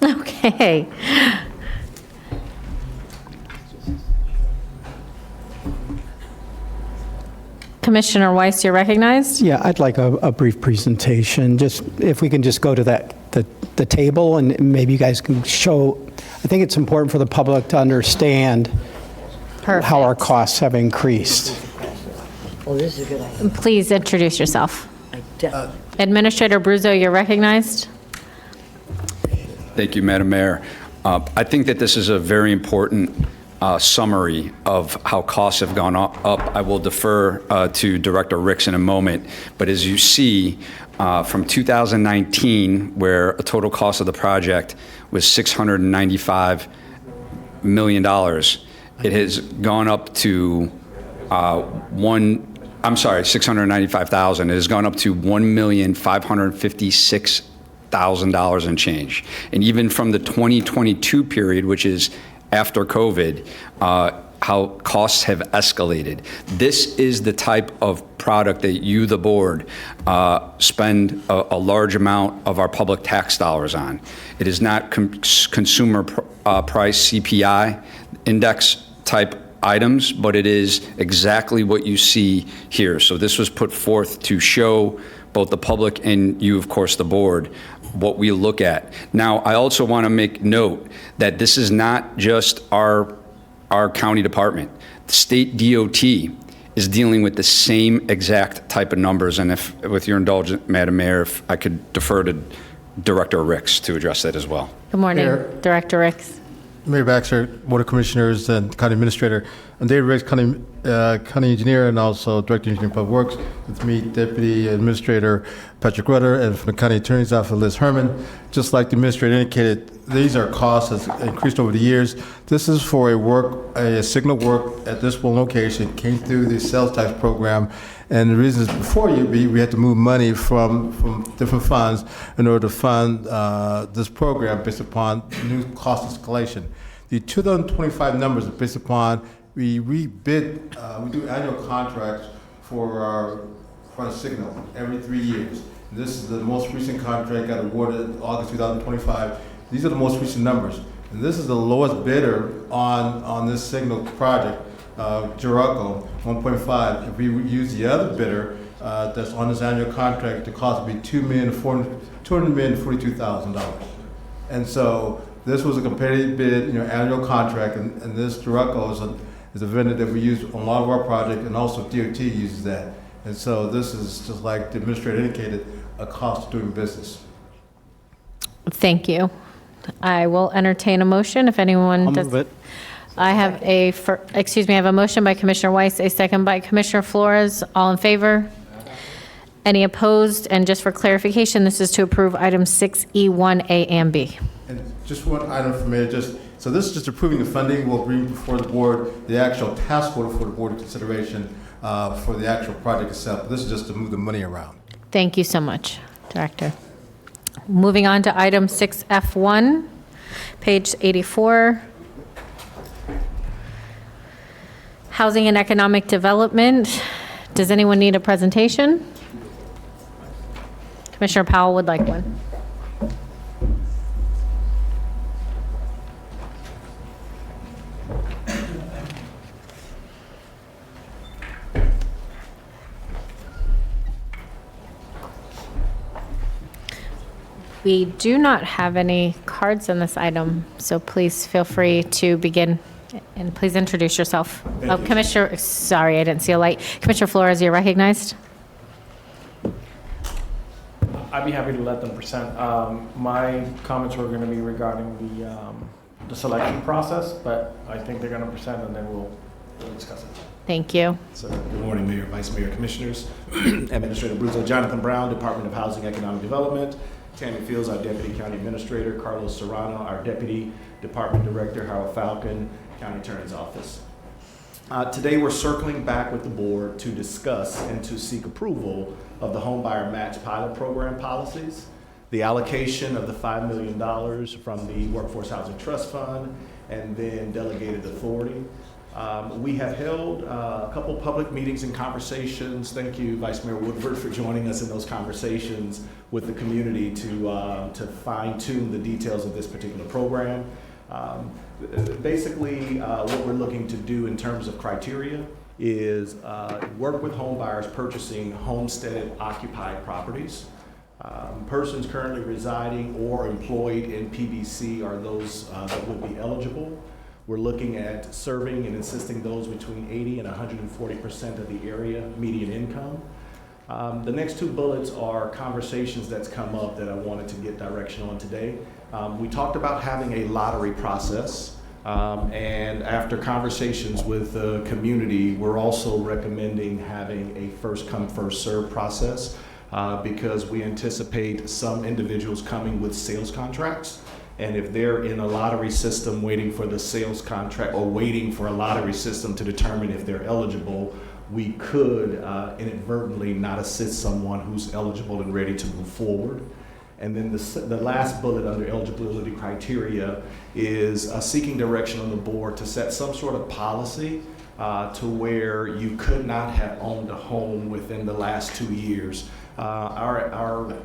Okay. Commissioner Weiss, you're recognized. Yeah, I'd like a brief presentation. Just if we can just go to the table and maybe you guys can show. I think it's important for the public to understand how our costs have increased. Well, this is a good idea. Please introduce yourself. Administrator Bruzzo, you're recognized. Thank you, Madam Mayor. I think that this is a very important summary of how costs have gone up. I will defer to Director Ricks in a moment, but as you see, from 2019, where a total cost of the project was $695 million, it has gone up to $695,000. It has gone up to $1,556,000 and change. And even from the 2022 period, which is after COVID, how costs have escalated. This is the type of product that you, the board, spend a large amount of our public tax dollars on. It is not consumer price CPI index type items, but it is exactly what you see here. So this was put forth to show both the public and you, of course, the board, what we look at. Now, I also want to make note that this is not just our county department. The state DOT is dealing with the same exact type of numbers. And if, with your indulgence, Madam Mayor, if I could defer to Director Ricks to address that as well. Good morning, Mayor. Director Ricks. Mayor Baxter, Board of Commissioners, and County Administrator. I'm David Ricks, County Engineer and also Director of Engineering Public Works. With me, Deputy Administrator Patrick Rutter, and from the County Attorney's Office, Liz Herman. Just like the Administrator indicated, these are costs that's increased over the years. This is for a signal work at this one location, came through the sales tax program. And the reason is before we had to move money from different funds in order to fund this program based upon new cost escalation. The 2025 numbers are based upon we rebid, we do annual contracts for the signal every 3 years. And this is the most recent contract got awarded August 2025. These are the most recent numbers. And this is the lowest bidder on this signal project, Jericho, 1.5. If we use the other bidder that's on this annual contract, the cost would be $200,042,000. And so this was a competitive bid, annual contract, and this Jericho is a vendor that we use on a lot of our projects, and also DOT uses that. And so this is, just like the Administrator indicated, a cost of doing business. Thank you. I will entertain a motion if anyone does. Move it. I have I have a motion by Commissioner Weiss, a second by Commissioner Flores. All in favor? Any opposed? And just for clarification, this is to approve items 6E1A and B. And just one item for me, so this is just approving the funding. We'll bring before the board the actual task order for the board consideration for the actual project itself. This is just to move the money around. Thank you so much, Director. Moving on to item 6F1, page 84. Housing and Economic Development. Does anyone need a presentation? Commissioner Powell would like one. We do not have any cards on this item, so please feel free to begin, and please introduce yourself. Oh, Commissioner, sorry, I didn't see a light. Commissioner Flores, you're recognized. I'd be happy to let them present. My comments were going to be regarding the selection process, but I think they're going to present, and then we'll Thank you. So, good morning, Mayor, Vice Mayor, Commissioners. Administrator Bruzo, Jonathan Brown, Department of Housing Economic Development. Tammy Fields, our Deputy County Administrator. Carlos Serrano, our Deputy Department Director. Howard Falcon, County Attorney's Office. Today, we're circling back with the board to discuss and to seek approval of the Home Buyer Match Pilot Program policies, the allocation of the $5 million from the Workforce Housing Trust Fund, and then delegated authority. We have held a couple public meetings and conversations. Thank you, Vice Mayor Woodford, for joining us in those conversations with the community to fine-tune the details of this particular program. Basically, what we're looking to do in terms of criteria is work with home buyers purchasing homesteaded occupied properties. Persons currently residing or employed in PBC are those that would be eligible. We're looking at serving and assisting those between 80 and 140% of the area median income. The next two bullets are conversations that's come up that I wanted to get direction on today. We talked about having a lottery process, and after conversations with the community, we're also recommending having a first come, first serve process because we anticipate some individuals coming with sales contracts. And if they're in a lottery system waiting for the sales contract or waiting for a lottery system to determine if they're eligible, we could inadvertently not assist someone who's eligible and ready to move forward. And then the last bullet under eligibility criteria is seeking direction on the board to set some sort of policy to where you could not have owned a home within the last 2 years. Our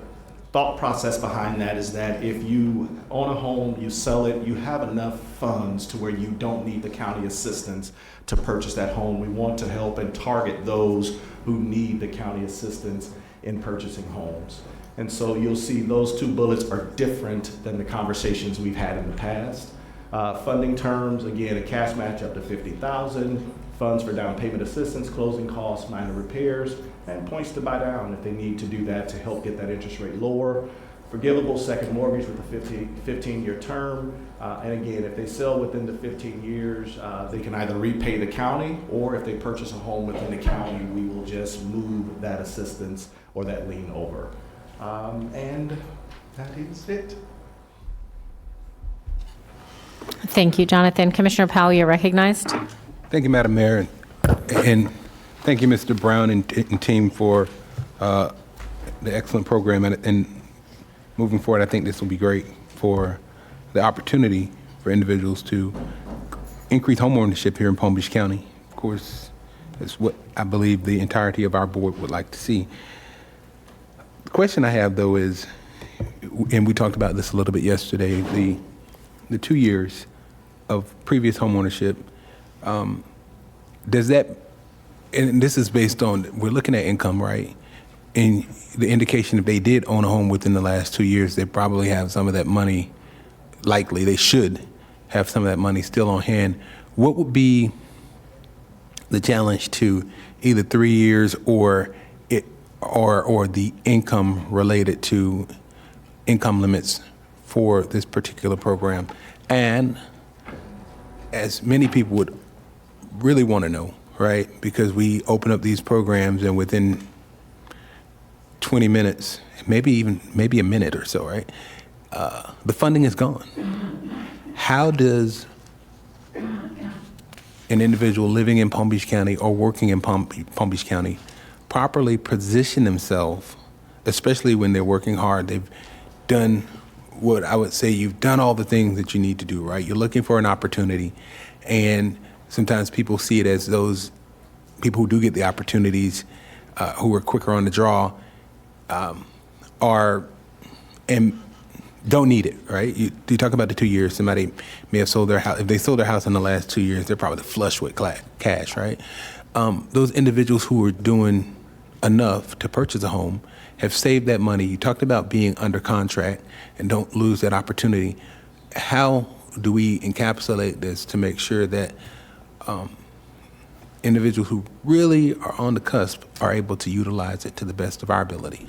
thought process behind that is that if you own a home, you sell it, you have enough funds to where you don't need the county assistance to purchase that home. We want to help and target those who need the county assistance in purchasing homes. And so you'll see those two bullets are different than the conversations we've had in the past. Funding terms, again, a cash match up to $50,000, funds for down payment assistance, closing costs, minor repairs, and points to buy down if they need to do that to help get that interest rate lower. Forgivable second mortgage with a 15-year term. And again, if they sell within the 15 years, they can either repay the county, or if they purchase a home within the county, we will just move that assistance or that lien over. And that is it. Thank you, Jonathan. Commissioner Powell, you're recognized. Thank you, Madam Mayor, and thank you, Mr. Brown and team for the excellent program. And moving forward, I think this will be great for the opportunity for individuals to increase homeownership here in Palm Beach County. Of course, it's what I believe the entirety of our board would like to see. The question I have, though, is, and we talked about this a little bit yesterday, the 2 years of previous homeownership. Does that, and this is based on, we're looking at income, right? And the indication if they did own a home within the last 2 years, they probably have some of that money, likely, they should have some of that money still on hand. What would be the challenge to either 3 years or the income related to income limits for this particular program? And as many people would really want to know, right? Because we open up these programs and within 20 minutes, maybe a minute or so, right? The funding is gone. How does an individual living in Palm Beach County or working in Palm Beach County properly position themselves, especially when they're working hard? They've done what I would say, you've done all the things that you need to do, right? You're looking for an opportunity, and sometimes people see it as those people who do get the opportunities, who are quicker on the draw, are and don't need it, right? You talk about the 2 years. Somebody may have sold their house. If they sold their house in the last 2 years, they're probably flush with cash, right? Those individuals who are doing enough to purchase a home have saved that money. You talked about being under contract and don't lose that opportunity. How do we encapsulate this to make sure that individuals who really are on the cusp are able to utilize it to the best of our ability?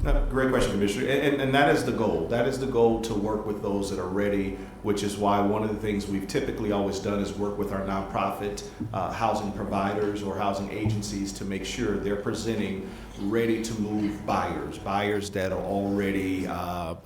Great question, Commissioner. And that is the goal. That is the goal, to work with those that are ready, which is why one of the things we've typically always done is work with our nonprofit housing providers or housing agencies to make sure they're presenting ready to move buyers that are already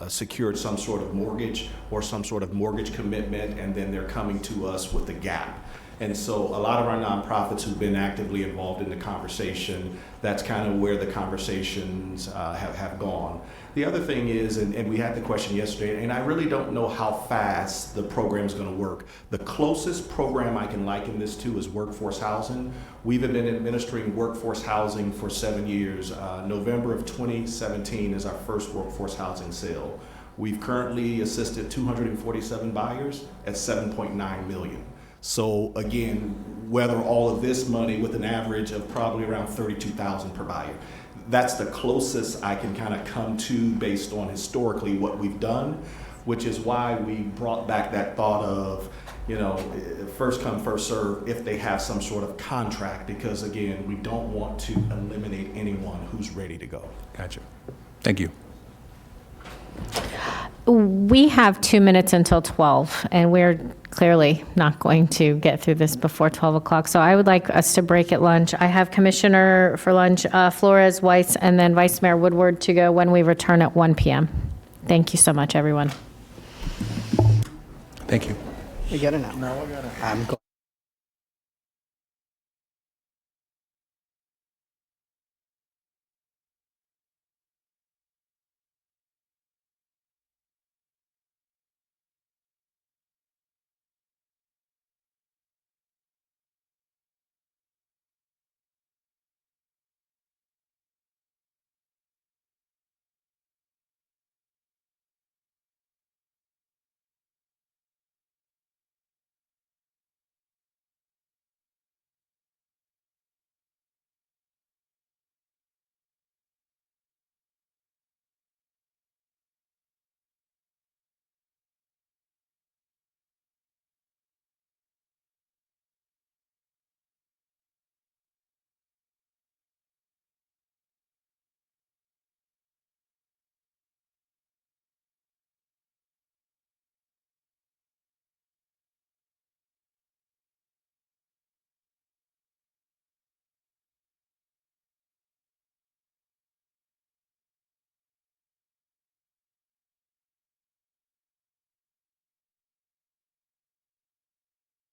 secured some sort of mortgage or some sort of mortgage commitment, and then they're coming to us with the gap. And so a lot of our nonprofits who've been actively involved in the conversation, that's kind of where the conversations have gone. The other thing is, and we had the question yesterday, and I really don't know how fast the program's going to work. The closest program I can liken this to is workforce housing. We've been administering workforce housing for 7 years. November of 2017 is our first workforce housing sale. We've currently assisted 247 buyers at $7.9 million. So again, whether all of this money with an average of probably around $32,000 per buyer, that's the closest I can kind of come to based on historically what we've done, which is why we brought back that thought of, first come, first serve if they have some sort of contract, because again, we don't want to eliminate anyone who's ready to go. Gotcha. Thank you. We have 2 minutes until 12, and we're clearly not going to get through this before 12 o'clock. So I would like us to break at lunch. I have Commissioner for lunch, Flores, Weiss, and then Vice Mayor Woodward to go when we return at 1 p.m. Thank you so much, everyone. Thank you. We get it now. No, I got it. I'm glad.